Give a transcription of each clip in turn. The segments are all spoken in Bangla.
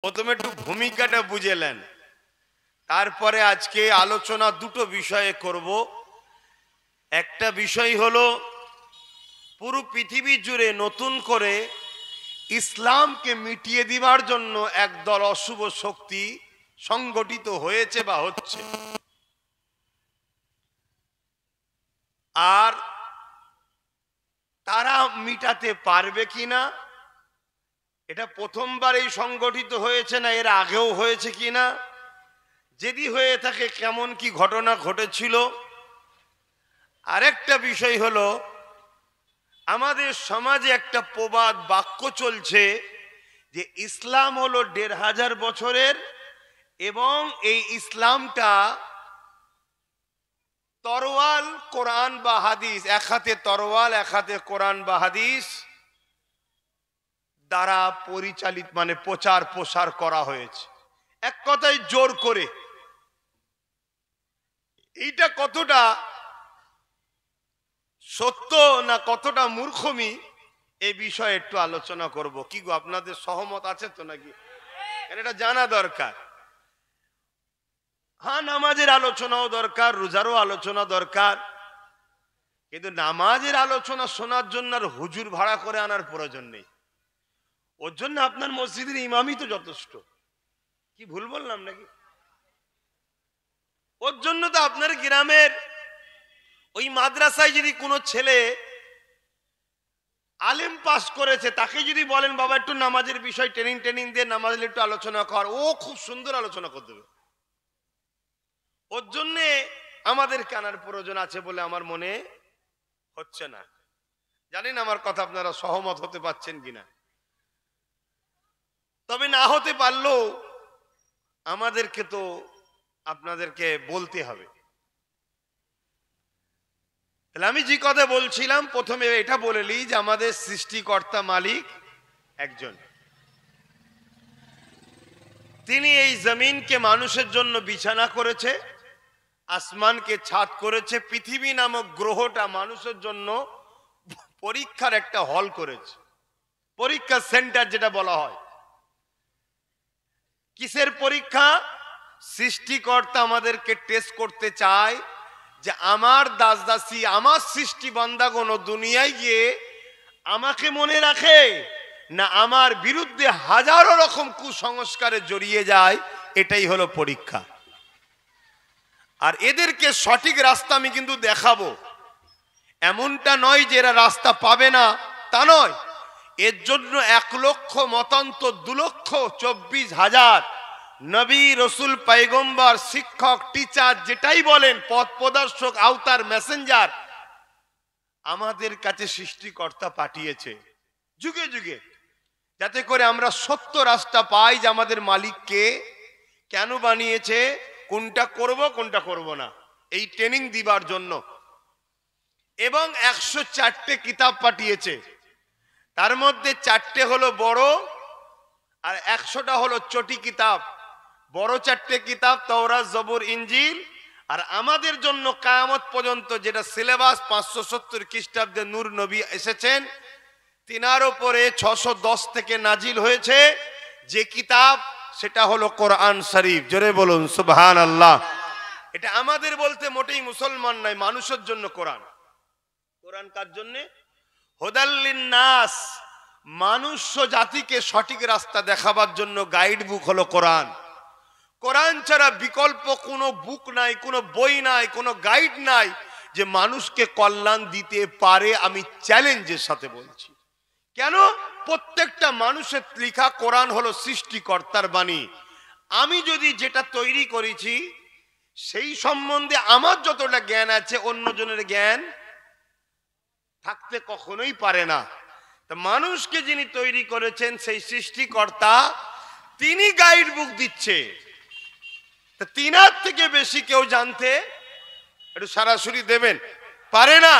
প্রথমে একটু ভূমিকাটা বুঝেলেন, তারপরে আজকে আলোচনা দুটো বিষয়ে করব। একটা বিষয় হলো পুরো পৃথিবী জুড়ে নতুন করে ইসলামকে মিটিয়ে দিবার জন্য একদল অশুভ শক্তি সংগঠিত হয়েছে বা হচ্ছে, আর তারা মিটাতে পারবে কিনা, এটা প্রথমবারেই সংগঠিত হয়েছে না এর আগেও হয়েছে কিনা, যদি হয়ে থাকে কেমন কি ঘটনা ঘটেছিল। আরেকটা বিষয় হলো আমাদের সমাজে একটা প্রবাদ বাক্য চলছে যে ইসলাম হলো ১৫০০ বছরের এবং এই ইসলামটা তরোয়াল কোরআন বা হাদিস, এক হাতে তরোয়াল এক হাতে কোরআন বা হাদিস দ্বারা পরিচালিত, মানে প্রচার প্রসার করা হয়েছে, এক কথায় জোর করে। এইটা কতটা সত্য না কতটা মূর্খমি, এই বিষয়ে একটু আলোচনা করব। কি গো, আপনাদের সহমত আছে তো নাকি? এটা জানা দরকার। হ্যাঁ, নামাজের আলোচনাও দরকার, রোজারও আলোচনা দরকার, কিন্তু নামাজের আলোচনা শোনার জন্য আর হুজুর ভাড়া করে আনার প্রয়োজন নেই। ওর জন্য আপনার মসজিদের ইমামই তো যথেষ্ট। কি ভুল বললাম নাকি? ওর জন্য তো আপনার গ্রামের ওই মাদ্রাসায় যদি কোনো ছেলে আলেম পাস করেছে, তাকে যদি বলেন বাবা একটু নামাজের বিষয় ট্রেনিং দিয়ে নামাজের একটু আলোচনা কর, ও খুব সুন্দর আলোচনা করে দেবে। ওর জন্যে আমাদের কানার প্রয়োজন আছে বলে আমার মনে হচ্ছে না। জানেন আমার কথা আপনারা সহমত হতে পারছেন কিনা? তবে না হতে পারলেও আমাদেরকে তো আপনাদেরকে বলতে হবে। তাহলে আমি যে কথা বলছিলাম, প্রথমে এটা বলে নিই যে আমাদের সৃষ্টিকর্তা মালিক একজন। তিনি এই জমিনকে মানুষের জন্য বিছানা করেছে, আসমানকে ছাদ করেছে, পৃথিবী নামক গ্রহটা মানুষের জন্য পরীক্ষার একটা হল করেছে, পরীক্ষা সেন্টার যেটা বলা হয়। কিসের পরীক্ষা? সৃষ্টিকর্তা আমাদেরকে টেস্ট করতে চায় যে আমার দাস দাসী, আমার সৃষ্টি বান্দাগণ দুনিয়ায় গিয়ে আমাকে মনে রাখে না আমার বিরুদ্ধে হাজারো রকম কুসংস্কারে জড়িয়ে যায়। এটাই হলো পরীক্ষা। আর এদেরকে সঠিক রাস্তা আমি কিন্তু দেখাবো, এমনটা নয় যে এরা রাস্তা পাবে না, তা নয়। এর জন্য ১,০০,০০০ মতান্তর, ২,২৪,০০০ নবী রসুল পয়গম্বর শিক্ষক টিচার যেটাই বলেন, পথ প্রদর্শক আওতার মেসেঞ্জার আমাদের কাছে সৃষ্টিকর্তা পাঠিয়েছে যুগে যুগে, যাতে করে আমরা সত্য রাস্তা পাই যে আমাদের মালিককে কেন বানিয়েছে, কোনটা করব কোনটা করব না, এই ট্রেনিং দিবার জন্য। এবং ১০৪টে কিতাব পাঠিয়েছে, তার মধ্যে 4টে হলো বড় আর ১০০টা হলো চটি কিতাব। বড় 4টে কিতাব তাওরাত, জবুর, ইনজিল। আর আমাদের জন্য কিয়ামত পর্যন্ত যেটা সিলেবাস 570 খ্রিস্টাব্দে নূর নবী এসেছেন, তিনার উপরে 610 থেকে নাজিল হয়েছে যে কিতাব, সেটা হলো কোরআন শরীফ। জোরে বলুন সুবহানাল্লাহ। এটা আমাদের বলতে মোটেই মুসলমান নয়, মানুষের জন্য কোরআন। কোরআন কার জন্য? হুদাল লিন্নাস, মানুষ জাতিকে সঠিক রাস্তা দেখাবার জন্য গাইড বুক হলো কোরআন। কোরআন ছাড়া বিকল্প কোনো বুক নাই, কোনো বই নাই, কোনো গাইড নাই যে মানুষকে কল্যাণ দিতে পারে। আমি চ্যালেঞ্জের সাথে বলছি। কেন? প্রত্যেকটা মানুষের লেখা কোরআন হলো সৃষ্টিকর্তার বাণী। আমি যদি যেটা তৈরি করেছি সেই সম্বন্ধে আমার যতটা জ্ঞান আছে, অন্যজনের জ্ঞান থাকতে কখনোই পারে না। তা মানুষকে যিনি তৈরি করেছেন সেই সৃষ্টিকর্তা, তিনি গাইড বুক দিচ্ছে। তা তিনার থেকে বেশি কেউ জানতে একটু সরাসরি দেবেন পারে না।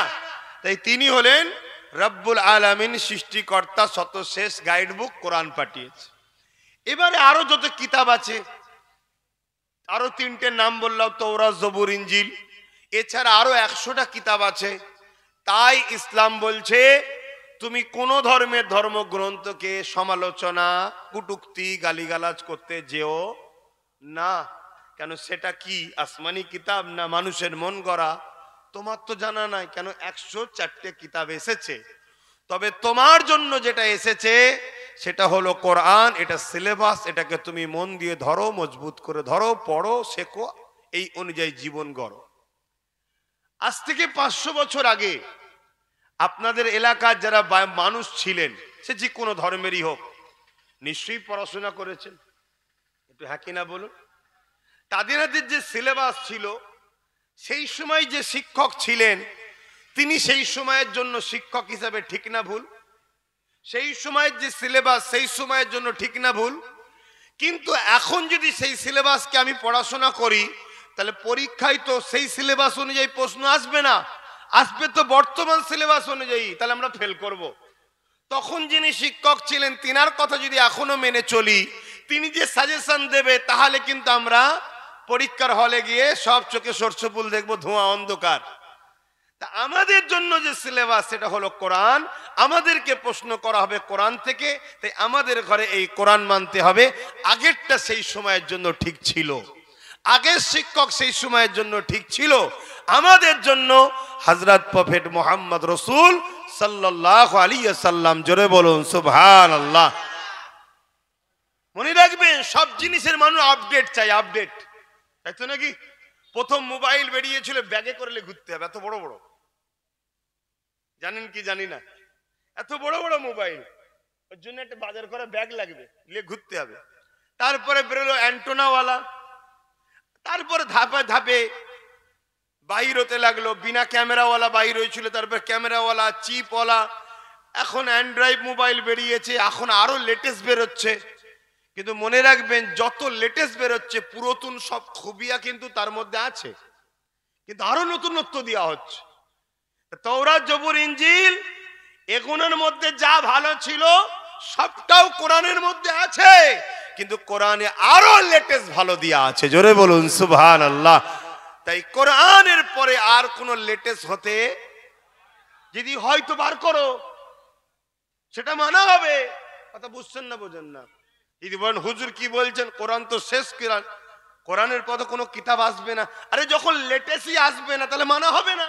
তাই তিনি হলেন রব্বুল আলামিন, সৃষ্টিকর্তা, শতশেষ গাইড বুক কোরআন পাঠিয়েছে। এবারে আরো যত কিতাব আছে, আরো 3টে নাম বললাম, তাওরাত, জবুর, ইনজিল। এছাড়া আরো 100টা কিতাব আছে। তাই ইসলাম বলছে তুমি কোন ধর্মের ধর্মগ্রন্থকে সমালোচনা, কুটুক্তি, গালিগালাজ করতে যেও না। কেন সেটা কি আসমানি কিতাব না মানুষের মন গড়া তোমার তো জানা নাই। কেন 104টে কিতাব এসেছে, তবে তোমার জন্য যেটা এসেছে সেটা হলো কোরআন। এটা সিলেবাস, এটাকে তুমি মন দিয়ে ধরো, মজবুত করে ধরো, পড়ো, শেখো, এই অনুযায়ী জীবন গড়ো। আজ থেকে 500 বছর আগে আপনাদের এলাকার যারা মানুষ ছিলেন, সে যে কোনো ধর্মেরই হোক, নিশ্চয়ই পড়াশোনা করেছেন। একটু হ্যাঁ কিনা বলুন। তাদের যে সিলেবাস ছিল, সেই সময় যে শিক্ষক ছিলেন তিনি সেই সময়ের জন্য শিক্ষক হিসাবে ঠিক না ভুল? সেই সময়ের যে সিলেবাস সেই সময়ের জন্য ঠিক না ভুল? কিন্তু এখন যদি সেই সিলেবাসকে আমি পড়াশোনা করি, তাহলে পরীক্ষায় তো সেই সিলেবাস অনুযায়ী প্রশ্ন আসবে না, আসবে তো বর্তমান সিলেবাস অনুযায়ী, তাহলে আমরা ফেল করব। তখন যিনি শিক্ষক ছিলেন তিনার কথা যদি এখনো মেনে চলি, তিনি যে সাজেশন দেবে, তাহলে কিন্তু আমরা পরীক্ষার হলে গিয়ে সব চোখে সরষে ফুল দেখবো, ধোঁয়া অন্ধকার। তা আমাদের জন্য যে সিলেবাস সেটা হলো কোরআন, আমাদেরকে প্রশ্ন করা হবে কোরআন থেকে, তাই আমাদের ঘরে এই কোরআন মানতে হবে। আগেরটা সেই সময়ের জন্য ঠিক ছিল, আগের শিক্ষক সেই সময়ের জন্য ঠিক ছিল, আমাদের জন্য হযরত প্রফেট মুহাম্মদ রাসূল সাল্লাল্লাহু আলাইহি ওয়াসাল্লাম। জোরে বলুন সুবহানাল্লাহ। মনে রাখবেন, সব জিনিসের মানুষ আপডেট চাই, আপডেট, তাই তো নাকি? প্রথম মোবাইল বেরিয়েছিল ব্যাগে করে ঘুরতে হবে, এত বড় বড়, জানেন কি জানি না, এত বড় বড় মোবাইল, ওর জন্য একটা বাজার করা ব্যাগ লাগবে, নিয়ে ঘুরতে হবে। তারপরে বেরোলো অ্যান্টোনাওয়ালা, তারপরে ধাপে ধাপে বাহির হতে লাগলো, বিনা ক্যামেরাওয়ালা বাহির হয়েছিল, তারপর ক্যামেরাওয়ালা, চিপওয়ালা, এখন অ্যান্ড্রয়েড মোবাইল বেরিয়েছে, এখন আরো লেটেস্ট বেরোচ্ছে। কিন্তু মনে রাখবেন, যত লেটেস্ট বেরোচ্ছে পুরাতন সব খুবিয়া কিন্তু তার মধ্যে আছে, কিন্তু আরো নতুনত্ব দেওয়া হচ্ছে। তাওরাত, জবুর, ইনজিল এগুলোর মধ্যে যা ভালো ছিল সবটাও কোরআনের মধ্যে আছে, কিন্তু কোরআনে আরো লেটেস্ট ভালো দেওয়া আছে। জোরে বলুন সুবহানাল্লাহ। তাই কোরআনের পরে আর কোন লেটেস্ট হতে, যদি হয়তো বার করো, সেটা মানা হবে। কথা বুঝছেন না, বোঝেন না? যদি বলেন হুজুর কি বলছেন, কোরআন তো শেষ, কোরআন, কোরআনের পথে কোনো কিতাব আসবে না। আরে যখন লেটেস্টই আসবে না, তাহলে মানা হবে না?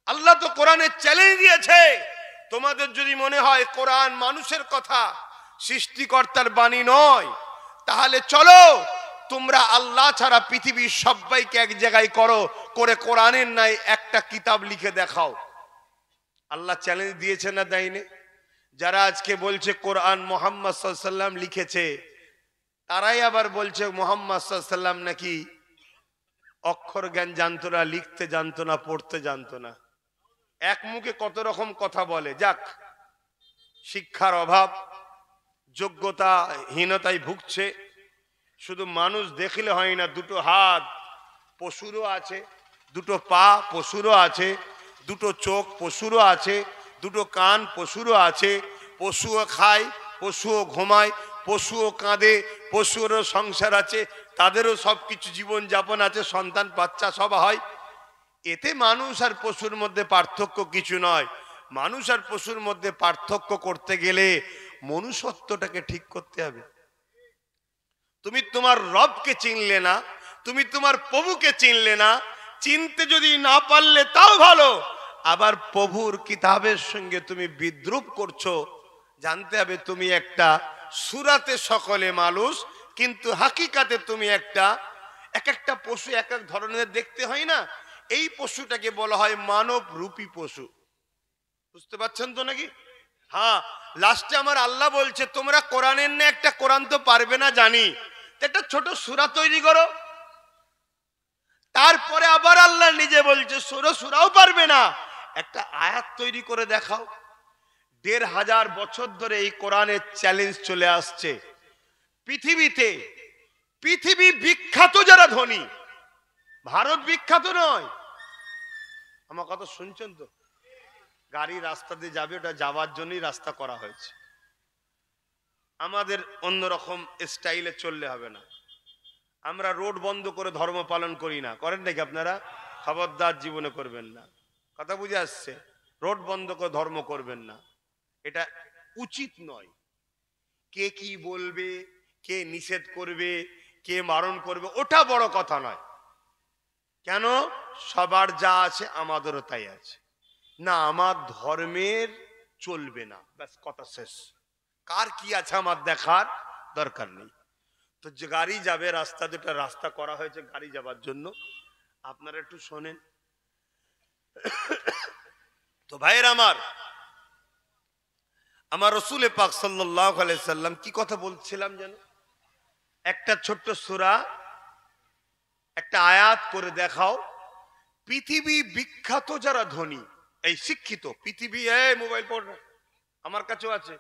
আল্লাহ তো কোরআনে চ্যালেঞ্জ দিয়েছে, তোমাদের যদি মনে হয় কোরআন মানুষের কথা, সৃষ্টিকর্তার বাণী নয়, তাহলে চলো তোমরা আল্লাহ ছাড়া পৃথিবীর সবাইকে এক জায়গায় করো, করে কোরআনের নাই একটা কিতাব লিখে দেখাও। আল্লাহ চ্যালেঞ্জ দিয়েছে না, দেয়নি? যারা আজকে বলছে কোরআন মুহাম্মদ সাল্লাল্লাহু আলাইহি ওয়াসাল্লাম লিখেছে, তারাই আবার বলছে মুহাম্মদ সাল্লাল্লাহু আলাইহি ওয়াসাল্লাম নাকি অক্ষর জ্ঞান জানতো না, লিখতে জানতো না, পড়তে জানতো না। এক মুখে কত রকম কথা বলে। যাক, শিক্ষার অভাব, যোগ্যতা হীনতায় ভুগছে। শুধু মানুষ দেখলে হয় না, দুটো হাত পশুরও আছে, দুটো পা পশুরও আছে, দুটো চোখ পশুরও আছে, দুটো কান পশুরও আছে, পশুও খায়, পশুও ঘুমায়, পশুও কাঁদে, পশুরও সংসার আছে, তাদেরও সব কিছু জীবন যাপন আছে, সন্তান বাচ্চা সব হয়। এতে মানুষ আর পশুর মধ্যে পার্থক্য কিছু নয়। মানুষ আর পশুর মধ্যে পার্থক্য করতে গেলে মনুষ্যত্বটাকে ঠিক করতে হবে। তুমি তোমার রবকে চিনলে না, তুমি তোমার প্রভুকে চিনলে না, চিনতে যদি না পারলে তাও ভালো, আবার প্রভুর কিতাবের সঙ্গে তুমি বিদ্রুপ করছো, জানতে হবে তুমি একটা সুরাতে সকলে মানুষ, কিন্তু হাকিকাতে তুমি একটা, এক একটা পশু এক এক ধরনের দেখতে হয় না, এই পশুটাকে বলা হয় মানব রূপী পশু। বুঝতে পারছেন তো নাকি? হ্যাঁ, লাস্টে আমার আল্লাহ বলছে তোমরা কোরআনের না একটা কোরআন তো পারবে না জানি, একটা ছোট সূরা তৈরি করো। তারপরে আবার আল্লাহ নিজে বলছে সূরাও পারবে না, একটা আয়াত তৈরি করে দেখাও। ১৫০০ বছর ধরে এই কোরআনের চ্যালেঞ্জ চলে আসছে পৃথিবীতে। পৃথিবী বিখ্যাত যারা ধনী, ভারত বিখ্যাত নয়। আমার কথা শুনছেন তো? গাড়ি রাস্তা দিয়ে যাবে, ওটা যাওয়ার জন্যই রাস্তা করা হয়েছে। আমাদের অন্যরকম স্টাইলে চললে হবে না। আমরা রোড বন্ধ করে ধর্ম পালন করি না, করেন নাকি আপনারা? খবরদার জীবনে করবেন না। কথা বুঝে আসছে? রোড বন্ধ করে ধর্ম করবেন না, এটা উচিত নয়। কে কি বলবে, কে নিষেধ করবে, কে বারণ করবে, ওটা বড় কথা নয়। কেন? সবার যা আছে আমাদেরও তাই আছে না, আমার ধর্মের চলবে না, ব্যাস কথা শেষ। কার কি আছে আমার দেখার দরকার নেই। তো যে গাড়ি যাবে, রাস্তা দুটা রাস্তা করা হয়েছে গাড়ি যাবার জন্য, আপনারা একটু শোনেন। তো ভাইয়ের আমার রসুল পাক সাল্লাল্লাহু আলাইহি সাল্লাম কি কথা বলছিলাম যেন, একটা ছোট্ট সূরা, একটা আয়াত করে দেখাও। পৃথিবী বিখ্যাত যারা ধনী, এই শিক্ষিত পৃথিবী, মোবাইল পড় আমার কাছেও আছে,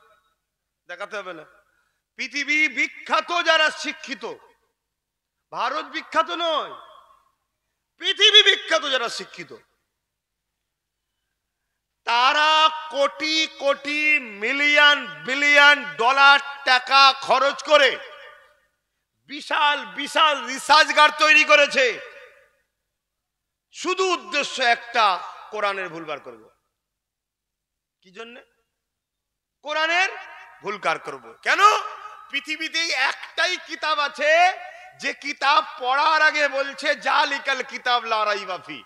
দেখাতে হবে না। পৃথিবী বিখ্যাত যারা শিক্ষিত, ভারত বিখ্যাত নয়, পৃথিবী বিখ্যাত যারা শিক্ষিত, তারা crore crore million billion dollar টাকা খরচ করে বিশাল বিশাল রিসার্চগার তৈরি করেছে, শুধু উদ্দেশ্য একটা, কোরআনের ভুলবার করব। কি জন্য? কোরআনের ভুলকার করব। কেন? পৃথিবীতে একটাই কিতাব আছে যে কিতাব পড়ার আগে বলছে জালিকাল কিতাব লা রাইবা ফি,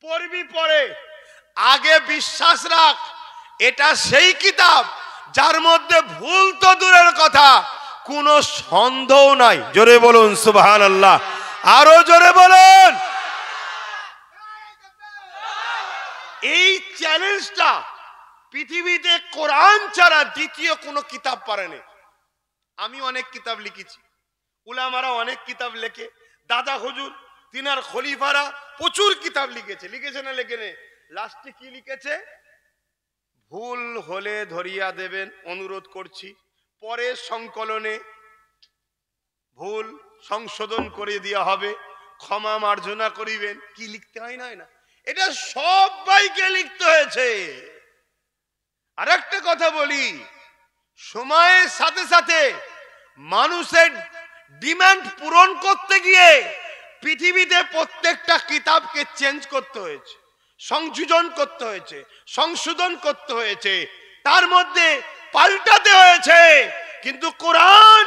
পড়বি পড়ে আগে বিশ্বাস রাখ এটা সেই কিতাব যার মধ্যে ভুল তো দূরের কথা, কোনো সন্দেহ নাই। জোরে বলুন সুবহানাল্লাহ, আরো জোরে বলুন। এই চ্যালেঞ্জটা পৃথিবীতে কোরআন ছাড়া দ্বিতীয় কোনো কিতাব পারেনি। আমি অনেক কিতাব লিখেছি, উলামারা অনেক কিতাব লেখে, দাদা হুজুর তিনার খলিফারা প্রচুর কিতাব লিখেছে, লিখেছে না লেখেনে? লাস্টে কি লিখেছে? ভুল হলে ধরিয়া দেবেন, অনুরোধ করছি, পরে সংকলনে ভুল সংশোধন করে দেওয়া হবে, ক্ষমা মার্জনা করিবেন। কি লিখতে হয় না? এটা সবাইকে লিখতে হয়েছে। আর একটা কথা বলি, সময়ের সাথে সাথে মানুষের ডিমান্ড পূরণ করতে গিয়ে পৃথিবীতে প্রত্যেকটা কিতাবকে চেঞ্জ করতে হয়েছে, সংযোজন করতে হয়েছে, সংশোধন করতে হয়েছে, তার মধ্যে পাল্টাতে হয়েছে। কিন্তু কোরআন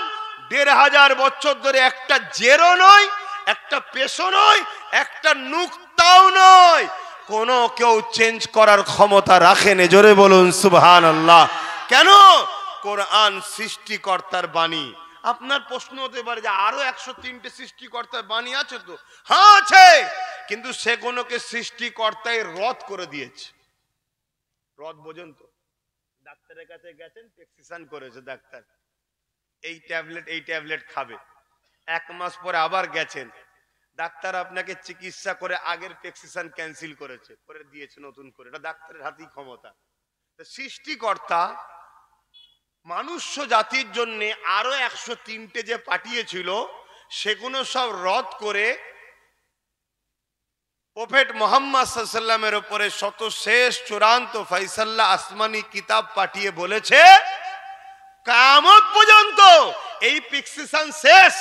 ১৫০০ বছর ধরে একটা জেরো নয়, একটা পেশো নয়, একটা নুক্তাও নয়, কোনো কেউ চেঞ্জ করার ক্ষমতা রাখেনি। জোরে বলুন সুবহানাল্লাহ। কেন? কোরআন সৃষ্টিকর্তার বাণী। আপনার প্রশ্ন হতে পারে যে আরো ১০৩টে সৃষ্টিকর্তার বাণী আছে তো? হ্যাঁ আছে, কিন্তু সেগুলোকে সৃষ্টিকর্তাই রদ করে দিয়েছে। রদ বোঝেন তো? ডাক্তারের কাছে গেছেন, প্রেসক্রিপশন করেছে ডাক্তার, এই ট্যাবলেট খাবে। ১ মাস পরে আবার গেছেন, ডাক্তার আপনাকে চিকিৎসা করে আগের প্রেসক্রিপশন ক্যান্সেল করেছে, করে দিয়েছে নতুন করে। এটা ডাক্তারের হাতেই ক্ষমতা। সৃষ্টিকর্তা মানুষ জাতির জন্য আরো ১০৩টে যে পাঠিয়েছিল সেগুলো সব রদ করে প্রফেট মুহাম্মদ সাল্লাল্লাহু আলাইহি ওয়াসাল্লামের উপরে সর্বশেষ চূড়ান্ত ফয়সালা আসমানি কিতাব পাঠিয়ে বলেছে কিয়ামত পর্যন্ত এই প্রেসক্রিপশন শেষ,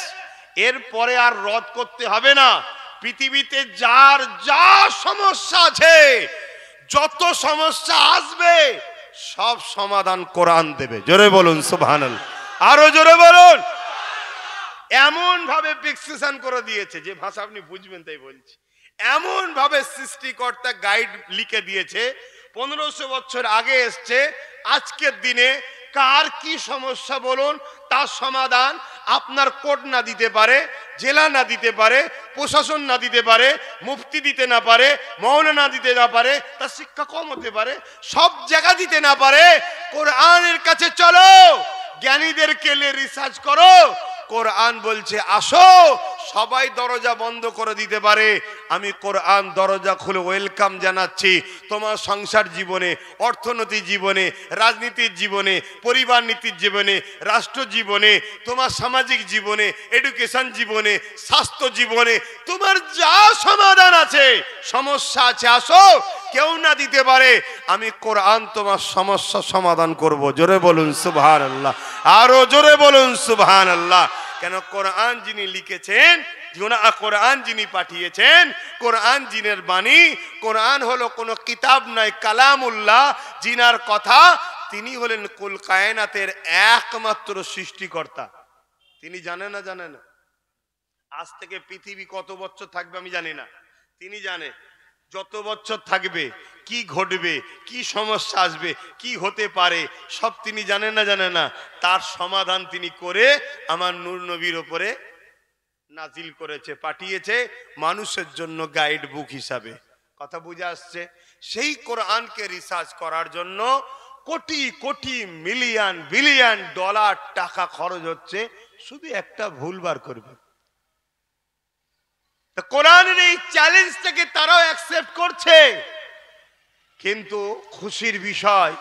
এরপরে আর রদ করতে হবে না। পৃথিবীতে যার যা সমস্যা আছে, যত সমস্যা আসবে, সব সমাধান কোরআন দেবে। জোরে বলুন সুবহানাল্লাহ, আরো জোরে বলুন। এমন ভাবে প্রেসক্রিপশন করে দিয়েছে, যে ভাষা আপনি বুঝবেন তাই বলছি, এমন ভাবে সৃষ্টিকর্তা গাইড লিখে দিয়েছে। ১৫০০ বছর আগে এসছে, আজকের দিনে কার কি সমস্যা বলুন, তার সমাধান আপনার কোর্ট না দিতে পারে, জেলা না দিতে পারে, প্রশাসন না দিতে পারে, মুফতি দিতে না পারে, মৌলানা দিতে না পারে, তার শিক্ষা কম হতে পারে, সব জায়গা দিতে না পারে। কোরআনের কাছে চলো, জ্ঞানীদেরকে রিসার্চ করো। কোরআন বলছে আসো, সবাই দরজা বন্ধ করে দিতে পারে, আমি কোরআন দরজা খুলে ওয়েলকাম জানাচ্ছি। তোমার সংসার জীবনে, অর্থনৈতিক জীবনে, রাজনীতির জীবনে, পরিবার নীতির জীবনে, রাষ্ট্র জীবনে, তোমার সামাজিক জীবনে, এডুকেশন জীবনে, স্বাস্থ্য জীবনে, তোমার যা সমাধান আছে, সমস্যা আছে, আসো। কেউ না দিতে পারে, আমি কোরআন তোমার সমস্যা সমাধান করব। জোরে বলুন সুবহানাল্লাহ, আরো জোরে বলুন সুবহানাল্লাহ। কেন কোরআন যিনি লিখেছেন, কোরআন যিনি পাঠিয়েছেন, কোরআন জিনের বাণী, কোরআন হলো কোনো কিতাব নয়, কালামুল্লাহ, জিনার কথা। তিনি হলেন কুল কায়নাতের একমাত্র সৃষ্টিকর্তা। তিনি জানেন না? জানে না। আজ থেকে পৃথিবী কত বছর থাকবে আমি জানি না, তিনি জানে। যত বছর থাকবে, কি ঘটবে, কি সমস্যা আসবে, কি হতে পারে, সব তিনি জানেন না? জানে না। তার সমাধান তিনি করে আমার নূর নবীর ওপরে নাজিল করেছে, পাঠিয়েছে মানুষের জন্য গাইড বুক হিসাবে। কথা বুঝে আসছে? সেই কোরআনকে রিসার্চ করার জন্য crore crore million billion dollar টাকা খরচ হচ্ছে, শুধু একটা ভুল বার করবে। কোরআনের এই চ্যালেঞ্জটাকে তারাও অ্যাকসেপ্ট করছে, কিন্তু খুশির বিষয়,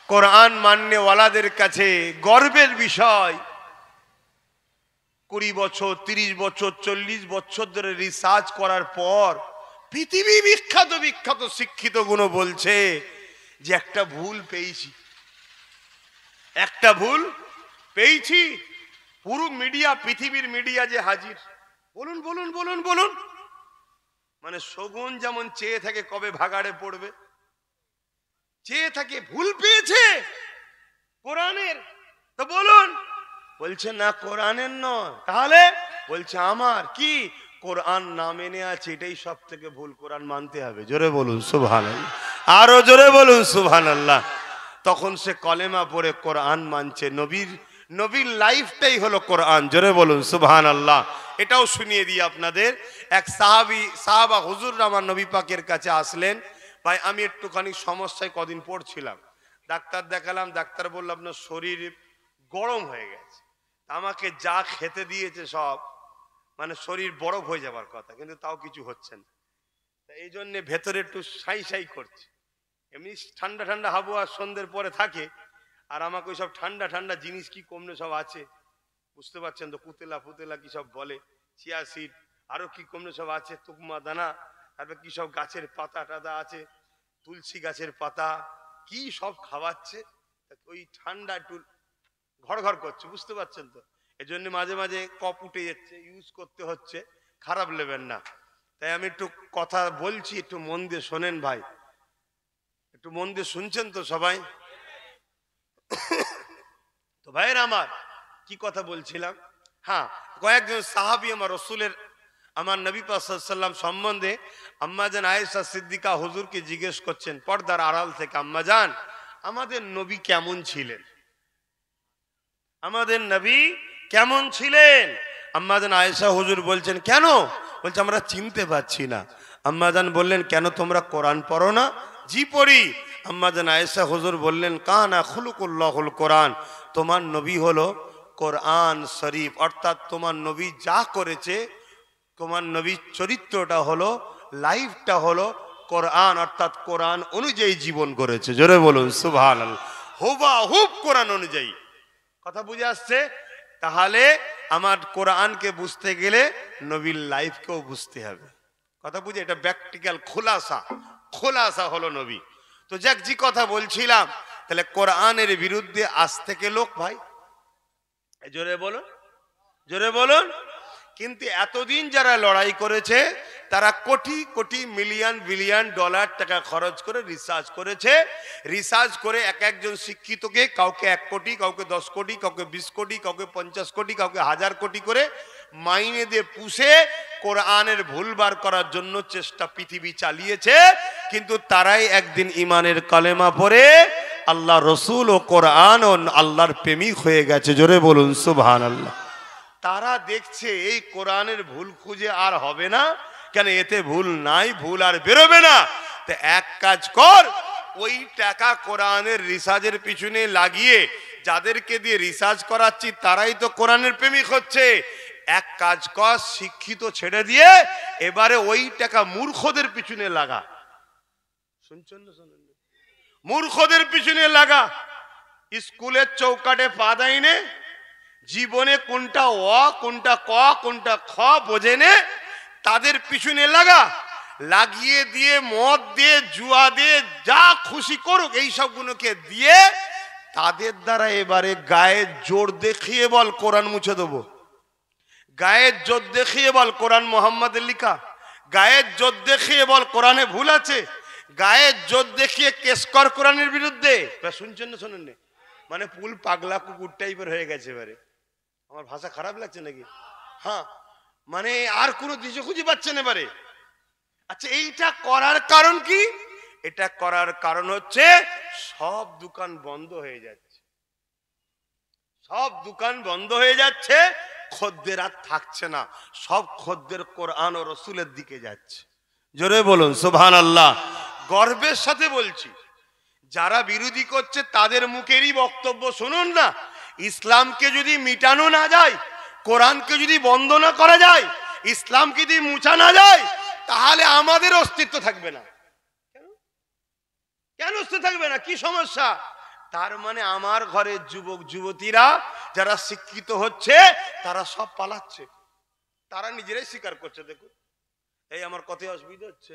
কোরআন মাননেওয়ালাদের কাছে গর্বের বিষয়, 20 বছর 30 বছর 40 বছর ধরে রিসার্চ করার পর পৃথিবী বিখ্যাত বিখ্যাত শিক্ষিত গুলো বলছে যে একটা ভুল পেয়েছি, একটা ভুল পেয়েছি। পুরো মিডিয়া, পৃথিবীর মিডিয়া যে হাজির, বলুন বলুন বলুন বলুন, মানে শগুন যেমন চেয়ে থাকে কবে ভাগাড়ে পড়বে, চেয়ে থাকে। ভুল পেয়েছে কোরআনের, তো বলুন। বলছে না কোরআনের নয়, তাহলে বলছে আমার। কি? কোরআন না মেনে আছে, এটাই সব থেকে ভুল। কোরআন মানতে হবে। জোরে বলুন সুবহানাল্লাহ, আরো জোরে বলুন সুবহানাল্লাহ। তখন সে কলেমা পড়ে কোরআন মানছে। নবীর লাইফটাই হলো কোরআন। জোরে বলুন সুবহানাল্লাহ। এটাও শুনিয়ে দিই আপনাদের। এক সাহাবা হুজুর আমার নবী পাকের কাছে আসলেন, ভাই আমি একটুখানি সমস্যায় কদিন পড়ছিলাম, ডাক্তার দেখালাম, ডাক্তার বলল আপনার শরীর গরম হয়ে গেছে। আমাকে যা খেতে দিয়েছে সব, মানে শরীর বরফ হয়ে যাবার কথা, কিন্তু তাও কিছু হচ্ছে না। এই জন্য ভেতরে একটু সাই সাই করছে। এমনি ঠান্ডা ঠান্ডা হাওয়া সন্ধ্যের পরে থাকে, আর আমাকে ওই সব ঠান্ডা ঠান্ডা জিনিস কি কমনে সব আছে, বুঝতে পারছেন তো, কুতেলা ফুতেলা কি সব বলে, চিয়া সিড, আরো কি কমনে সব আছে, তুকমা দানা, তারপর কি সব গাছের পাতা টাতা আছে, তুলসী গাছের পাতা, কি সব খাওয়াচ্ছে। ওই ঠান্ডা একটু ঘর ঘর করছে, বুঝতে পারছেন তো। এই জন্য মাঝে মাঝে কপ উঠে যাচ্ছে, ইউজ করতে হচ্ছে, খারাপ নেবেন না। তাই আমি একটু কথা বলছি, একটু মন দিয়ে শোনেন ভাই, একটু মন দিয়ে শুনছেন তো সবাই? তো ভাইয়ের আমার কি কথা বলছিলাম, হ্যাঁ, কয়েকজন সাহাবী আমার রসুলের, আমার নবী পাক সাল্লাল্লাহু আলাইহি ওয়াসাল্লাম সম্বন্ধে আম্মাজান আয়েশা সিদ্দিকা হুজুরকে জিজ্ঞেস করছেন পর্দার আড়াল থেকে, আম্মাজান আমাদের নবী কেমন ছিলেন, আমাদের নবী কেমন ছিলেন? আম্মাজান আয়েশা হুজুর বলছেন কেন? বলছে আমরা চিনতে পারছি না। আম্মাজান বললেন কেন তোমরা কোরআন পড়ো না? জি পড়ি। আম্মাজান আয়েশা হুজুর বললেন কানা খুলুকুল্লাহুল কোরআন, তোমার নবী হলো কোরআন শরীফ, অর্থাৎ তোমার নবী যা করেছে, তোমার নবীর চরিত্রটা হলো, লাইফটা হলো কোরআন, অর্থাৎ কোরআন অনুযায়ী জীবন করেছে। জোরে বলুন সুবহানাল্লাহ, হুবহুব কোরআন অনুযায়ী। কথা বুঝে আসছে? তাহলে আমার কোরআনকে বুঝতে গেলে নবীর লাইফকেও বুঝতে হবে। কথা বুঝে, এটা প্র্যাকটিক্যাল খোলাসা হলো নবী। তো যাক, যে কথা বলছিলাম, তাহলে কোরআনের বিরুদ্ধে আজ থেকে লোক, ভাই জোরে বলুন, জোরে বলুন। কিন্তু এতদিন যারা লড়াই করেছে, তারা crore crore million billion dollar টাকা খরচ করে রিসার্চ করেছে। রিসার্চ করে এক একজন শিক্ষিতকে, কাউকে 1 কোটি, কাউকে 10 কোটি, কাউকে 20 কোটি, কাউকে 50 কোটি, কাউকে 1000 কোটি করে মাইনে দিয়ে পুষে কোরআনের ভুল বার করার জন্য চেষ্টা পৃথিবী চালিয়েছে। কিন্তু তারাই একদিন ইমানের কালেমা পড়ে আল্লাহ রসুল ও কোরআন ও আল্লাহর প্রেমিক হয়ে গেছে। জোরে বলুন সুবহানাল্লাহ। তারা দেখছে এই কোরআনের ভুল খুঁজে আর হবে না, কেন এতে ভুল নাই, ভুল আর বেরোবে না। তো এক কাজ কর, ওই টাকা কোরআনের রিসার্চের পিছনে লাগিয়ে যাদেরকে দিয়ে রিসার্চ করাচ্ছি তারাই তো কোরআনের প্রেমিক হচ্ছে। এক কাজ কর, শিক্ষিত ছেড়ে দিয়ে এবারে ওই টাকা মূর্খদের পিছনে লাগা। শুনছেন না? শোনেন, মূর্খদের পিছনে লাগা। স্কুলের চৌকাটে পা দেয়নি, জীবনে কোনটা অ, কোনটা ক, কোনটা খ বোঝে নে, তাদের পিছনে লাগা। লাগিয়ে দিয়ে মদ দিয়ে, জুয়া দিয়ে, যা খুশি করুক, এই সবগুলোকে দিয়ে তাদের দ্বারা এবারে গায়ে জোর দেখিয়ে বল কোরআন মুছে দেবো। গায়ের জোর দেখিয়ে বল কোরআন মোহাম্মদের লিখা, গায়ের জোর দেখিয়ে বল কোরআনে ভুল আছে, গায়ের জোর দেখিয়ে কেস কর কোরআনের বিরুদ্ধে। শুনছেন না শোনেন? মানে পুল পাগলা কুকুর টাইপের হয়ে গেছে। এবারে আমার ভাষা খারাপ লাগছে নাকি? হ্যাঁ, মানে আর কোনো দিশা খুঁজে পাচ্ছেন এবারে। আচ্ছা, এইটা করার কারণ কি? এটা করার কারণ হচ্ছে সব দোকান বন্ধ হয়ে যাচ্ছে, সব দোকান বন্ধ হয়ে যাচ্ছে, খদ্দের আর থাকছে না, সব খদ্দের কোরআন ও রসুলের দিকে যাচ্ছে। জোরে বলুন সুবহানাল্লাহ। গর্বের সাথে বলছি, যারা বিরোধী করছে তাদের মুখেরই বক্তব্য শুনুন না। ইসলামকে যদি মিটানো না যায়, কোরআনকে যদি বন্ধ না করা যায়, ইসলামকে যদি মুছা না যায়, তাহলে আমাদের অস্তিত্ব থাকবে না। কেন অস্তিত্ব থাকবে না? কি সমস্যা? তার মানে আমার ঘরের যুবক যুবতীরা যারা শিক্ষিত হচ্ছে তারা সব পালাচ্ছে, তারা নিজেরাই স্বীকার করছে। দেখুন, এই আমার কথায় অসুবিধা হচ্ছে?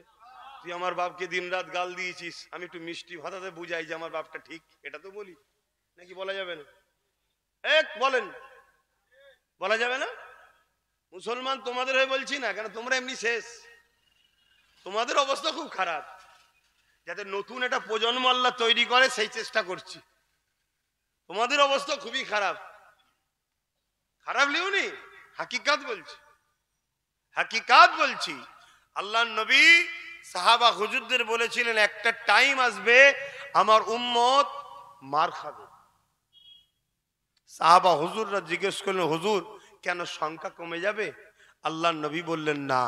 তুই আমার বাপকে দিন রাত গাল দিয়েছিস, আমি একটু মিষ্টি ভাতাতে বুঝাই যে আমার বাপটা ঠিক, এটা তো বলি নাকি? বলা যাবে না? বলেন, বলা যাবে না? মুসলমান তোমাদের হয়ে বলছি না, কেন তোমরা এমনি শেষ, তোমাদের অবস্থা খুব খারাপ। যাতে নতুন একটা প্রজন্ম আল্লাহ তৈরি করে সেই চেষ্টা করছি। তোমাদের অবস্থা খুবই খারাপ। খারাপ লিওনি, হাকিকাত বলছি, হাকিকাত বলছি। আল্লাহর নবী সাহাবা হুজুরদের বলেছিলেন, একটা টাইম আসবে আমার উম্মত মার খাবে। সাহাবা হুজুররা জিজ্ঞেস করলেন, হুজুর কেন সংখ্যা কমে যাবে? আল্লাহর নবী বললেন, না,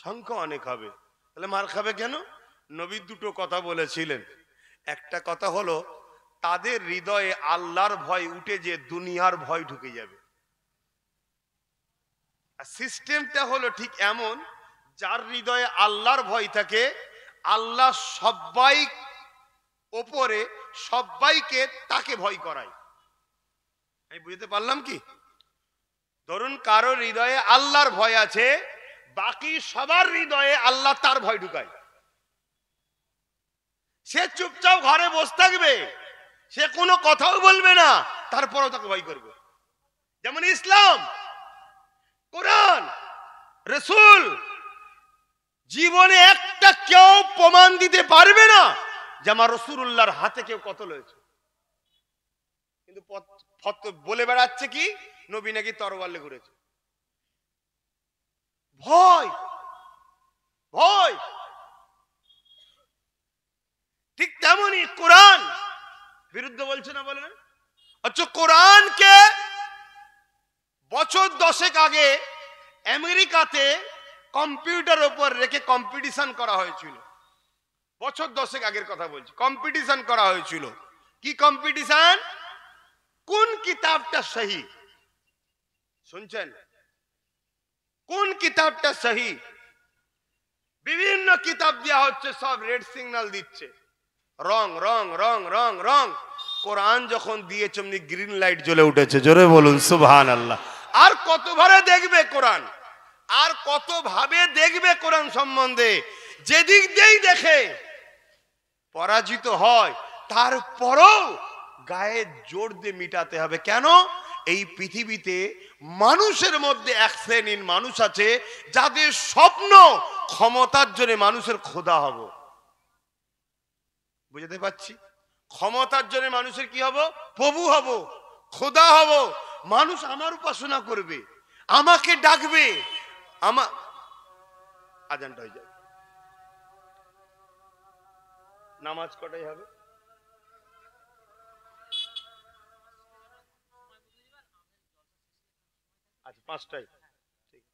সংখ্যা অনেক হবে। তাহলে মার খাবে কেন? নবী দুটো কথা বলেছিলেন। একটা কথা হলো, তাদের হৃদয়ে আল্লাহর ভয় উঠে যে দুনিয়ার ভয় ঢুকে যাবে। আর সিস্টেমটা হলো ঠিক এমন, যার হৃদয়ে আল্লাহর ভয় থাকে, আল্লাহ সবাই ওপরে, সবাইকে তাকে ভয় করায়। আমি বুঝতে পারলাম কি? ধরুন কারো হৃদয়ে আল্লাহর ভয় আছে, বাকি সবার হৃদয়ে আল্লাহ তার ভয় ঢুকায়। সে চুপচাপ ঘরে বসে থাকবে, সে কোনো কথাও বলবে না, তারপরেও তাকে ভয় করবে। যেমন ইসলাম, কোরআন, রাসূল, জীবনে একটা কেউ প্রমাণ দিতে পারবে না যে আমার রাসূলুল্লাহর হাতে কেউ কতল হয়েছে। কিন্তু বলে বেড়াচ্ছে কি নবী নাকি তরোয়াল নিয়ে ঘুরেছে। ভয়, ভয়। ঠিক তেমনই কোরআন বিরুদ্ধে বলছে না, বলে না? আচ্ছা, কোরআনকে বছর 10 আগে আমেরিকাতে কম্পিউটার উপর রেখে কম্পিটিশন করা হয়েছিল। বছর 10 আগের কথা বলছি, কম্পিটিশন করা হয়েছিল। কি কম্পিটিশন? কোন কিতাবটা সহি? শুনছেন? কোন কিতাবটা সহি? বিভিন্ন কিতাব দেওয়া হচ্ছে, সব রেড সিগন্যাল দিচ্ছে, রং রং রং রং রং। কোরআন যখন দিয়েছে অমনি গ্রিন লাইট জ্বলে উঠেছে। জোরে বলুন সুবহানাল্লাহ। আর কতভাবে দেখবে কোরআন, আর কত ভাবে দেখবে কোরআন সম্বন্ধে? যেদিক দিয়েই দেখে পরাজিত হয়, তারপরও গায়ে জোর দিয়ে মিটাতে হবে। কেন? এই পৃথিবীতে মানুষের মধ্যে এক শ্রেণীর মানুষ আছে যাদের স্বপ্ন ক্ষমতার জন্য মানুষের খোদা হব। বুঝতে পারছি? ক্ষমতার জন্য মানুষের কি হব? প্রভু হব, খোদা হব। মানুষ আমার উপাসনা করবে, আমাকে ডাকবে। আমার আজানটা হয়ে যাবে, নামাজ কটাই হবে? আচ্ছা, 5টায়। ঠিক।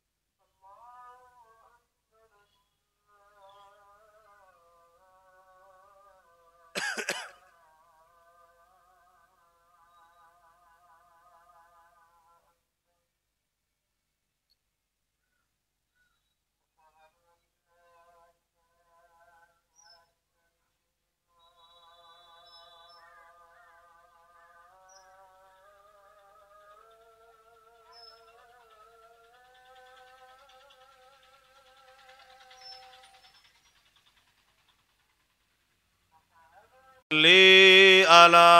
লি আলা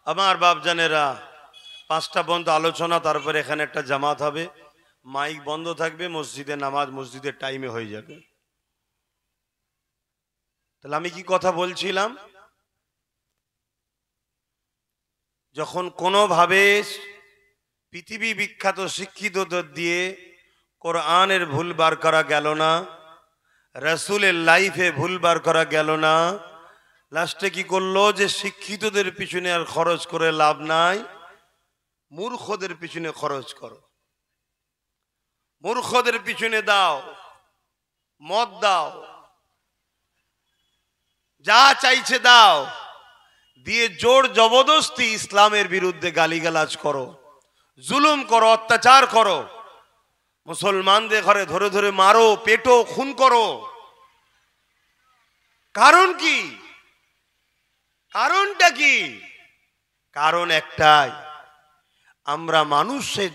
আমার বাপজানেরা, 5টা পর্যন্ত আলোচনা, তারপরে এখানে একটা জামাত হবে, মাইক বন্ধ থাকবে, মসজিদে নামাজ মসজিদের টাইমে হয়ে যাবে। তাহলে আমি কি কথা বলছিলাম, যখন কোনোভাবে পৃথিবী বিখ্যাত শিক্ষিতদের দিয়ে কোরআনের ভুল বার করা গেল না, রাসূলের লাইফে ভুল বার করা গেল না, লাস্টে কি করলো, যে শিক্ষিতদের পিছনে আর খরচ করে লাভ নাই, মূর্খদের পিছনে খরচ করো, মূর্খদের পিছনে দাও, মত দাও, যা চাইছে দাও, দিয়ে জোর জবরদস্তি ইসলামের বিরুদ্ধে গালিগালাজ করো, জুলুম করো, অত্যাচার করো, মুসলমানদের ঘরে ধরে ধরে মারো, পেটো, খুন করো। কারণ কি? কারণটা কি? কারণ একটাই, আমরা মানুষের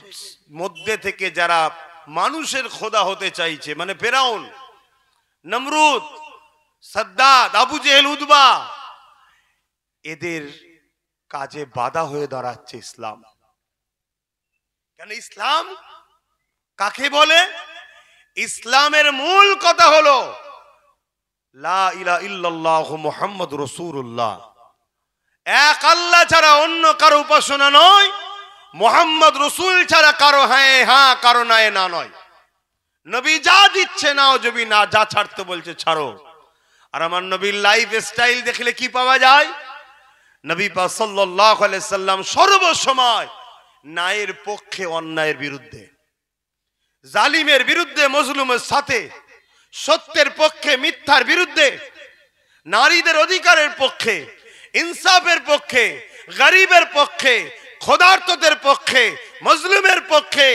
মধ্যে থেকে যারা মানুষের খোদা হতে চাইছে, মানে ফেরাউন, নমরুদ, সাদ্দাত, আবু জেহেল, উতবা, এদের কাজে বাধা হয়ে দাঁড়াচ্ছে ইসলাম। কেন ইসলাম কাকে বলে? ইসলামের মূল কথা হলো লা ইলাহা ইল্লাল্লাহু মুহাম্মাদুর রাসূলুল্লাহ, এক আল্লাহ ছাড়া অন্য কারো উপাসনা নয়, মুহাম্মদ রাসূল ছাড়া কারো হ্যাঁ হ্যাঁ, কারো নাই না নয়। নবী যা দিচ্ছে নাও, যদি না যা ছাড়তে বলছে ছাড়ো। আর আমার নবীর লাইফ স্টাইল দেখলে কি পাওয়া যায়? নবী পাক সাল্লাল্লাহু আলাইহি সাল্লাম সর্বসময় ন্যায়ের পক্ষে, অন্যায়ের বিরুদ্ধে, জালিমের বিরুদ্ধে, মজলুমের সাথে, সত্যের পক্ষে, মিথ্যার বিরুদ্ধে, নারীদের অধিকারের পক্ষে, ইনসাফের পক্ষে, গরিবের পক্ষে, ক্ষুধার্তদের পক্ষে, মজলুমের পক্ষে।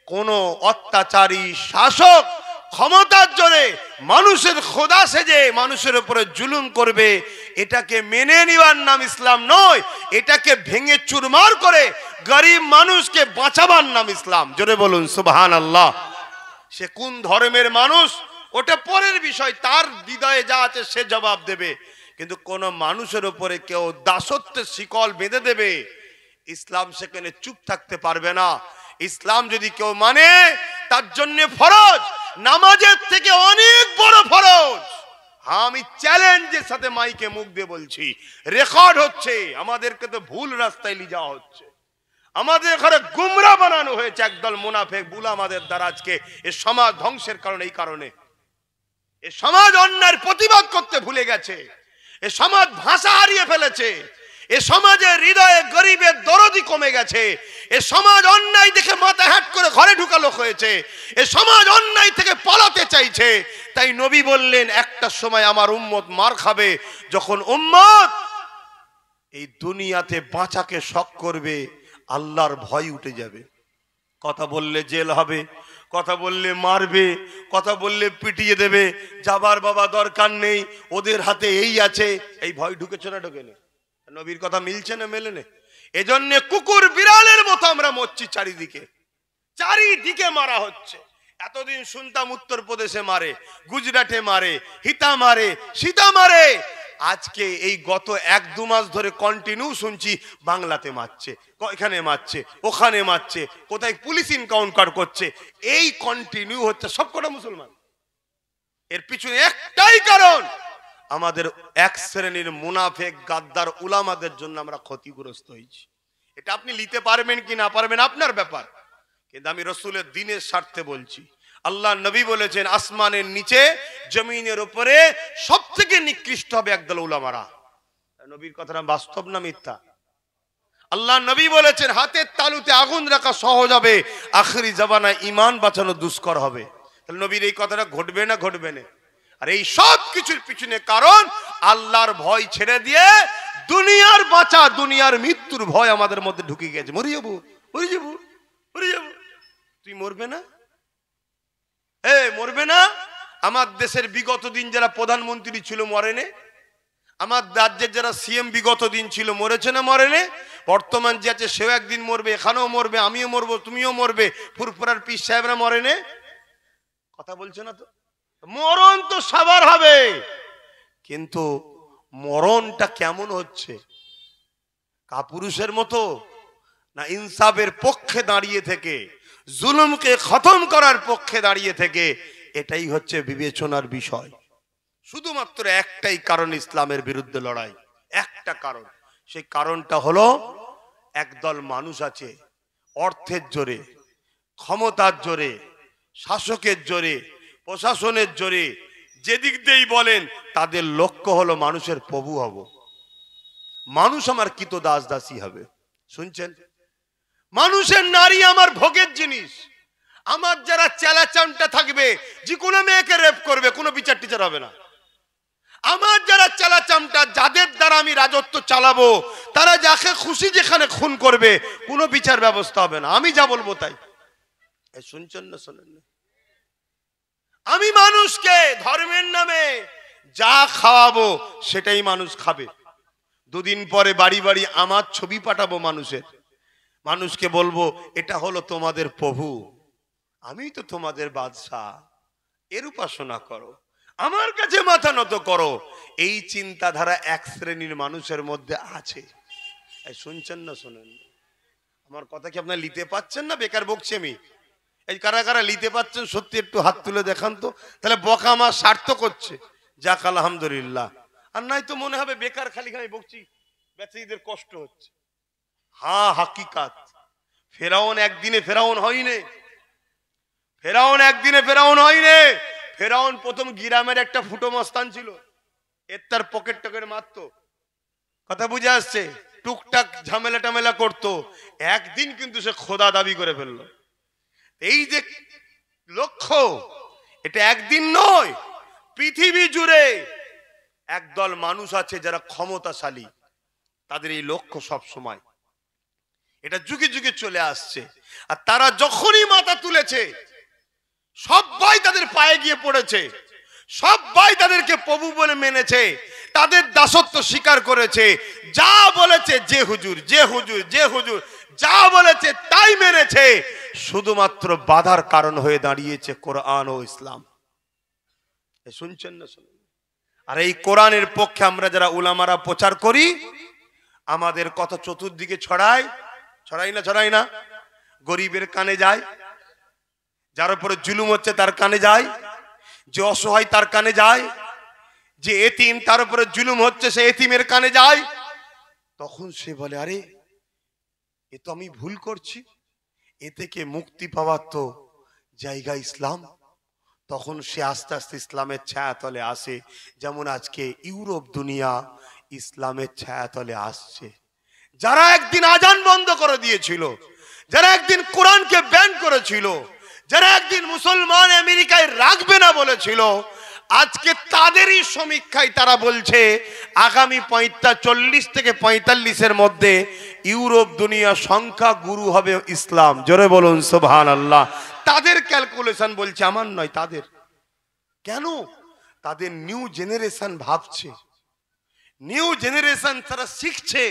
কোন অত্যাচারী শাসক ক্ষমতার জোরে মানুষের খোদা সেজে মানুষের উপরে জুলুম করবে, এটাকে মেনে নেওয়ার নাম ইসলাম নয়, এটাকে ভেঙে চুরমার করে গরিব মানুষকে বাঁচাবার নাম ইসলাম। জোরে বলুন সুবহানাল্লাহ। সে কোন ধর্মের মানুষ ওটা পরের বিষয়, তার হৃদয়ে যা আছে সে জবাব দেবে, কিন্তু কোন মানুষের উপরে কেউ দাসত্বের শিকল বেঁধে দেবে, ইসলাম সেখানে চুপ থাকতে পারবে না। ইসলাম যদি কেউ মানে, তার জন্য ফরজ নামাজের থেকে অনেক বড় ফরজ। আমি চ্যালেঞ্জের সাথে মাইকে মুখ দিয়ে বলছি, রেকর্ড হচ্ছে, আমাদেরকে তো ভুল রাস্তায় নিয়ে যাওয়া হচ্ছে, আমাদের ঘরে গুমরা বানানো হয়েছে একদল মুনাফিক বুলা আমাদের দ্বারা। আজকে এই সমাজ ধ্বংসের কারণে, এই কারণে এই সমাজ অন্যায়ের প্রতিবাদ করতে ভুলে গেছে, এ সমাজ ভাষা হারিয়ে ফেলেছে, এ সমাজের হৃদয়ে গরিবের দরদি কমে গেছে, এ সমাজ অন্যায় দেখে মাথা হ্যাট করে ঘরে ঢুকালো হয়েছে, এ সমাজ অন্যায় থেকে পালাতে চাইছে। তাই নবী বললেন, একটা সময় আমার উম্মত মার খাবে, যখন উম্মত এই দুনিয়াতে বাঁচাকে শখ করবে, আল্লাহর ভয় উঠে যাবে। কথা বললে জেল হবে, কথা বললে মারবে, কথা বললে পিটিয়ে দেবে, যাবার বাবা দরকার নেই, ওদের হাতে এই আছে, এই ভয় ঢুকেছে না ঢোকেনি? নবীর কথা মিলছে না মেলে না? এজন্য কুকুর বিড়ালের মতো আমরা মরছি, চারিদিকে চারিদিকে মারা হচ্ছে। এতদিন শুনতাম উত্তরপ্রদেশে মারে, গুজরাটে মারে, হিতা মারে, সীতা মারে, আজকে এই গত 1-2 মাস ধরে কন্টিনিউ শুনছি বাংলাতে মারছে, এখানে মারছে, ওখানে মারছে, কোথায় পুলিশ ইনকাউন্টার করছে, এই কন্টিনিউ হচ্ছে। সবকটা মুসলমান। এর পিছনে একটাই কারণ, আমাদের এক শ্রেণীর মুনাফিক গাদ্দার উলামাদের জন্য আমরা ক্ষতিগ্রস্ত হয়েছি। এটা আপনি নিতে পারবেন কি না পারবেন আপনার ব্যাপার, কিন্তু আমি রাসূলের দ্বীনের স্বার্থে বলছি। আল্লাহ নবী বলেছেন, আসমানের নিচে জমিনের উপরে সবথেকে নিকৃষ্ট হবে একদল উলামারা। নবীর কথাটা বাস্তব না মিথ্যা? আল্লাহ নবী বলেছেন, হাতের তালুতে আগুন রাখা সহজ হবে, আখেরি জামানায় ঈমান বাঁচানো দুষ্কর হবে। তাহলে নবীর এই কথাটা ঘটবে না ঘটবে না? আর এই সব কিছুর পিছনে কারণ, আল্লাহর ভয় ছেড়ে দিয়ে দুনিয়ার বাঁচা, দুনিয়ার মৃত্যুর ভয় আমাদের মধ্যে ঢুকে গেছে। মরে যাবো, মরে যাবো, মরে যাবো। তুই মরবে না? মরবে না? আমার দেশের বিগত দিন যারা প্রধানমন্ত্রী ছিল মরেনে, আমার রাজ্যের যারা সিএম বিগত দিন ছিল মরেছে না মরেনে? বর্তমান যে আছে সেও একদিন মরবে, এখানেও মরবে, আমিও মরবো, তুমিও মরবে, ফুরফুরার পীর সাহেবরা মরেনে? কথা বলছে না তো? মরণ তো সবার হবে, কিন্তু মরণটা কেমন হচ্ছে? কাপুরুষের মতো, না ইনসাফের পক্ষে দাঁড়িয়ে থেকে, জুলুমকে খতম করার পক্ষে দাঁড়িয়ে থেকে? এটাই হচ্ছে বিবেচনার বিষয়। শুধুমাত্র একটাই কারণ ইসলামের বিরুদ্ধে লড়াই, একটা কারণ। সেই কারণটা হলো একদল মানুষ আছে অর্থের জোরে, ক্ষমতার জোরে, শাসকের জোরে, প্রশাসনের জোরে, যেদিক দিয়েই বলেন তাদের লক্ষ্য হলো মানুষের প্রভু হব, মানুষ আমার কৃত দাস দাসী হবে। শুনছেন? মানুষের নারী আমার ভোগের জিনিস। আমার যারা চেলাচামটা থাকবে, যে কোনো মেয়েকে রেপ করবে, কোনো বিচার টিচার হবে না। আমার যারা চেলাচামটা, যাদের দ্বারা আমি রাজত্ব চালাবো, তারা যাকে খুশি যেখানে খুন করবে, কোনো বিচার ব্যবস্থা হবে না। আমি যা বলবো তাই। শুনছেন না? শোনেন না? আমি মানুষকে ধর্মের নামে যা খাওয়াবো সেটাই মানুষ খাবে। দুদিন পরে বাড়ি বাড়ি আমার ছবি পাঠাবো মানুষের, মানুষকে বলবো এটা হলো তোমাদের প্রভু, আমি তো তোমাদের বাদশাহ, এর উপাসনা করো, আমার কাছে মাথা নত করো। এই চিন্তাধারা এক শ্রেণীর মানুষের মধ্যে আছে। শুনছেন না? শোনেন? আমার কথা কি আপনারা নিতে পাচ্ছেন না? বেকার বকছি আমি। এই কারা কারা নিতে পাচ্ছেন সত্যি একটু হাত তুলে দেখান তো, তাহলে বকা আমার সার্থক হচ্ছে। যাক আলহামদুলিল্লাহ। আর নাই তো মনে হবে বেকার খালি খালি বকছি, বেচারীদের কষ্ট হচ্ছে। হ্যাঁ, হাকিকাত। ফেরাউন একদিনে ফেরাউন হয়নি, ফেরাউন একদিনে ফেরাউন হয়নি। ফেরাউন প্রথম গ্রামের একটা ফুটো মস্তান ছিল, এর তার পকেট টকেট মারতো, কথা বুঝে আসছে, টুকটাক ঝামেলা টামেলা করতো। একদিন কিন্তু সে খোদা দাবি করে ফেললো। এই যে লক্ষ্য, এটা একদিন নয়, পৃথিবী জুড়ে একদল মানুষ আছে যারা ক্ষমতাশালী, তাদের এই লক্ষ্য সব সময়, এটা যুগে যুগে চলে আসছে। আর তারা যখনই মাথা তুলেছে, সবাই তাদের পায়ে গিয়ে পড়েছে, সবাই তাদেরকে প্রভু বলে মেনেছে, তাদের দাসত্ব স্বীকার করেছে। যা বলেছে যে হুজুর, যে হুজুর, যে হুজুর যা বলেছে তাই মেনেছে। শুধুমাত্র বাধার কারণ হয়ে দাঁড়িয়েছে কোরআন ও ইসলাম। শুনছেন না? শুনুন। আর এই কোরআনের পক্ষে আমরা যারা উলামারা প্রচার করি, আমাদের কথা চতুর্দিকে ছড়াই, ছড়াই না? ছড়াই না? গরিবের কানে যায়, যার উপরে জুলুম হচ্ছে তার কানে যায়, যে অসহায় তার কানে যায়, যে এতিম তার উপরে জুলুম হচ্ছে সে এতিমের কানে যায়। তখন সে বলে আরে এ তো আমি ভুল করছি, এ থেকে মুক্তি পাওয়ার তো জায়গা ইসলাম। তখন সে আস্তে আস্তে ইসলামের ছায়াতলে আসে। যেমন আজকে ইউরোপ দুনিয়া ইসলামের ছায়াতলে আসছে। যারা একদিন আজান বন্ধ করে দিয়েছিল, যারা একদিন কোরআনকে ব্যান করেছিল, যারা একদিন মুসলমান আমেরিকায় রাখবে না বলেছিল, আজকে তাদেরই সমীক্ষায় তারা বলছে আগামী 40 থেকে 45-এর মধ্যে ইউরোপ দুনিয়া সংখ্যা গুরু হবে ইসলাম। জোরে বলুন সুবহানাল্লাহ। তাদের ক্যালকুলেশন বলছে, আমার নয়, তাদের। কেন? তাদের নিউ জেনারেশন ভাবছে, নিউ জেনারেশন তারা শিখছে,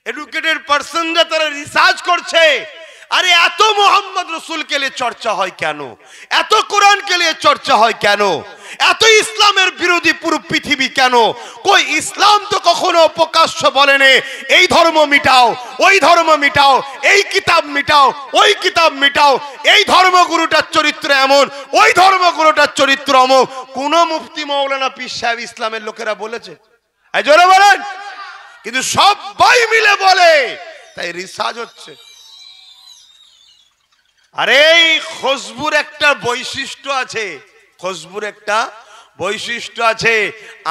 এডুকেটেড পারসনরা তারা রিসার্চ করছে। আরে এত মোহাম্মদ রসুলকে নিয়ে চর্চা হয় কেন? এত কোরআনকে নিয়ে চর্চা হয় কেন? এত ইসলামের বিরোধী পুরো পৃথিবী কেন? কই ইসলাম তো কখনো প্রকাশ্য বলেনি এই ধর্ম মিটাও, ওই ধর্ম মিটাও, এই কিতাব মিটাও, ওই কিতাব মিটাও, এই ধর্মগুরুটার চরিত্র এমন, ওই ধর্মগুরুটার চরিত্র অমুক। কোন মুফতি মৌলানা পীর সাহেব ইসলামের লোকেরা বলেছে? এই জোরে বলেন। কিন্তু সবাই মিলে বলে, তাই রিসার্চ হচ্ছে। আরে এই খুশবুর একটা বৈশিষ্ট্য আছে, খুশবুর একটা বৈশিষ্ট্য আছে।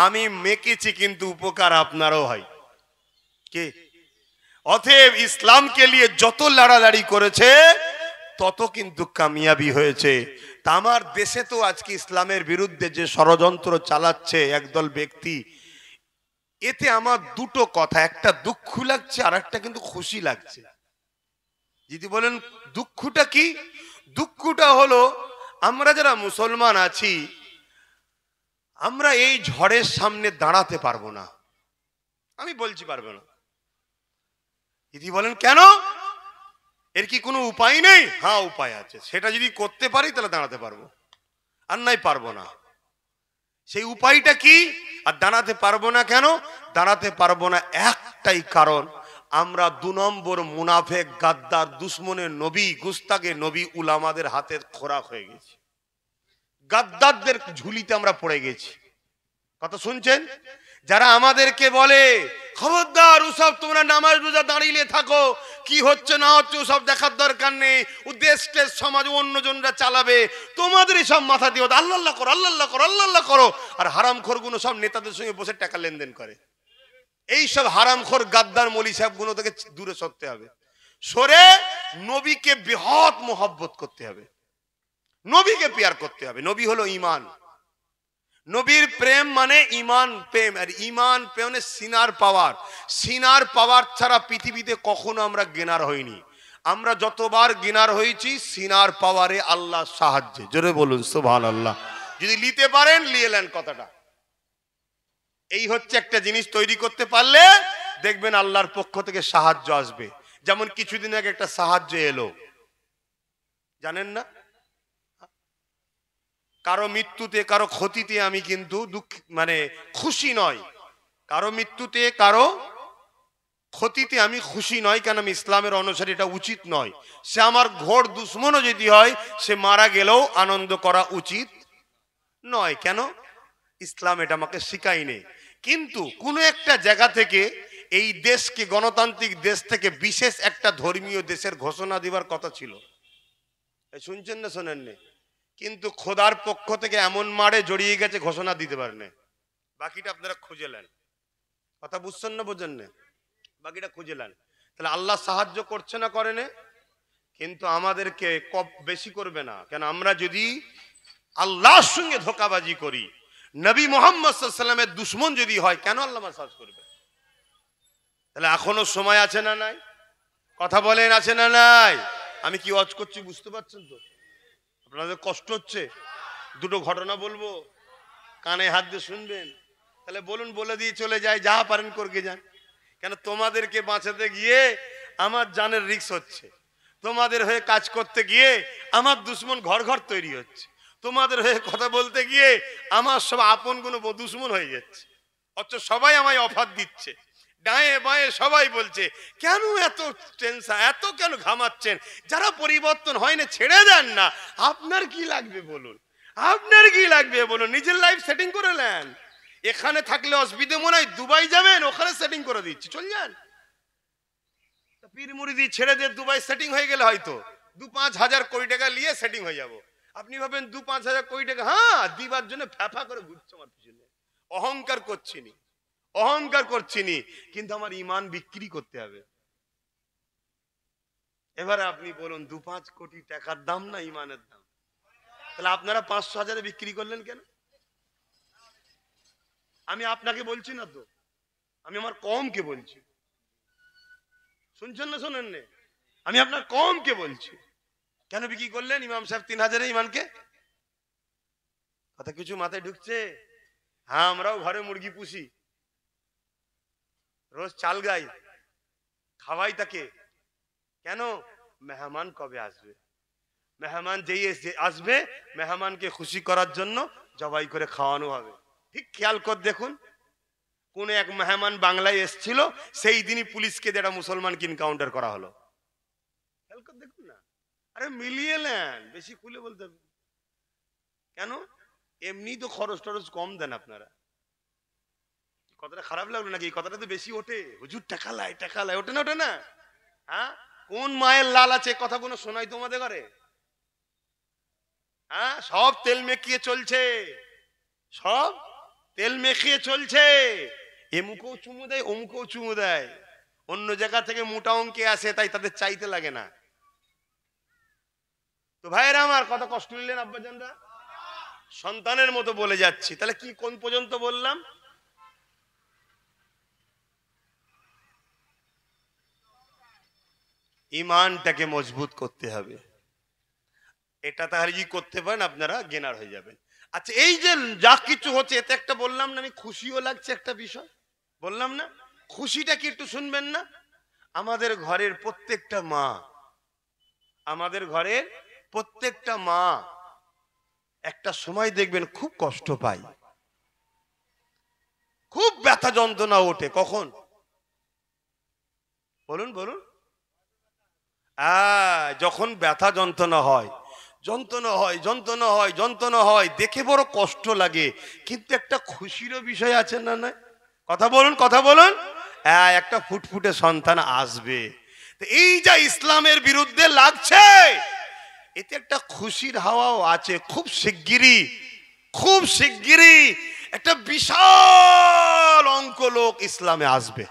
আমি মেকেছি কিন্তু উপকার আপনারও হয় কে? অতএব ইসলামকে নিয়ে যত লড়ালড়ি করেছে তত কিন্তু কামিয়াবি হয়েছে। তা আমার দেশে তো আজকে ইসলামের বিরুদ্ধে যে ষড়যন্ত্র চালাচ্ছে একদল ব্যক্তি, এতে আমার দুটো কথা, একটা দুঃখ লাগছে আর একটা কিন্তু খুশি লাগছে। যদি বলেন দুঃখটা কি? দুঃখটা হলো আমরা যারা মুসলমান আছি, আমরা এই ঝড়ের সামনে দাঁড়াতে পারবো না। আমি বলছি পারবো না। যদি বলেন কেন, এর কি কোনো উপায় নেই? হ্যাঁ উপায় আছে, সেটা যদি করতে পারি তাহলে দাঁড়াতে পারবো, আর নাই পারবো না। সেই উপায়টা কি? আর দাঁড়াতে পারবো না কেন? দাঁড়াতে পারবো না একটাই কারণ, আমরা 2 নম্বর মুনাফেক, গাদ্দার, দুশ্মনের নবী, গুস্তাকে নবী উলামাদের হাতের খোরাক হয়ে গেছি। গাদ্দারদের ঝুলিতে আমরা পড়ে গেছি। কথা শুনছেন? যারা আমাদেরকে বলে খবরদার ওসব তোমরা নামাজ রোজা দাঁড়িয়ে থাকো, কি হচ্ছে না হচ্ছে ওসব দেখার দরকার নেই, ও দেশ টেস সমাজ অন্যজনরা চালাবে, তোমাদের সব মাথা দিয়ে আল্লাহ আল্লাহ করো, আল্লাহ আল্লাহ করো, আল্লাহ আল্লাহ করো। আর হারামখোরগুলো সব নেতাদের সঙ্গে বসে টাকা লেনদেন করে। এই সব হারামখোর গাদ্দার মলি সাহেবগুলো থেকে দূরে সরতে হবে। সরে নবীকে বেহদ মোহাব্বত করতে হবে, নবীকে প্যার করতে হবে। নবী হলো ঈমান, নবীর প্রেম মানে ঈমান প্রেম। আর ঈমান প্রেম মানে সিনার পাওয়ার। সিনার পাওয়ার ছাড়া পৃথিবীতে কখনো আমরা গেনার হইনি। আমরা যতবার গেনার হয়েছি সিনার পাওয়ারে, আল্লাহর সাহায্যে। জোরে বলুন সুবহানাল্লাহ। যদি নিতে পারেন নিয়ে নেন কথাটা। এই হচ্ছে একটা জিনিস তৈরি করতে পারলে দেখবেন আল্লাহর পক্ষ থেকে সাহায্য আসবে। যেমন কিছুদিন আগে একটা সাহায্য এলো, জানেন না? কারো মৃত্যুতে কারো ক্ষতিতে আমি কিন্তু দুঃখ মানে খুশি নয়। কারো মৃত্যুতে কারো ক্ষতিতে আমি খুশি নয়, কেন আমি ইসলামের অনুসারী, এটা উচিত নয়। সে আমার ঘোর দুশ্মনও যদি হয়, সে মারা গেলেও আনন্দ করা উচিত নয়। কেন? ইসলাম এটা আমাকে শিখায়নি। কিন্তু কোনো একটা জায়গা থেকে এই দেশকে, গণতান্ত্রিক দেশ থেকে বিশেষ একটা ধর্মীয় দেশের ঘোষণা দিবার কথা ছিল। শুনছেন না শোনেননি? কিন্তু খোদার পক্ষ থেকে এমন মারে জড়িয়ে গেছে, ঘোষণা দিতে পারেন। বাকিটা আপনারা খুঁজে নেন। কথা বুঝছেন না বোঝেন না? বাকিটা খুঁজে নেন। তাহলে আল্লাহ সাহায্য করছে না করে না? কিন্তু আমাদেরকে বেশি করবে না। কেন? আমরা যদি আল্লাহর সঙ্গে ধোঁকাবাজি করি, নবী মুহাম্মদ সাল্লাল্লাহু আলাইহি ওয়াসাল্লামের দুশমন যদি হয়, কেন আল্লাহ মাসাজ করবে? তাহলে এখনো সময় আছে না নাই? কথা বলেন, আছে না নাই? আমি কি ওয়াজ করছি বুঝতে পারছেন তো? আপনাদের কষ্ট হচ্ছে? দুটো ঘটনা বলবো, কানে হাত দিয়ে শুনবেন। তাহলে বলুন, বলে দিয়ে চলে যায়, যা পারেন করকে যান। কেন? তোমাদেরকে বাঁচাতে গিয়ে আমার জানের রিস্ক হচ্ছে। তোমাদের হয়ে কাজ করতে গিয়ে আমার দুশ্মন ঘর ঘর তৈরি হচ্ছে। তোমাদের হয়ে কথা বলতে গিয়ে আমার সব আপন কোনো দুশ্মন হয়ে যাচ্ছে। অথচ সবাই আমায় অফার দিচ্ছে, ডায়ে বায়ে সবাই বলছে, কেন এত টেনশন, এত কেন ঘামাচ্ছেন? যারা পরিবর্তন হয় না ছেড়ে দেন না। আপনার কি লাগবে বলুন? আপনার কি লাগবে বলুন? নিজের লাইফ সেটিং করে নেন। এখানে থাকলে অসুবিধে মনে হয়, দুবাই যাবেন, ওখানে সেটিং করে দিচ্ছি, চল যান। পীর মুরিদি ছেড়ে দিয়ে দুবাই সেটিং হয়ে গেলে হয়তো 2-5 হাজার কোটি টাকা নিয়ে সেটিং হয়ে যাব। আপনি ভাবেন 2-5 হাজার কোটি টাকা হ্যাঁ দিবার জন্য ফ্যাফা করে ঘুরছে আমার পিছনে। অহংকার করছিনি, অহংকার করছিনি, কিন্তু আমার ঈমান বিক্রি করতে হবে। এবারে আপনি বলুন, 2-5 কোটি টাকার দাম না ঈমানের দাম? তাহলে আপনারা 500 হাজারে বিক্রি করলেন কেন? আমি আপনাকে বলছি না তো, আমি আমার কমকে বলছি। শুনছেন না শোনেন না? আমি আপনার কমকে বলছি। কেন বিক্রি করলেন? ইমাম সাহেব 3 হাজারে ঈমানকে। কথা কিছু মাথায় ঢুকছে? হ্যাঁ, আমরাও ঘরে মুরগি পুষি, রোজ চাল গাই, খাওয়াই তাকে। কেন? মেহমান কবে আসবে? মেহমান যেই আসবে, মেহমানকে খুশি করার জন্য জবাই করে খাওয়ানো হবে। ঠিক খেয়াল করে দেখুন, কোন এক মেহমান বাংলায় এসেছিল, সেই দিনই পুলিশকে দিয়ে একটা মুসলমানকে এনকাউন্টার করা হলো। খেয়াল করে দেখুন না। আরে মিলিয়ে নেন, বেশি খুলে বলতে হবে কেন? এমনি তো খরচ টরচ কম দেন আপনারা। কথাটা খারাপ লাগলো নাকি? এই কথাটা তো বেশি ওঠে, হুজুর টাকা লাই, টাকা লাই, ওঠে না? ওঠে না? হ্যাঁ, কোন মায়ের লাল আছে কথা কোনো শোনাই তোমাদের ঘরে? হ্যাঁ, সব তেল মেখিয়ে চলছে, সব তেল মেখিয়ে চলছে। এমুকেও চুমু দেয়, অমুকেও চুমু দেয়। অন্য জায়গা থেকে মোটা অঙ্কে আসে, তাই তাদের চাইতে লাগে না। তো ভাইয়েরা আমার, কথা কষ্ট নিলেন আব্বাজানরা? সন্তানের মতো বলে যাচ্ছি। তাহলে কি কোন পর্যন্ত বললাম? ঈমানটাকে মজবুত করতে হবে। এটা তাহলে কি করতে পারেন, আপনারা গেনার হয়ে যাবেন। আচ্ছা, এই যে যা কিছু হচ্ছে, এতে একটা বললাম না আমি, খুশিও লাগছে একটা বিষয়, বললাম না? খুশিটা কি একটু শুনবেন না? আমাদের ঘরের প্রত্যেকটা মা, আমাদের ঘরের প্রত্যেকটা মা একটা সময় দেখবেন খুব কষ্ট পায়, খুব ব্যথা যন্ত্রণা ওঠে। কখন? বলুন বলুন। যখন ব্যথা যন্ত্রণা হয়, যন্ত্রণা হয়, যন্ত্রণা হয়, যন্ত্রণা হয়, দেখে বড় কষ্ট লাগে, কিন্তু একটা খুশিরও বিষয় আছে না? না, কথা বলুন, কথা বলুন। একটা ফুটফুটে সন্তান আসবে। তো এই যা ইসলামের বিরুদ্ধে লাগছে, এতে একটা খুশির হাওয়াও আছে। খুব শিগগিরই, খুব শিগগিরই একটা বিশাল অঙ্ক লোক ইসলামে আসবে।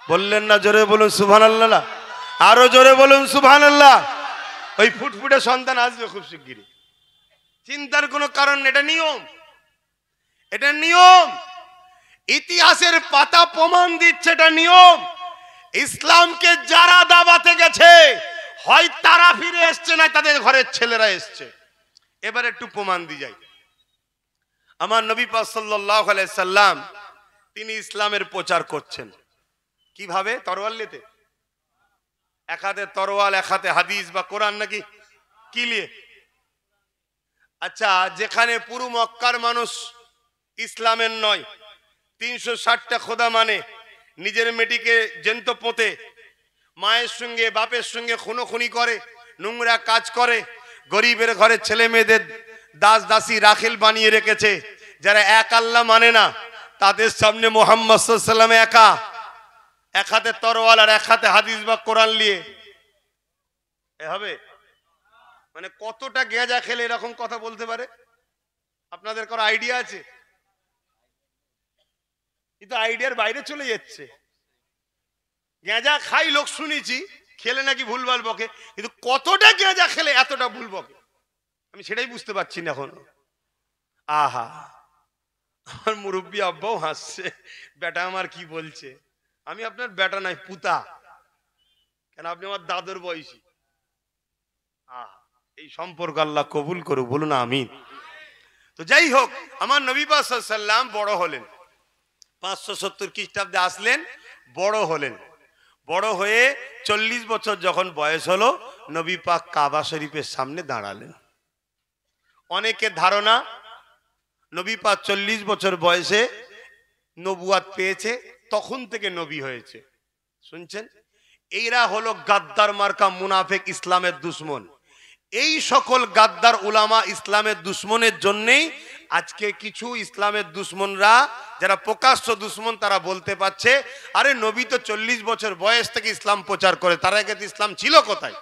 বললেন না? জোরে বলুন সুবহানাল্লাহ, আরো জোরে বলুন সুবহানাল্লাহ। ওই ফুটফুটে সন্তান আসবে খুব শিগগিরই, চিন্তার কোনো কারণ নেই। এটা নিয়ম, এটা নিয়ম। ইতিহাসের পাতা প্রমাণ দিচ্ছে এটা নিয়ম। ইসলামকে যারা দাবাতে গেছে, হয় তারা ফিরে এসছে, না তাদের ঘরের ছেলেরা এসছে। এবার একটু প্রমাণ দিয়ে যাই। আমার নবী পাক সাল্লাল্লাহু আলাইহি সাল্লাম তিনি ইসলামের প্রচার করছেন কিভাবে? তরোয়াল নিতে, এক হাতে তরোয়াল, এক হাতে হাদিস বা কোরআন, নাকি কি নিয়ে? আচ্ছা, যেখানে পুরো মক্কার মানুষ ইসলামের নয়, 360টা খোদা মানে, নিজের মেয়েটিকে জ্যান্ত পোঁতে, মায়ের সঙ্গে বাপের সঙ্গে খুনোখুনি করে, নোংরা কাজ করে, গরিবের ঘরে ছেলে মেয়েদের দাস দাসী রাখেল বানিয়ে রেখেছে, যারা এক আল্লাহ মানে না, তাদের সামনে মুহাম্মদ সাল্লাল্লাহু আলাইহি ওয়াসাল্লাম একা, এক হাতে তরোয়াল আর এক হাতে হাদিস বা কোরআন নিয়ে এ হবে? মানে কতটা গেঁজা খেলে এরকম কথা বলতে পারে? আপনাদের কারো আইডিয়া আছে? কিন্তু আইডিয়ার বাইরে চলে যাচ্ছে। গেঁজা খাই লোক শুনেছি, খেলে নাকি ভুলভাল বকে, কিন্তু কতটা গেঁজা খেলে এতটা ভুল বকে আমি সেটাই বুঝতে পারছি না এখন। আহা, আমার মুরব্বী আব্বাও হাসছে, বেটা আমার কি বলছে। আমি আপনার বেটা নাই, পুতা। কেন, আপনি আমার দাদুর বয়সী। এই সম্পর্ক আল্লাহ কবুল করুক, বলুন আমিন। তো যাই হোক, আমার নবী পাক সাল্লাল্লাহু আলাইহি ওয়াসাল্লাম বড় হলেন, 570 খ্রিস্টাব্দে আসলেন, বড় হলেন। বড় হয়ে 40 বছর যখন বয়স হলো, নবী পাক কাবা শরীফের সামনে দাঁড়ালেন। অনেকের ধারণা নবী পাক 40 বছর বয়সে নবুয়াত পেয়েছে, তখন থেকে নবী হয়েছে। শুনছেন? এইরা হলো গাদ্দার মার্কা মুনাফিক, ইসলামের দুশ্মন। এই সকল গাদ্দার উলামা ইসলামের দুশ্মনের জন্যেই আজকে কিছু ইসলামের দুশ্মনরা, যারা প্রকাশ্য দুশ্মন, তারা বলতে পারছে আরে নবী তো 40 বছর বয়স থেকে ইসলাম প্রচার করে, তার আগে তো ইসলাম ছিল কোথায়?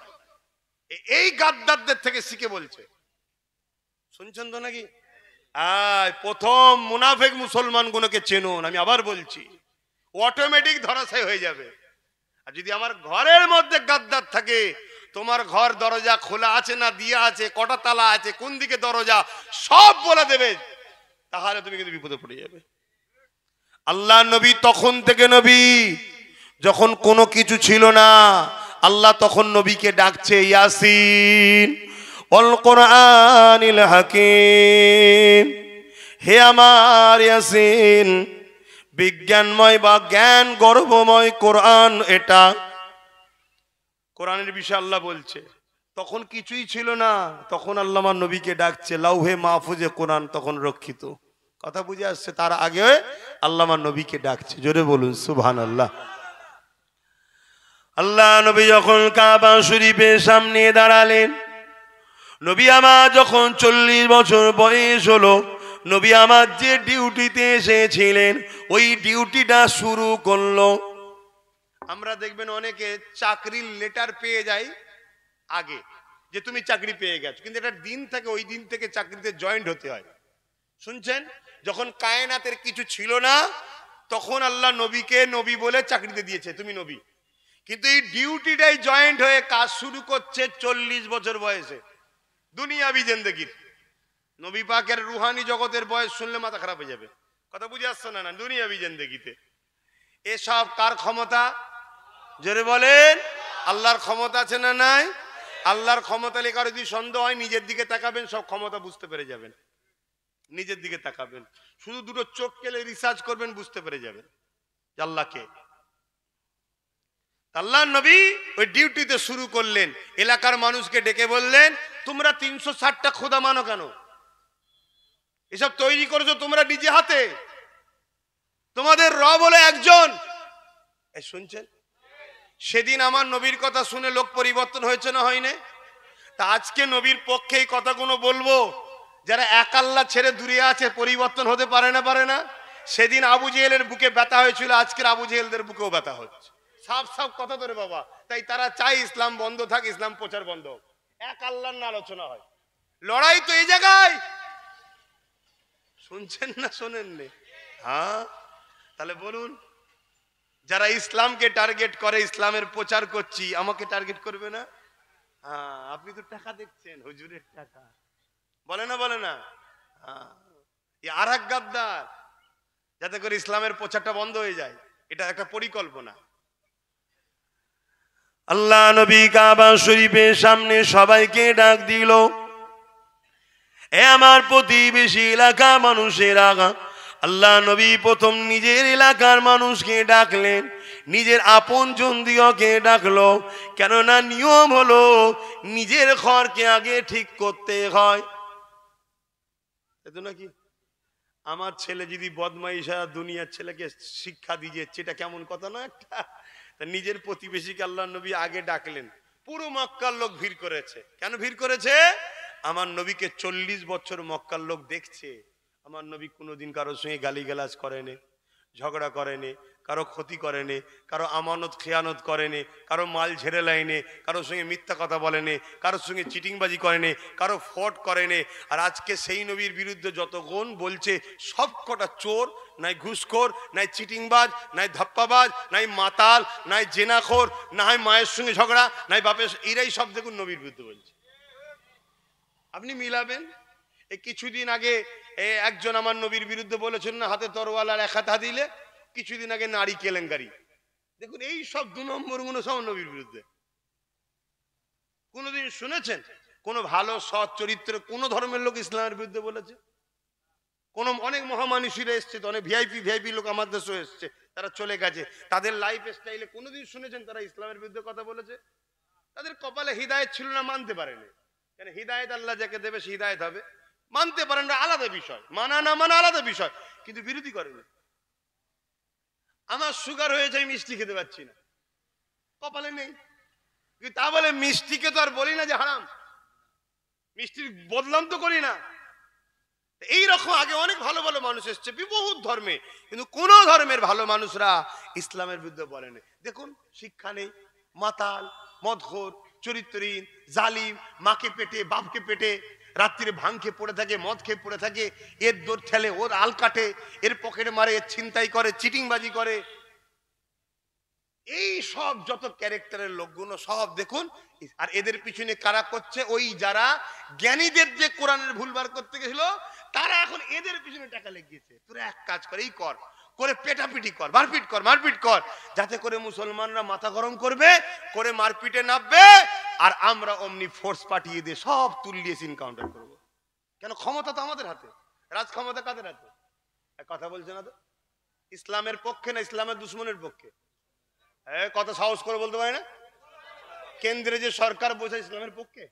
এই গাদ্দারদের থেকে শিখে বলছে। শুনছেন তো নাকি? প্রথম মুনাফিক মুসলমান গুলোকে চেনুন, আমি আবার বলছি, অটোমেটিক ধরাশায়ী হয়ে যাবে। আর যদি আমার ঘরের মধ্যে গাদ্দার থাকে, তোমার ঘর দরজা খোলা আছে না দিয়ে আছে, কটা তালা আছে, কোন দিকে দরজা, সব বলে দেবে, তাহলে তুমি কিন্তু বিপদে পড়ে যাবে। আল্লাহ নবী তখন থেকে নবী, যখন কোনো কিছু ছিল না, আল্লাহ তখন নবীকে ডাকছে, ইয়াসিন ওয়াল কোরআনিল হাকিম, হে আমার ইয়াসিন, বিজ্ঞানময় বা জ্ঞান গর্ভময় কোরআন এটা। কোরআনের বিষয়ে আল্লাহ বলছে, তখন কিছুই ছিল না, তখন আল্লাহ আমার নবীকে ডাকছে, লাউহে মাহফুজে কোরআন তখন রক্ষিত। কথা বুঝে আসছে? তার আগে আল্লাহ আমার নবীকে ডাকছে, জোরে বলুন সুবহানাল্লাহ। আল্লাহ নবী যখন কাবা শরীফের সামনে দাঁড়ালেন, নবী আমার যখন 40 বছর বয়স হলো, নবী আমার যে ডিউটিতে এসেছিলেন ওই ডিউটিটা শুরু করলো। আমরা দেখবেন অনেকে চাকরির লেটার পেয়ে যায় আগে, যে তুমি চাকরি পেয়ে গেছো, কিন্তু এটা দিন থাকে, ওই দিন থেকে চাকরিতে জয়েন্ট হতে হয়। শুনছেন? যখন কায়নাতের কিছু ছিল না, তখন আল্লাহ নবীকে নবী বলে চাকরিতে দিয়েছে, তুমি নবী। কিন্তু এই ডিউটিটাই জয়েন্ট হয়ে কাজ শুরু করছে 40 বছর বয়সে, দুনিয়াবি জিন্দেগির। নবী পাকের রুহানি জগতের বয়স শুনলে মাথা খারাপ হয়ে যাবে। কথা বুঝে আসছে না? না, দুনিয়াবি জিন্দেগিতে এসব কার ক্ষমতা? জোরে বলেন, আল্লাহর ক্ষমতা আছে না নাই? আল্লাহর ক্ষমতা লেখা যদি সন্দেহ হয়, নিজের দিকে তাকাবেন, সব ক্ষমতা বুঝতে পেরে যাবেন। নিজের দিকে তাকাবেন, শুধু দুটো চোখ কেলে রিসার্চ করবেন, বুঝতে পেরে যাবেন আল্লাহকে। আল্লাহ নবী ওই ডিউটিতে শুরু করলেন, এলাকার মানুষকে ডেকে বললেন, তোমরা 360টা খোদা মানো কেন? এসব তৈরি করেছো তোমরা নিজে হাতে, তোমাদের রব হলো একজন। শুনছেন? সেদিন আমার নবীর কথা শুনে লোক পরিবর্তন হয়েছে না হয়নি? তা আজকে নবীর পক্ষে এই কথাগুলো বলবো, যারা এক আল্লাহ ছেড়ে দূরে আছে পরিবর্তন হতে পারে না, পারে না? সেদিন আবু জেহেলের বুকে ব্যথা হয়েছিল, আজকের আবু জেহেলদের বুকেও ব্যথা হচ্ছে। সাফ সাফ কথা ধরে বাবা। তাই তারা চাই ইসলাম বন্ধ থাক, ইসলাম প্রচার বন্ধ হোক, এক আল্লাহর না আলোচনা হয়। লড়াই তো এই জায়গায়, শুনছেন না শোনেননি? হ্যাঁ, তাহলে বলুন, যারা ইসলামকে টার্গেট করে, ইসলামের প্রচার করছি, আমাকে টার্গেট করবে না? হ্যাঁ, আপনি তো টাকা দেখছেন, হুজুরের টাকা, বলে না বলে না? আর এক গাদ্দার, যাতে করে ইসলামের প্রচারটা বন্ধ হয়ে যায়, এটা একটা পরিকল্পনা। আল্লাহ নবী কাবা শরীফের সামনে সবাইকে ডাক দিল, এ আমার প্রতিবেশী এলাকা মানুষেরা। আল্লাহ নবী প্রথম নিজের এলাকার মানুষকে ডাকলেন, নিজের আপনজন দিগকে ডাকলো, কেননা নিয়ম হলো নিজের ঘরকে আগে ঠিক করতে হয়। নাকি আমার ছেলে যদি বদমাইশ দুনিয়ার ছেলেকে শিক্ষা দিয়ে, এটা কেমন কথা না একটা? নিজের প্রতিবেশীকে আল্লাহ নবী আগে ডাকলেন। পুরো মক্কার লোক ভিড় করেছে। কেন ভিড় করেছে? আমার নবীকে 40 বছর মক্কার লোক দেখছে। আমার নবী কোনোদিন কারোর সঙ্গে গালিগালাজ করেনি, ঝগড়া করেনি, কারো ক্ষতি করেনি, কারো আমানত খেয়ানত করেনি, কারো মাল ঝেড়ে লাইনে, কারোর সঙ্গে মিথ্যা কথা বলেনি, কারোর সঙ্গে চিটিংবাজি করেনি, কারো ফট করেনি। আর আজকে সেই নবীর বিরুদ্ধে যত গুণ বলছে সব কটা চোর, নাই ঘুষখোর, নাই চিটিংবাজ, নাই ধাপ্পাবাজ, নাই মাতাল, নাই জেনাখোর, না হয় মায়ের সঙ্গে ঝগড়া, নাই বাপের, এরাই সব দেখুন নবীর বিরুদ্ধে বলছে। আপনি মিলাবেন। এই কিছুদিন আগে একজন আমার নবীর বিরুদ্ধে বলেছেন না, হাতে তরোয়াল আর এক হাত দিলে। কিছুদিন আগে নারী কেলেঙ্কারি। দেখুন এই সব 2 নম্বর গুলো সব নবীর বিরুদ্ধে। কোনদিন শুনেছেন কোন ভালো সৎ চরিত্র কোন ধর্মের লোক ইসলামের বিরুদ্ধে বলেছে? কোন অনেক মহামানুষীরা এসছে, অনেক ভিআইপি লোক আমার দেশে এসছে, তারা চলে গেছে, তাদের লাইফ স্টাইলে কোনদিন শুনেছেন তারা ইসলামের বিরুদ্ধে কথা বলেছে? তাদের কপালে হিদায়ত ছিল না, মানতে পারেনি। কেন? হিদায়ত আল্লাহ যাকে দেবে সে হিদায়ত হবে। মানতে পারেন না আলাদা বিষয়, মানা না মানা আলাদা বিষয়, কিন্তু বিরোধী করেনি। আমার সুগার হয়েছে, আমি মিষ্টি খেতে পাচ্ছি না, কপালে নেই, তা বলে মিষ্টিকে তো আর বলি না যে হারাম, মিষ্টির বদলাম তো করি না। এইরকম আগে অনেক ভালো ভালো মানুষ এসছে বহুত ধর্মে, কিন্তু কোন ধর্মের ভালো মানুষরা ইসলামের বিরুদ্ধে বলেনি। দেখুন শিক্ষা নেই, মাতাল, মদখোর, চরিত্রহীন, জালিম, মাকে পেটে বাপকে পেটে রাত্রিরে ভাঙ খেয়ে পড়ে থাকে, মদ খেয়ে পড়ে থাকে, এর দৌড় ঠেলে, ওর আল কাটে, এর পকেটে মারে, এর ছিনতাই করে, চিটিংবাজি করে। এই সব যত ক্যারেক্টারের লোকগুলো সব দেখুন। আর এদের পিছনে কারা করছে? ওই যারা জ্ঞানীদের যে কোরআনের ভুল বার করতে গেছিল, তারা এখন এদের পিছনে টাকা লেগেছে। তোরা এক কাজ করে, এই কর, করে পেটাপিটি কর, মারপিট কর, যাতে করে মুসলমানরা মাথা গরম করবে, করে মারপিটে নামবে, আর আমরা অমনি ফোর্স পাঠিয়ে দিয়ে সব তুলিয়ে এনকাউন্টার করবো। কেন? ক্ষমতা তো আমাদের হাতে। রাজ ক্ষমতা কাদের হাতে? কথা বলছে না তো। ইসলামের পক্ষে না ইসলামের দুশ্মনের পক্ষে? কথা সাহস করে বলতে পারে না? কেন্দ্রে যে সরকার বসে ইসলামের পক্ষে,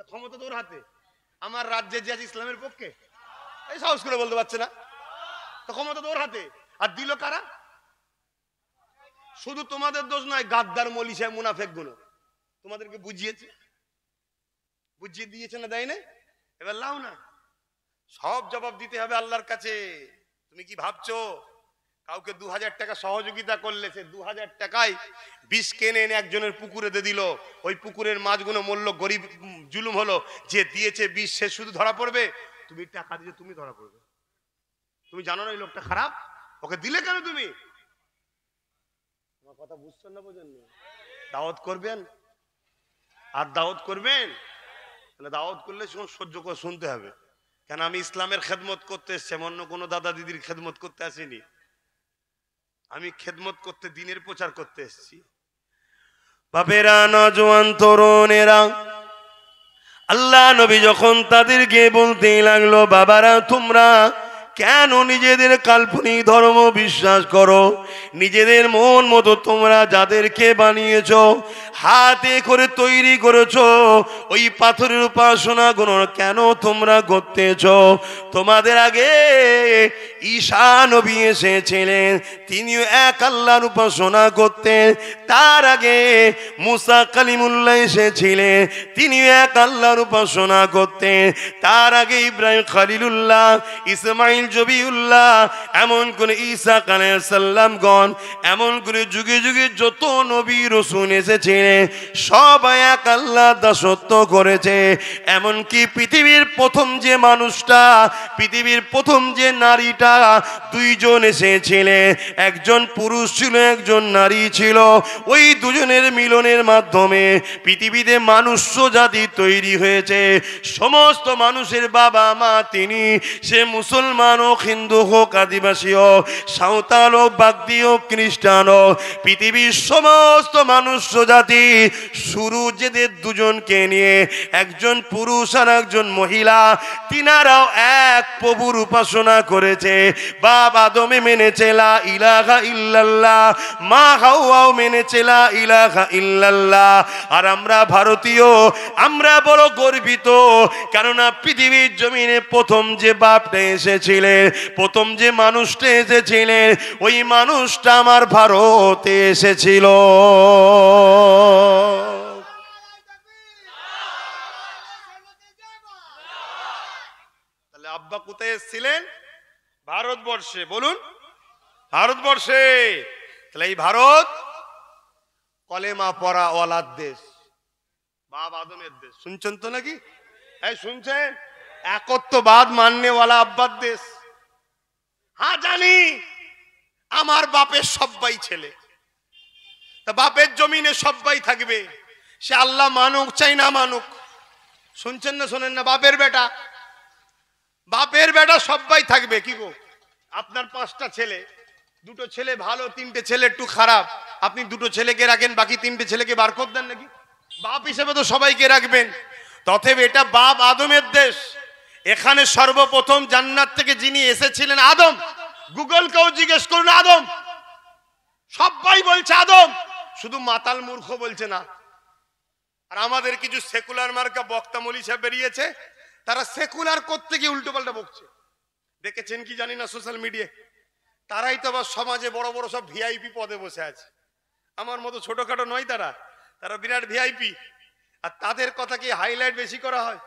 ক্ষমতা তোর হাতে। আমার রাজ্যে যে আছে ইসলামের পক্ষে, এই সাহস করে বলতে পারছে না, তো ক্ষমতা তোর হাতে। আর দিল কারা? শুধু তোমাদের দোষ নয়, গাদ্দার মলিশা মুনাফেক গুলো তোমাদেরকে বুঝিয়ে দিয়েছে না, দেয় না? এবার লাও না, সব জবাব দিতে হবে আল্লাহর কাছে। তুমি কি ভাবছো কাউকে 2000 টাকা সহযোগিতা করলে সে 2000 টাকায় বিষ কিনে এনে একজনের পুকুরে দিয়ে দিল, ওই পুকুরের মাছগুলো মূল্য, গরিব জুলুম হলো, যে দিয়েছে বিষ সে শুধু ধরা পড়বে, তুমি টাকা দিয়ে তুমি ধরা পড়বে। তুমি জানো না এই লোকটা খারাপ, ওকে দিলে কেন তুমি? আমার কথা বুঝছেন না? বোঝেন না? দাওয়াত করবেন আর দাওয়াত করবেন, তাহলে দাওয়াত করলে সহ্য করে শুনতে হবে। কেন? আমি ইসলামের খেদমত করতে এসছি, অন্য কোনো দাদা দিদির খেদমত করতে আসিনি। আমি খেদমত করতে, দিনের প্রচার করতে এসেছি। বাপেরা, নজওয়ান তরুণেরা, আল্লাহ নবী যখন তাদেরকে বলতে লাগলো, বাবারা তোমরা কেন নিজেদের কাল্পনিক ধর্ম বিশ্বাস করো? নিজেদের মন মতো তোমরা যাদেরকে বানিয়েছ, হাতে করে তৈরি করেছ, ওই পাথরের উপাসনা গুলো কেন তোমরা করতেছ? তোমাদের আগে ঈসা নবী এসেছিলেন, তিনিও এক আল্লাহর উপাসনা করতেন। তার আগে মুসা কালিমুল্লাহ এসেছিলেন, তিনিও এক আল্লাহর উপাসনা করতেন। তার আগে ইব্রাহিম খলিলুল্লাহ, ইসমাইল জবিউল্লাহ, এমন করে ঈসা আলাইহিস সালামগণ, এমন করে যুগে যুগে যত নবী রাসূল এসেছিলেন সবাই এক আল্লাহর দাসত্ব করেছে। এমনকি পৃথিবীর প্রথম যে মানুষটা, পৃথিবীর প্রথম যে নারীটা, দুইজন এসেছিলেন, একজন পুরুষ ছিল, একজন নারী ছিল। ওই দুজনের মিলনের মাধ্যমে পৃথিবীতে মানুষ জাতি তৈরি হয়েছে। সমস্ত মানুষের বাবা মা তিনি, সে মুসলমান হোক, হিন্দু হোক, আদিবাসী হোক, সাঁওতাল হোক, বাগদি হোক, খ্রিস্টান হোক, পৃথিবীর সমস্ত মানুষ জাতি শুরু যেদের দুজনকে নিয়ে, একজন পুরুষ আর একজন মহিলা, তিনারাও এক প্রভুর উপাসনা করেছে। বাপ আদমে মেনেছে লা ইলাহা ইল্লাল্লাহ, মা হাওয়াও মেনেছে লা ইলাহা ইল্লাল্লাহ। আর আমরা ভারতীয়, আমরা বড় গর্বিত, কেননা পৃথিবীর জমিনে প্রথম যে বাপটা এসেছিলেন, প্রথম যে মানুষটা এসেছিলেন, ওই মানুষটা আমার ভারতে এসেছিল। তাহলে আব্বা কোথায় এসেছিলেন? ভারতবর্ষে। বলুন, ভারতবর্ষে। তাহলে এই ভারত কলেমা পড়া ওয়ালার দেশ, বাপ আদমের দেশ। শুনছেন তো নাকি? এই শুনছেন? একত্ববাদ মাননেওয়ালা আব্বার দেশ। হ্যাঁ জানি, আমার বাপের সবাই ছেলে, তা বাপের জমিনে সবাই থাকবে, সে আল্লাহ মানুক চাই না মানুক। শুনছেন না শোনেন না? বাপের বেটা, বাপের বেটা সবাই থাকবে। কি গো, আপনার 5টা ছেলে, 2টো ছেলে ভালো, 3টে ছেলে একটু খারাপ, আপনি 2টো ছেলেকে রাখেন, বাকি 3টে ছেলেকে বার করে দেন নাকি? বাপ হিসেবে তো সবাইকে রাখবেন। তথেব এটা বাপ আদমের দেশ। এখানে সর্বপ্রথম জান্নাত থেকে যিনি এসেছিলেন আদম। গুগলকেও জিজ্ঞেস করুন, আদম। সবাই বলছে আদম, শুধু মাতাল মূর্খ বলছে না। আর আমাদের কিছু সেকুলার মার্কা বক্তা মলি সাহেব বেরিয়েছে, তারা সেকুলার করতে গিয়ে উল্টো পাল্টা বকছে। দেখেছেন কি জানি না সোশ্যাল মিডিয়ায়। তারাই তো আবার সমাজে বড় বড় সব ভিআইপি পদে বসে আছে। আমার মতো ছোটখাটো নয় তারা, তারা বিরাট ভিআইপি। আর তাদের কথা কি হাইলাইট বেশি করা হয়?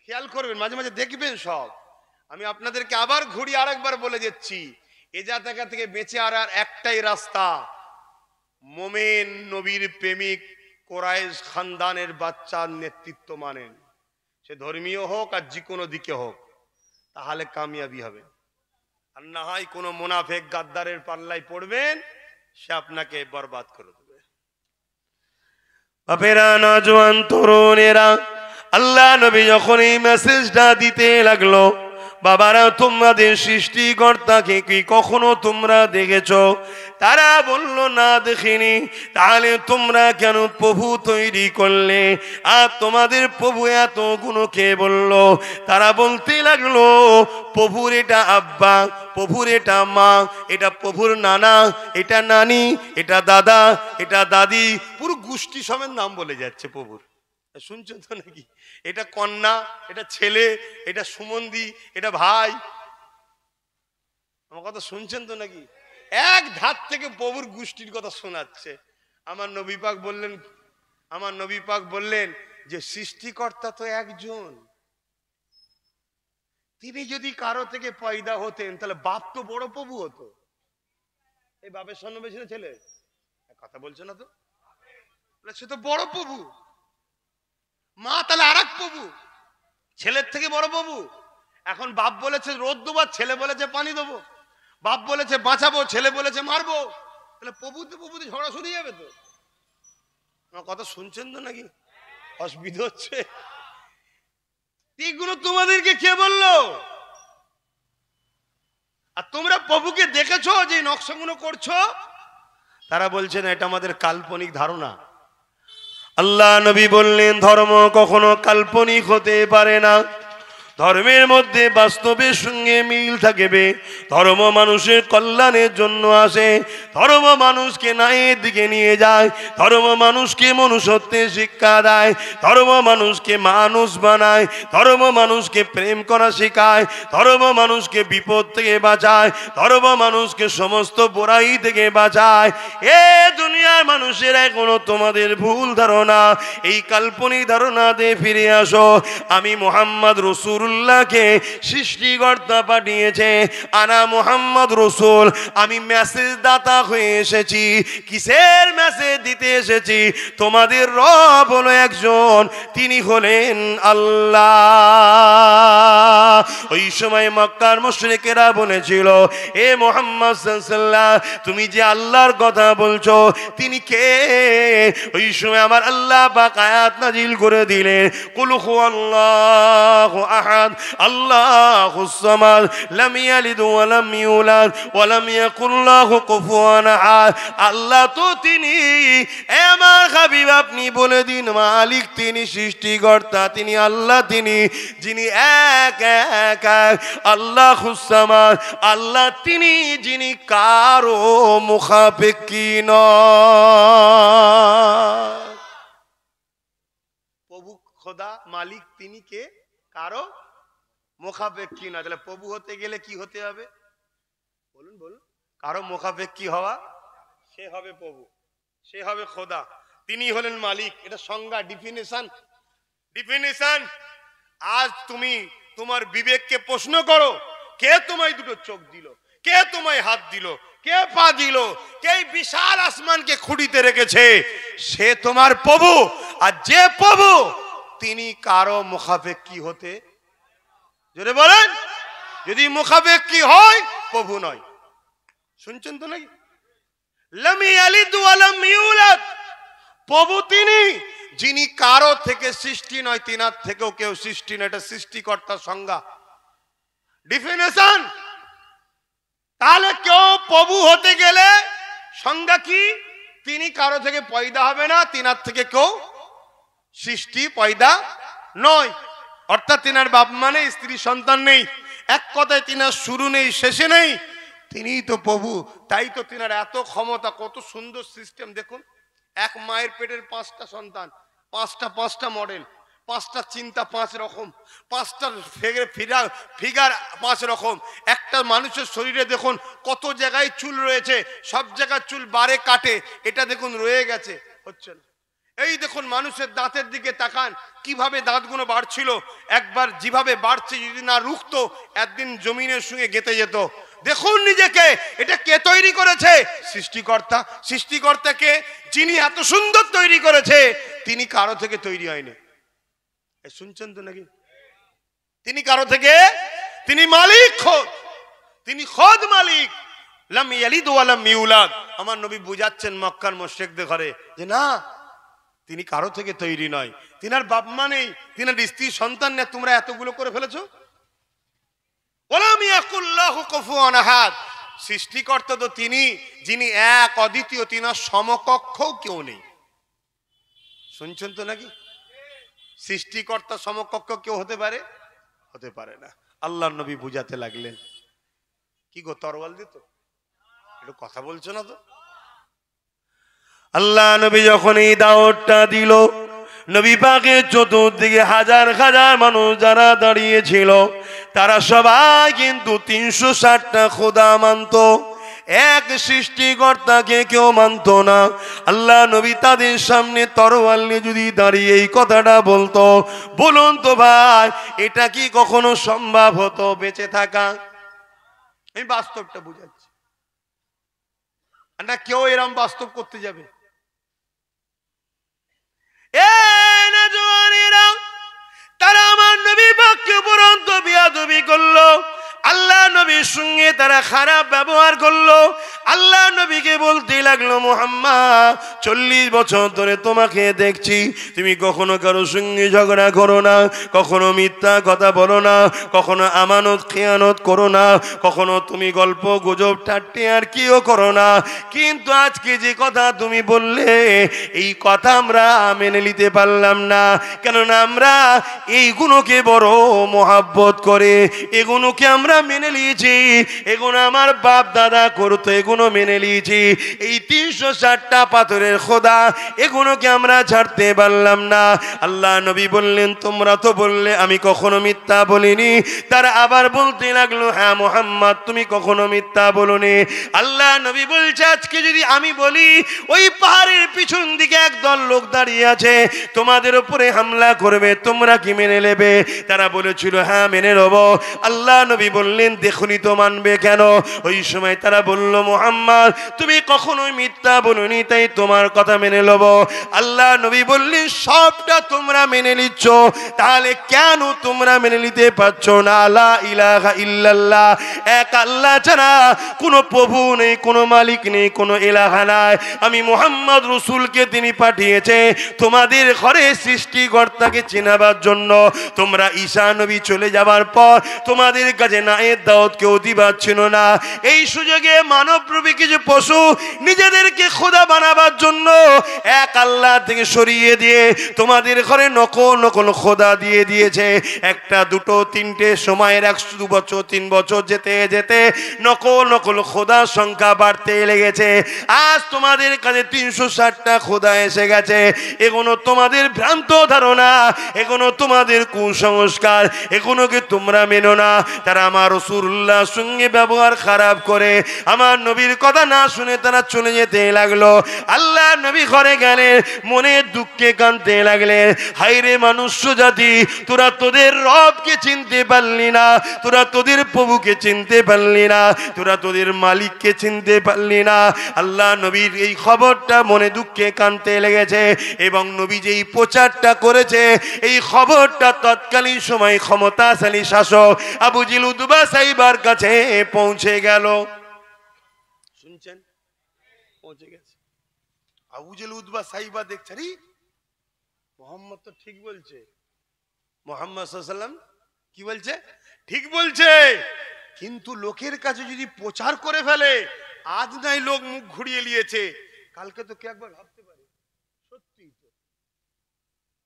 খেয়াল করবেন, মাঝে মাঝে দেখবেন সব। আমি আপনাদেরকে আবার ঘুরি আরেকবার বলে যাচ্ছি, এ জায়গা থেকে বেঁচে আর একটাই রাস্তা, মোমেন নবীর প্রেমিক কোরাইশ খানদানের বাচ্চার নেতৃত্ব মানেন, সে ধর্মীয় হোক আর যে কোনো দিকে হোক, তাহলে কামিয়াবি হবে। আর না হয় কোনো মুনাফেক গাদ্দারের পাল্লায় পড়বেন, সে আপনাকে বরবাদ করে দেবে। বাপেরা, নজওয়ান তরুণেরা, আল্লাহ নবী যখন এই মেসেজটা দিতে লাগলো, বাবারা তোমাদের সৃষ্টিকর্তাকে কি কখনো তোমরা দেখেছো? তারা বলল না দেখিনি। তাহলে তোমরা কেন প্রভু তৈরি করলে? আর তোমাদের প্রভু এত গুণ কে বলল? তারা বলতে লাগলো, প্রভুর এটা আব্বা, প্রভুর এটা মা, এটা প্রভুর নানা, এটা নানি, এটা দাদা, এটা দাদি, পুরো গোষ্ঠী সমেত নাম বলে যাচ্ছে প্রভুর। শুনছেন তো নাকি? এটা কন্যা, এটা ছেলে, এটা সুমন্দি, এটা ভাই। আমার কথা শুনছেন তো নাকি? এক ধার থেকে প্রভুর গোষ্ঠীর কথা শোনাচ্ছে। আমার নবী পাক বললেন যে সৃষ্টিকর্তা তো একজন। তিনি যদি কারো থেকে পয়দা হতেন তাহলে বাপ তো বড় প্রভু হতো। এই বাপের সামনে বেশি না ছেলে কথা বলছে না তো, সে তো বড় প্রভু। মা তাহলে আর এক প্রভু, ছেলের থেকে বড় প্রভু। এখন বাপ বলেছে রোদ দেবো, ছেলে বলেছে পানি দেবো। বাপ বলেছে বাঁচাবো, ছেলে বলেছে মারবো। তাহলে প্রভুতে ঝগড়া শুরু যাবে তো। আমার কথা শুনছেন তো নাকি? অসুবিধা হচ্ছে? এগুলো তোমাদেরকে কে বললো? আর তোমরা প্রভুকে দেখেছো যে নকশাগুলো করছো? তারা বলছেন এটা আমাদের কাল্পনিক ধারণা। আল্লাহ নবী বললেন ধর্ম কখনো কাল্পনিক হতে পারে না। ধর্মের মধ্যে বাস্তবের সঙ্গে মিল থাকবে। ধর্ম মানুষের কল্যাণের জন্য আসে, ধর্ম মানুষকে ন্যায়ের দিকে নিয়ে যায়, ধর্ম মানুষকে মনুষ্যত্বের শিক্ষা দেয়, ধর্ম মানুষকে মানুষ বানায়, ধর্ম মানুষকে প্রেম করা শেখায়, ধর্ম মানুষকে বিপদ থেকে বাঁচায়, ধর্ম মানুষকে সমস্ত বুরাই থেকে বাঁচায়। এ দুনিয়ার মানুষের এখনো তোমাদের ভুল ধারণা, এই কাল্পনিক ধারণাতে ফিরে আসো। আমি মুহাম্মদ রাসূলুল্লাহকে সৃষ্টিকর্তা পাঠিয়েছে, আনা মুহাম্মদ রাসূল, আমি মেসেজ দাতা হয়ে এসেছি। কিসের মেসেজ দিতে এসেছি? তোমাদের রব হলো একজন, তিনি হলেন আল্লাহ। ওই সময় মক্কার মুশরিকেরা বলেছিল, এ মুহাম্মদ সাল্লাল্লাহু, তুমি যে আল্লাহর কথা বলছো, তিনি কে? ওই সময় আমার আল্লাহ পাক আয়াত নাজিল করে দিলেন, কুল হুয়াল্লাহু আহাদ আল্লাহুস সামাদ লাম ইয়ালিদ ওয়া লাম ইউলাদ ওয়া লাম ইয়াকুল লাহু কুফুয়ান আহাদ। আল্লাহ তো তিনি, আমার হাবিব আপনি বলে দিন, মালিক তিনি, সৃষ্টিকর্তা তিনি, আল্লাহ তিনি, যিনি এক এক এক, আল্লাহুস সামাদ, আল্লাহ তিনি, যিনি কারো মুখাপেক্ষী নয়। প্রভু খোদা মালিক তিনি কে? কারো মুখাপেক্ষী না। তাহলে প্রভু হতে গেলে কি হতে হবে? বলুন বলুন। কারো মুখাপেক্ষী হওয়া, সে হবে প্রভু, সে হবে খোদা, তিনি হলেন মালিক। এটা সংজ্ঞা, ডিফিনেশন। ডিফিনেশন। আজ তুমি তোমার বিবেককে প্রশ্ন করো, কে তোমায় দুটো চোখ দিল? কে তোমায় হাত দিল? কে পা দিল? কে বিশাল আসমানকে খুঁড়িতে রেখেছে? সে তোমার প্রভু। আর যে প্রভু, তিনি কারো মুখাপেক্ষী হতে, জোরে বলেন, যদি মুখাপেক্ষী হয় প্রভু নয়। শুনছেন তো নাকি? লাম ইয়ালিদ ওয়া লাম ইউলাদ, প্রভু তিনি, যিনি কারো থেকে সৃষ্টি নয়, তিনার থেকেও কেউ সৃষ্টি নয়। এটা সৃষ্টিকর্তার সংজ্ঞা, ডিফিনেশন। তাহলে কেউ প্রভু হতে গেলে সংজ্ঞা কি? তিনি কারো থেকে পয়দা হবে না, তিনার থেকে কেউ সৃষ্টি পয়দা নয়। অর্থাৎ তিনার বাপ মানে স্ত্রী সন্তান নেই, এক কথায় তিনার শুরু নেই, শেষে নেই, তিনিই তো প্রভু। তাই তো তিনার এত ক্ষমতা, কত সুন্দর সিস্টেম দেখুন। এক মায়ের পেটের 5টা সন্তান, 5টা মডেল, 5টা চিন্তা 5 রকম, 5টা ফিগার 5 রকম। একটা মানুষের শরীরে দেখুন কত জায়গায় চুল রয়েছে, সব জায়গায় চুল বারে কাটে, এটা দেখুন রয়ে গেছে, হচ্ছে না। এই দেখুন মানুষের দাঁতের দিকে তাকান, কিভাবে দাঁতগুলো বাড়ছিল। একবার যেভাবে বাড়ছে, যদি না রুখতো একদিন জমিনের সঙ্গে গেঁথে যেত। দেখুন নিজেকে, এটা কে তৈরি করেছে? সৃষ্টিকর্তা। সৃষ্টিকর্তাকে যিনি এত সুন্দর তৈরি করেছে, তিনি কারো থেকে তৈরি হয়নি। শুনছেন তো নাকি? তিনি কারো থেকে, তিনি মালিক খোদ, তিনি খোদ মালিক। লাম ইয়ালিদ ওয়া লাম ইউলাদ। আমার নবী বুঝাচ্ছেন মক্কার মুশরিকদের ঘরে যে না, তিনি কারো থেকে তৈরি নয়, তিনার বাপ মা নেই, তিনার স্ত্রী সন্তান নেই, তোমরা এতগুলো করে ফেলেছো। ওয়ালাম ইয়াকুল লাহু কুফুয়ান আহাদ। সৃষ্টিকর্তা তো তিনি, যিনি এক অদ্বিতীয়, তিনার সমকক্ষও কেউ নেই। শুনছেন তো নাকি? সৃষ্টিকর্তা সমকক্ষ কেউ হতে পারে? হতে পারে না। আল্লাহর নবী বুঝাতে লাগলেন। কি গো, তরওয়াল দিত? একটু কথা বলছো না তো? আল্লাহ নবী যখন এই দাওয়াতটা দিল, নবী পাকের চতুর্দিকে হাজার হাজার মানুষ যারা দাঁড়িয়ে ছিল, তারা সবাই কিন্তু 360টা খোদা মানত, এক সৃষ্টিকর্তাকে কেউ মানত না। আল্লাহ নবী তাদের সামনে তরোয়াল নিয়ে যদি দাঁড়িয়ে এই কথাটা বলতো, বলুন তো ভাই, এটা কি কখনো সম্ভব হতো বেঁচে থাকা? আমি বাস্তবটা বুঝাচ্ছি না, কেউ এরকম বাস্তব করতে যাবে? তারা আমার নবী পাককে উপরন্ত বিয়াদবি করলো, আল্লাহ নবীর সঙ্গে তারা খারাপ ব্যবহার করলো। আল্লাহ নবীকে বলতে লাগলো, লাগলো, মুহাম্মদ 40 বছর ধরে তোমাকে দেখছি, তুমি কখনো কারো সঙ্গে ঝগড়া করো না, কখনো মিথ্যা কথা বলো না, কখনো আমানত খেয়ানত করো না, কখনো তুমি গল্প গুজব ঠাট্টি আর কিও করো না। কিন্তু আজকে যে কথা তুমি বললে, এই কথা আমরা মেনে নিতে পারলাম না। কেননা আমরা এইগুলোকে বড় মোহাব্বত করে এগুলোকে আমরা মেনে নিয়েছি, এগুলো আমার বাপ দাদা করতো, এগুলো মেনে নিয়েছি। এই 360টা পাথরের খোদা, এগুলোকে আমরা ছাড়তে পারলাম না। আল্লাহ নবী বললেন, তোমরা তো বললে আমি কখনো মিথ্যা বলিনি। তারা আবার বলতে লাগলো, হ্যাঁ মুহাম্মদ তুমি কখনো মিথ্যা বলোনি। আল্লাহ নবী বলছে, আজকে যদি আমি বলি ওই পাহাড়ের পিছন দিকে একদল লোক দাঁড়িয়ে আছে, তোমাদের উপরে হামলা করবে, তোমরা কি মেনে নেবে? তারা বলেছিল, হ্যাঁ মেনে নেব। আল্লাহ নবী বললেন, দেখুনি তো মানবে কেন? ওই সময় তারা বলল, মুহাম্মদ তুমি কখনোই মিথ্যা বলোনি, তাই তোমার কথা মেনে নেব। আল্লাহ নবী বললেন, সবটা তোমরা মেনে নিচ্ছ, তাহলে কেন তোমরা মেনে নিতে পারছো না লা ইলাহা ইল্লাল্লাহ, এক আল্লাহ ছাড়া কোনো প্রভু নেই, কোনো মালিক নেই, কোনো ইলাহা নাই, আমি মুহাম্মদ রাসূলকে তিনি পাঠিয়েছে তোমাদের ঘরে সৃষ্টিকর্তাকে চেনাবার জন্য। তোমরা ঈসা নবী চলে যাবার পর তোমাদের কাছে নায়ের দাওয়াত কেউ দিবার ছিল না। এই সুযোগে মানবরূপী কিছু পশু নিজেদেরকে খোদা বানাবার জন্য এক আল্লাহ থেকে সরিয়ে দিয়ে তোমাদের ঘরে নকল নকল খোদা দিয়ে দিয়েছে। একটা দুটো তিনটে সময়ের 100 বছর 3 বছর যেতে যেতে নকল নকল খোদার সংখ্যা বাড়তে লেগেছে। আজ তোমাদের কাছে 360টা খোদা এসে গেছে। এগুলো তোমাদের ভ্রান্ত ধারণা, এগুলো তোমাদের কুসংস্কার, এগুলোকে তোমরা মেনো না। তারা আমার রাসূলুল্লাহর সঙ্গে ব্যবহার খারাপ করে আমার নবীর কথা না শুনে তারা চলে যেতে লাগলো। আল্লাহ নবী ঘরে গেলেন, মনে দুঃখে কাঁদতে লাগলেন, হায়রে মনুষ্য জাতি, তোরা তোদের রবকে চিনতে পারলি না, তোরা তোদের প্রভুকে চিনতে পারলি না, তোরা তোদের মালিককে চিনতে পারলি না। আল্লাহ নবীর এই খবরটা মনে দুঃখে কাঁদতে লেগেছে এবং নবী যেই প্রচারটা করেছে এই খবরটা তৎকালীন সময় ক্ষমতাশালী শাসক আবু জিল উতবা সাইবার কাছে পৌঁছে গেল। শুনছেন? পৌঁছে গেছে। আবু জিল উতবা সাইবা দেখছে, রে মুহাম্মদ তো ঠিক বলছে, মুহাম্মদ সাল্লাল্লাহু আলাইহি ওয়াসাল্লাম কি বলছে? ঠিক বলছে। কিন্তু লোকের কাছে যদি প্রচার করে ফেলে, আজ নাই লোক মুখ ঘুরিয়ে নিয়েছে, কালকে তো কে একবার ভাবতে পারে সত্যি তো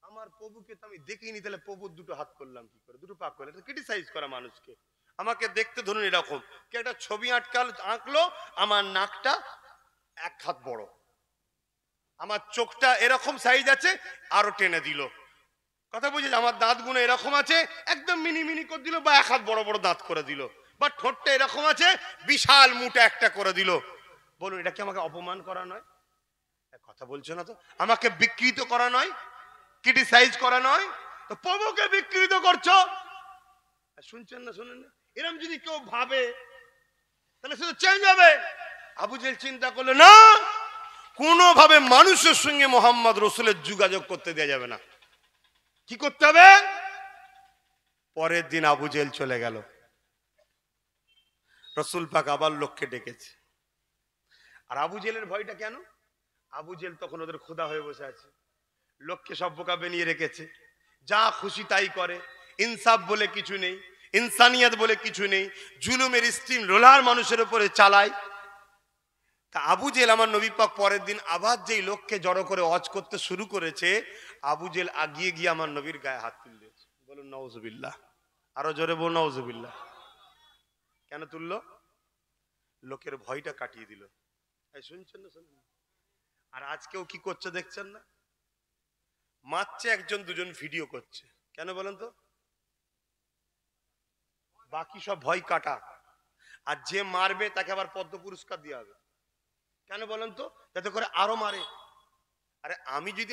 আমার প্রভুকে তো আমি দেখিনি, তাহলে প্রভুর দুটো হাত করলাম কি করে, দুটো পা করলাম, ক্রিটিসাইজ করা মানুষকে। আমাকে দেখতে ধরুন এরকম কে একটা ছবি আঁকলো, আমার নাকটা 1 হাত বড়, আমার চোখটা এরকম সাইজ আছে, আরো টেনে দিল, কথা বুঝে, আমার দাঁতগুলো এরকম আছে একদম মিনি মিনি করে দিল, বা 1 হাত বড় বড় দাঁত করে দিল, বা ঠোঁটটা এরকম আছে বিশাল মুটা একটা করে দিল। বলুন এটা কি আমাকে অপমান করা নয়? কথা বলছো না তো? আমাকে বিকৃত করা নয়, ক্রিটিসাইজ করা নয়? তো প্রভুকে বিকৃত করছো। শুনছেন না? শুনেন না? এরকম যদি কেউ ভাবে তাহলে শুধু চেঞ্জ হবে। আবু জেহেল চিন্তা করলো, না, কোনোভাবে মানুষের সঙ্গে মোহাম্মদ রাসূলের যোগাযোগ করতে দেওয়া যাবে না। কি করতে হবে? পরের দিন আবু জেহেল চলে গেল, রাসূল পাক আবার লোককে ডেকেছে। আর আবু জেহেলের ভয়টা কেন? আবু জেহেল তখন ওদের খোদা হয়ে বসে আছে, লোককে সব বোকা বানিয়ে রেখেছে, যা খুশি তাই করে, ইনসাফ বলে কিছু নেই, ইনসানিয়ত বলে কিছু নেই, জুলুমের স্টিম রোলার মানুষের উপরে চালায়। তা আবু জেহেল আমার নবী পাক পরের দিন আবার যেই লোককে জড়ো করে ওয়াজ করতে শুরু করেছে, আবু জেহেল আগিয়ে গিয়ে আমার নবীর গায়ে হাত তুললেছে। বলুন নাউজুবিল্লাহ, আরো জোরে বলুন নাউজুবিল্লাহ। কেন তুললো? লোকের ভয়টা কাটিয়ে দিল। শুনছেন না? শুনুন। আর আজকেও কি করছে দেখছেন না? মারছে একজন দুজন, ভিডিও করছে, কেন বলেন তো? বাকি সব ভয় কাটা, আর যে মারবে তাকে আবার পদ্ম পুরস্কার দেওয়া হবে, কেন বলেন তো? যাতে করে আরো মারে। আরে আমি যদি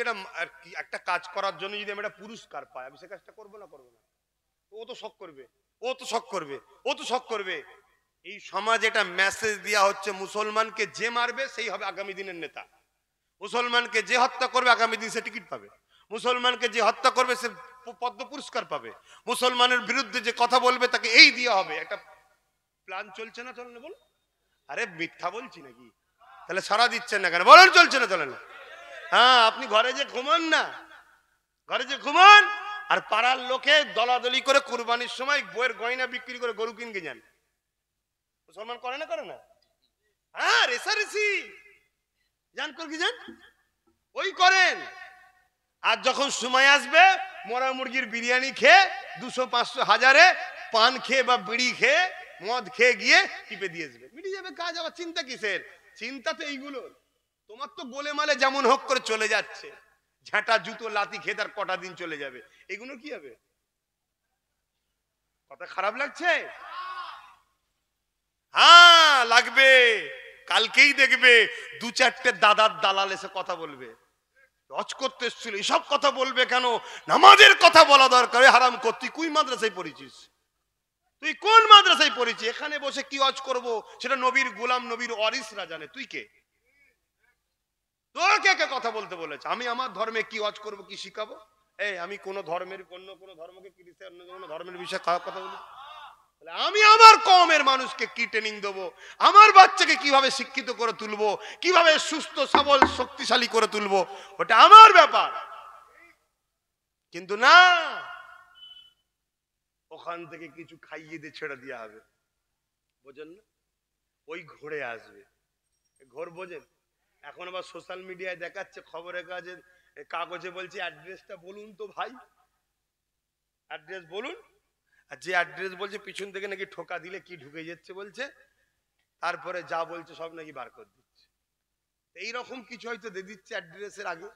একটা কাজ করার জন্য যদি আমি একটা পুরস্কার পাই, আমি সে কাজটা করবো না? করবো না? ও তো শখ করবে, ও তো শখ করবে, ও তো শখ করবে। এই সমাজে একটা মেসেজ দেওয়া হচ্ছে, মুসলমানকে যে মারবে সেই হবে আগামী দিনের নেতা, মুসলমানকে যে হত্যা করবে আগামী দিন সে টিকিট পাবে, মুসলমানকে যে হত্যা করবে সে পদ্ম পুরস্কার পাবে, মুসলমানের বিরুদ্ধে যে কথা বলবে তাকে এই দেওয়া হবে। একটা প্ল্যান চলছে না? চল না বল। আরে মিথ্যা বলছি নাকি? তাহলে সারা দিচ্ছেন না কেন? বলেন চলছে না চলে না? হ্যাঁ, আপনি ঘরে যে ঘুমান না, ঘরে যে ঘুমান আর পাড়ার লোকে দলাদলি করে কুরবানির সময় বইয়ের গয়না বিক্রি করে গরু কিনকে যান। মুসলমান করে না? করে না? হ্যাঁ, রেসারেসি জান কর কি যান ওই করেন। আর যখন সময় আসবে মরা মুরগির বিরিয়ানি খেয়ে 200, 500, 1000 পান খেয়ে বা বিড়ি খেয়ে মদ খেয়ে গিয়ে টিপে দিয়ে যাবে, মিটে যাবে কাজ। আবার চিন্তা কিসের? চিন্তা তো এইগুলো। তোমার তো গোলে মালে যেমন হোক করে চলে যাচ্ছে, ঝাঁটা জুতো লাতি খেয়ে তার কটা দিন চলে যাবে, এগুলো কি হবে? কথা খারাপ লাগছে? হ্যাঁ লাগবে। কালকেই দেখবে 2-4টে দাদার দালাল এসে কথা বলবে, হজ করতে এসেছিল, এসব কথা বলবে কেন? নামাজের কথা বলা দরকার। হারাম কর, তুই কোন মাদ্রাসায় পড়েছিস? তুই কোন মাদ্রাসায় পড়েছিস? এখানে বসে কি হজ করব সেটা নবীর গোলাম, নবীর ওয়ারিসরা জানে। তুই কে? তোর কে কে কথা বলতে বলেছে? আমি আমার ধর্মে কি হজ করব, কি শিখাবো? এই আমি কোন ধর্মের অন্য কোন ধর্মকে অন্য কোন ধর্মের বিষয়ে খারাপ কথা বলি? আমি আমার কওমের মানুষকে কি ট্রেনিং দেবো, আমার বাচ্চাকে কিভাবে শিক্ষিত করে তুলবো, কিভাবে সুস্থ সবল শক্তিশালী করে তুলবো, ওটা আমার ব্যাপার। কিন্তু না, ওখান থেকে কিছু খাইয়ে দিয়ে ছেড়ে দেওয়া হবে, বোঝেন না? ওই ঘুরে আসবে। ঘোর বোঝেন? এখন আবার সোশ্যাল মিডিয়ায় দেখাচ্ছে, খবরের কাগজে বলছে অ্যাড্রেসটা বলুন তো ভাই, অ্যাড্রেস বলুন। আর যে অ্যাড্রেস বলছে পিছন থেকে নাকি ঠোকা দিলে কি ঢুকে যাচ্ছে বলছে, তারপরে যা বলছে সব নাকি বার করে দিচ্ছে। এইরকম কিছু হয়তো দিয়ে দিচ্ছে অ্যাড্রেসের আগে,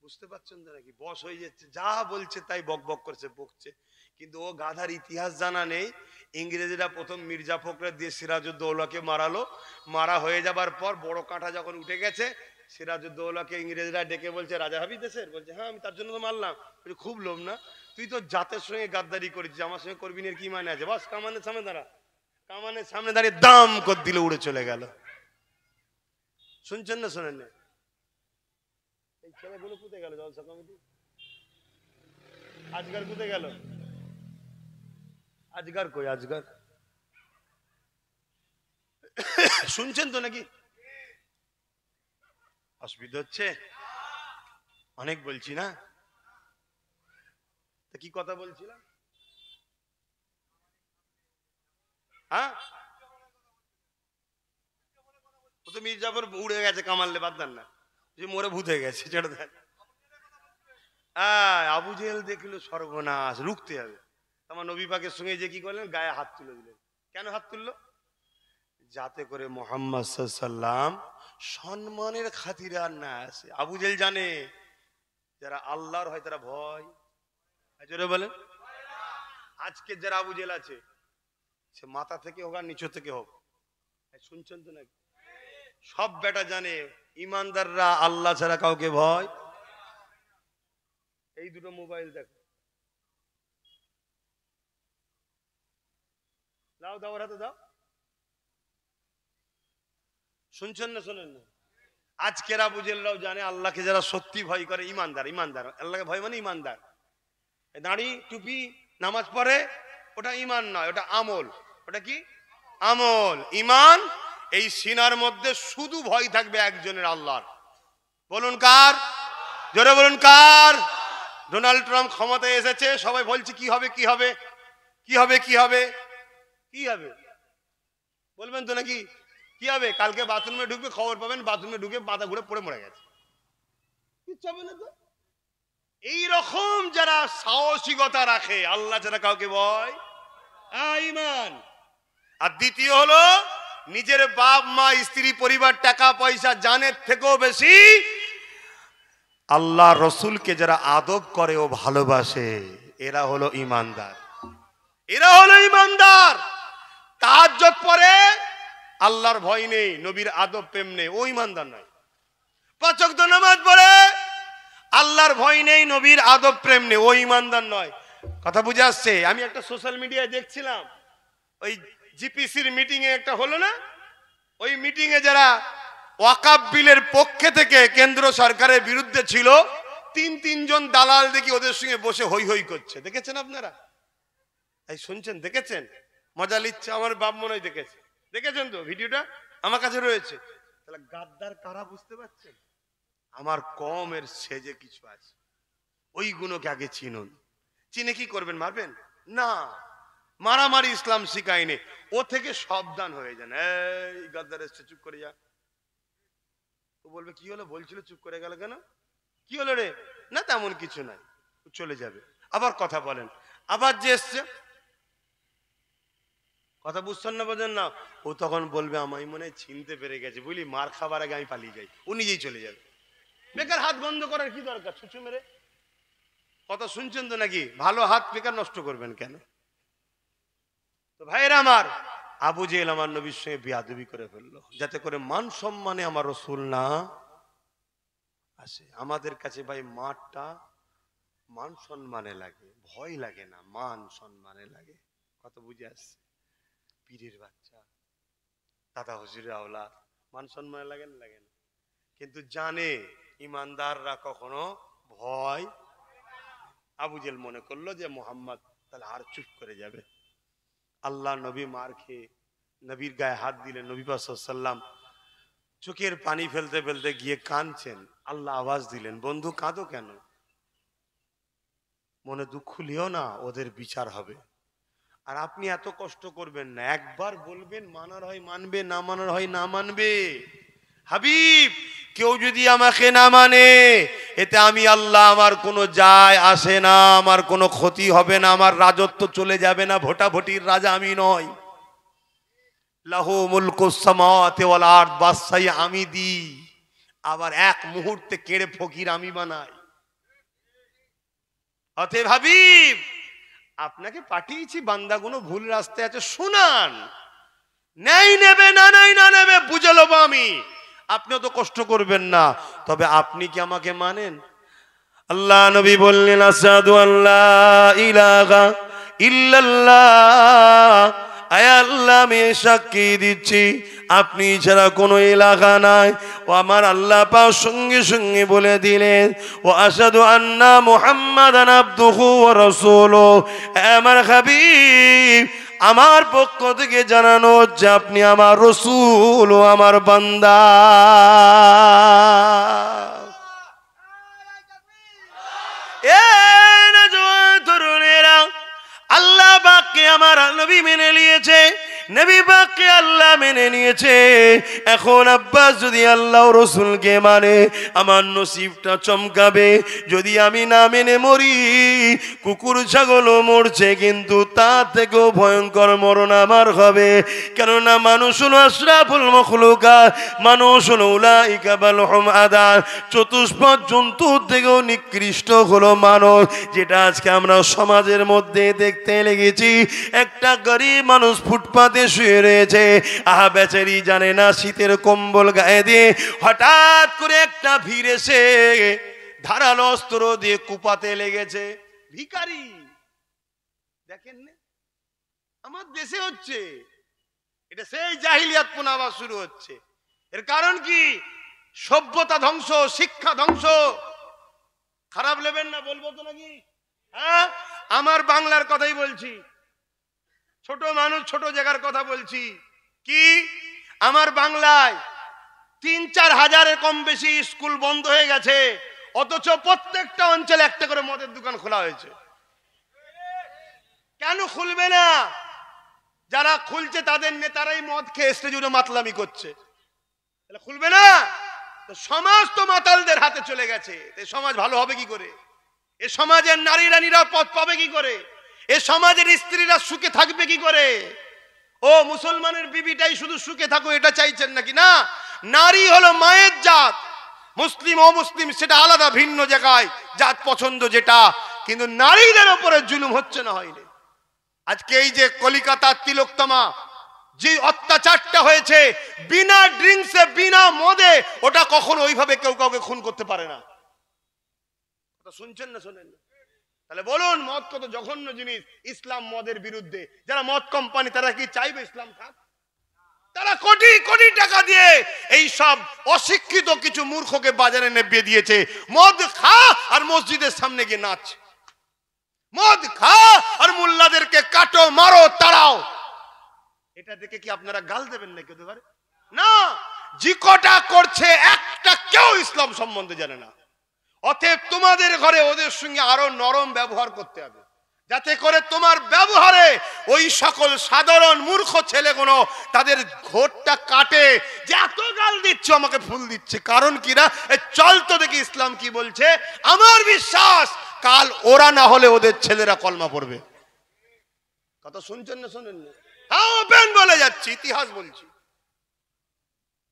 বুঝতে পারছেন তো নাকি? বস হয়ে যাচ্ছে, যা বলছে তাই বক বক করছে, বকছে। কিন্তু ও গাধার ইতিহাস জানা নেই। ইংরেজরা প্রথম মির্জা ফখরুদ্দিন দিয়ে সিরাজউদ্দৌলাকে মারালো, মারা হয়ে যাবার পর বড় কাঁটা যখন উঠে গেছে, সিরাজউদ্দৌলাকে ইংরেজরা ডেকে বলছে, রাজা হবি দেশের? বলছে হ্যাঁ, আমি তার জন্য তো মারলাম। বলছে খুব লোভ না, তুই তো জাতের সঙ্গে গাদ্দারি করেছিস, আমার সঙ্গে করবি না, কি মানে আছে? বাস কামানের সামনে দাঁড়া। কামানের সামনে দাঁড়িয়ে দাম করে দিলে উড়ে চলে গেল। শুনছেন না শোনেন না? এই ছেলেগুলো কোথায় গেল? জলসা কমিটি আজকার কোথায় গেল? আজকার কই? আজকার শুনছেন তো নাকি? অসুবিধা হচ্ছে? অনেক বলছি না? তা কি কথা বলছিলাম? হ্যাঁ, ও তো মির্জাফর উড়ে গেছে, কামাললে বাদ দেন না, যে মরে ভূত হয়ে গেছে, ছেড়ে দেন। আবু জেহেল দেখলো সর্বনাশ, রুখতে হবে। আমার নবী পাকের সঙ্গে যে কি করলেন, গায়ে হাত তুলে দিলেন। কেন হাত তুললো? যাতে করে মুহাম্মদ সাল্লাল্লাহু আলাইহি ওয়াসাল্লাম সম্মানের খাতিরে আর না আসে। আবু জেহেল জানে যারা আল্লাহর হয় তারা ভয়। জোরে বলেন। আজকে যারা আবু জেহেল আছে, সে মাথা থেকে হোক আর নিচু থেকে হোক, শুনছেন তো নাকি? সব বেটা জানে ইমানদাররা আল্লাহ ছাড়া কাউকে ভয়। এই দুটো মোবাইল দেখো, দাও দাও, ওর হাতে দাও। শুনছেন না শোনেন না? আজকের আবু জেহেলরাও জানে আল্লাহকে যারা সত্যি ভয় করে ইমানদার। ইমানদার আল্লাহকে ভয় মানে ইমানদার। দাড়ি টুপি নামাজ পড়ে, ওটা ইমান নয়, ওটা আমল। ওটা কি? আমল। ইমান এই সিনার মধ্যে শুধু ভয় থাকবে একজনের, আল্লাহর। বলুন কার? জোরে বলুন কার? ডোনাল্ড ট্রাম্প ক্ষমতায় এসেছে, সবাই বলছে কি হবে কি হবে কি হবে কি হবে কি হবে, বলবেন তো নাকি? কি হবে? কালকে বাথরুমে ঢুকবে, খবর পাবেন বাথরুমে ঢুকে মাথা ঘুরে পড়ে মরে গেছে। কিচ্ছু হবে না তো। এইরকম যারা সাহসিকতা রাখে, আল্লাহ যারা কাউকে ভয়, ঈমান। আর দ্বিতীয় হলো নিজের বাপ মা স্ত্রী পরিবার টাকা পয়সা জানের থেকেও বেশি আল্লাহ রসুলকে যারা আদব করে ও ভালোবাসে, এরা হলো ইমানদার। এরা হলো ইমানদার। তাহাজ্জুদ পড়ে, আল্লাহর ভয় নেই, নবীর আদব প্রেম নেই, ও ইমানদার নয়। 5 ওয়াক্ত নামাজ পড়ে, আল্লাহর ভয় নেই, নবীর আদব প্রেম নেই, ও ইমানদার নয়। কথা বুঝে আসছে? আমি একটা সোশ্যাল মিডিয়ায় দেখছিলাম, ওই জিপিসির মিটিং এ একটা হলো না, ওই মিটিং এ যারা ওয়াকাফ বিলের পক্ষে থেকে কেন্দ্র সরকারের বিরুদ্ধে ছিল, 3 জন দালাল দেখি ওদের সঙ্গে বসে হই হই করছে। দেখেছেন আপনারা? এই শুনছেন? দেখেছেন? মজা লিচ্ছে। আমার বাপ মনে হয় দেখেছে। দেখেছেন তো ভিডিওটা? আমার কাছে রয়েছে। তাহলে গাদ্দার কারা বুঝতে পারছেন? আমার কমের সেজে কিছু আছে, ওই গুণকে আগে চিনুন। চিনে কি করবেন? মারবেন না, মারামারি ইসলাম শিখায়নি। ও থেকে সাবধান হয়ে যান। এই গাদ্দার এসছে, চুপ করে যা। ও বলবে কি হলো, বলছিল চুপ করে গেল কেন, কি হলো রে? না তেমন কিছু নাই, চলে যাবে। আবার কথা বলেন, আবার যে এসছে, কথা বুঝছেন না, বোঝেন না? ও তখন বলবে আমায় মনে হয় চিনতে পেরে গেছে, বুঝলি, মার খাবার আগে আমি পালিয়ে যাই, ও নিজেই চলে যাবে। বেকার হাত বন্ধ করার কি দরকার? ছুঁচু মেরে কথা শুনছেন তো নাকি? ভালো হাত বেকার নষ্ট করবেন কেন? তো ভাইরা আমার, আবু জেহেল আমার নবীর সঙ্গে বেয়াদবি করে ফেললো, যাতে করে মান সম্মানে আমার রসুল না আসে। আমাদের কাছে ভাই মাঠটা মান সম্মানে লাগে, ভয় লাগে না, মান সম্মানে লাগে। কত বুঝে আসছে? পীরের বাচ্চা, দাদা হুজুরের আওলাদ, মান সম্মানে লাগে না? লাগে না। কিন্তু জানে ইমানদাররা কখনো ভয়। আবু জেহেল মনে করলো যে মোহাম্মদ তাহলে আর চুপ করে যাবে। আল্লাহ নবী মার খেয়ে নবীর গায়ে হাত দিলেন। নবী পাক সাল্লাল্লাহু আলাইহি ওয়াসাল্লাম চোখের পানি ফেলতে ফেলতে গিয়ে কাঁদছেন। আল্লাহ আওয়াজ দিলেন, বন্ধু কাঁদো কেন? মনে দুঃখ লিও না, ওদের বিচার হবে। আর আপনি এত কষ্ট করবেন না, একবার বলবেন, মানার হয় মানবে, না মানার হয় না মানবে। হাবিব, কেউ যদি আমাকে না মানে, এতে আমি আল্লাহ, আমার কোনো যায় আসে না, আমার কোনো ক্ষতি হবে না, আমার রাজত্ব চলে যাবে না, ভোটাভুটির রাজা আমি নই। লাহু মুলকুস সামাওয়াতি ওয়াল আরদ, বাদশাহী আমি দিই, আবার এক মুহূর্তে কেড়ে ফকির আমি বানাই। অতএব হাবিব, আপনাকে পাঠিয়েছি, বান্দাগুলো ভুল রাস্তায় আছে, শুনান। নেই নেবে, না নাই না নেবে, বুঝে লব আমি। আপনিও তো কষ্ট করবেন না, তবে আপনি কি আমাকে মানেন? আল্লাহ নবী বললেন, আশহাদু আল্লা ইলাহা ইল্লাল্লাহ, আয় আল্লাহ আমি সাক্ষী দিচ্ছি আপনি ছাড়া কোনো ইলাহা নাই। ও আমার আল্লাহ পাক সঙ্গে সঙ্গে বলে দিলেন, ও আশহাদু আন্না মুহাম্মাদান আবদুহু ওয়া রাসূলুহু, আমার হাবিব, আমার পক্ষ থেকে জানানো হচ্ছে আপনি আমার রসুল ও আমার বান্দা। তরুণেরা, আল্লাহ পাককে আমার নবী মেনে নিয়েছে, নবী পাককে আল্লাহ মেনে নিয়েছে। এখন আব্বাস যদি আল্লাহ রসুলকে মানে, আমার নসিবটা চমকাবে। যদি আমি না মেনে মরি, কুকুর ছাগলও মরছে, কিন্তু তার থেকেও ভয়ঙ্কর মরণ আমার হবে। কেননা মানুষ হলো আশরাফুল মাখলুকাত, মানুষ হলো উলাইকা বালহুম আদান, চতুষ্পদ জন্তুর থেকেও নিকৃষ্ট হলো মানুষ। যেটা আজকে আমরা সমাজের মধ্যে দেখতে লেগেছি, একটা গরিব মানুষ ফুটপাতে শুয়ে রয়েছে, আহা বেচারি জানে না শীতের কম্বল গায়ে দিয়ে হঠাৎ করে একটা ভিড় এসে ধারালো অস্ত্র দিয়ে কুপাতে লেগেছে। ভিখারি দেখেন না, আমার দেশে হচ্ছে এটা, সেই জাহিলিয়াত পুনঃ আবার শুরু হচ্ছে। এর কারণ কি? সভ্যতা ধ্বংস, শিক্ষা ধ্বংস। খারাপ নেবেন না, বলবো তো নাকি? হ্যাঁ, আমার বাংলার কথাই বলছি, ছোট মানুষ ছোট জায়গার কথা বলছি। কি আমার বাংলায় ৩-৪ হাজারের কম বেশি স্কুল বন্ধ হয়ে গেছে, অথচ প্রত্যেকটা অঞ্চলে একটা করে মদের দোকান খোলা হয়েছে। কেন খুলবে না? যারা খুলছে তাদের নেতারাই মদ খেয়ে স্টেজে জুড়ে মাতলামি করছে, তাহলে খুলবে না? তো সমাজ তো মাতালদের হাতে চলে গেছে, এই সমাজ ভালো হবে কি করে? এ সমাজের নারীরা নিরাপদ পাবে কি করে? এ সমাজের স্ত্রীরা সুখে থাকবে কি করে? ও মুসলমানের বিবিটাই শুধু সুখে থাকো এটা চাইছেন নাকি? না, নারী হলো মায়ের জাত, মুসলিম ও মুসলিম সেটা আলাদা, ভিন্ন জায়গায় জাত পছন্দ যেটা, কিন্তু নারীদের উপরে জুলুম হচ্ছে না হয়নি। আজকে এই যে কলিকাতার তিলোত্তমা যে অত্যাচারটা হয়েছে, বিনা ড্রিঙ্কসে বিনা মদে, ওটা কখনো ওইভাবে কেউ কাউকে খুন করতে পারে না। শুনছেন না? শোনেন না? তাহলে বলুন, মদ কত জঘন্য জিনিস। ইসলাম মদের বিরুদ্ধে। যারা মদ কোম্পানি, তারা কি চাইবে ইসলাম খাক? তারা কোটি কোটি টাকা দিয়ে এই সব অশিক্ষিত কিছু মূর্খকে বাজারে নেবিয়ে দিয়েছে। মদ খা আর মসজিদের সামনে গিয়ে নাচ, মদ খা আর মোল্লাদেরকে কাটো, মারো, তাড়াও। এটা দেখে কি আপনারা গাল দেবেন নাকি? হতে পারে না, যে কটা করছে একটা কেউ ইসলাম সম্বন্ধে জানে না। অতএব তোমাদের ঘরে ওদের সঙ্গে আরো নরম ব্যবহার করতে হবে, যাতে করে তোমার ব্যবহারে ওই সকল সাধারণ মূর্খ ছেলেগুলো তাদের ঘোরটা কাটে, যে এত গাল দিচ্ছে আমাকে ফুল দিচ্ছে, কারণ কিনা চল তো দেখি ইসলাম কি বলছে। আমার বিশ্বাস কাল ওরা না হলে ওদের ছেলেরা কলমা পড়বে। কথা শুনছেন না শোনেন না? হ্যাঁ, ওপেন বলে যাচ্ছি, ইতিহাস বলছি।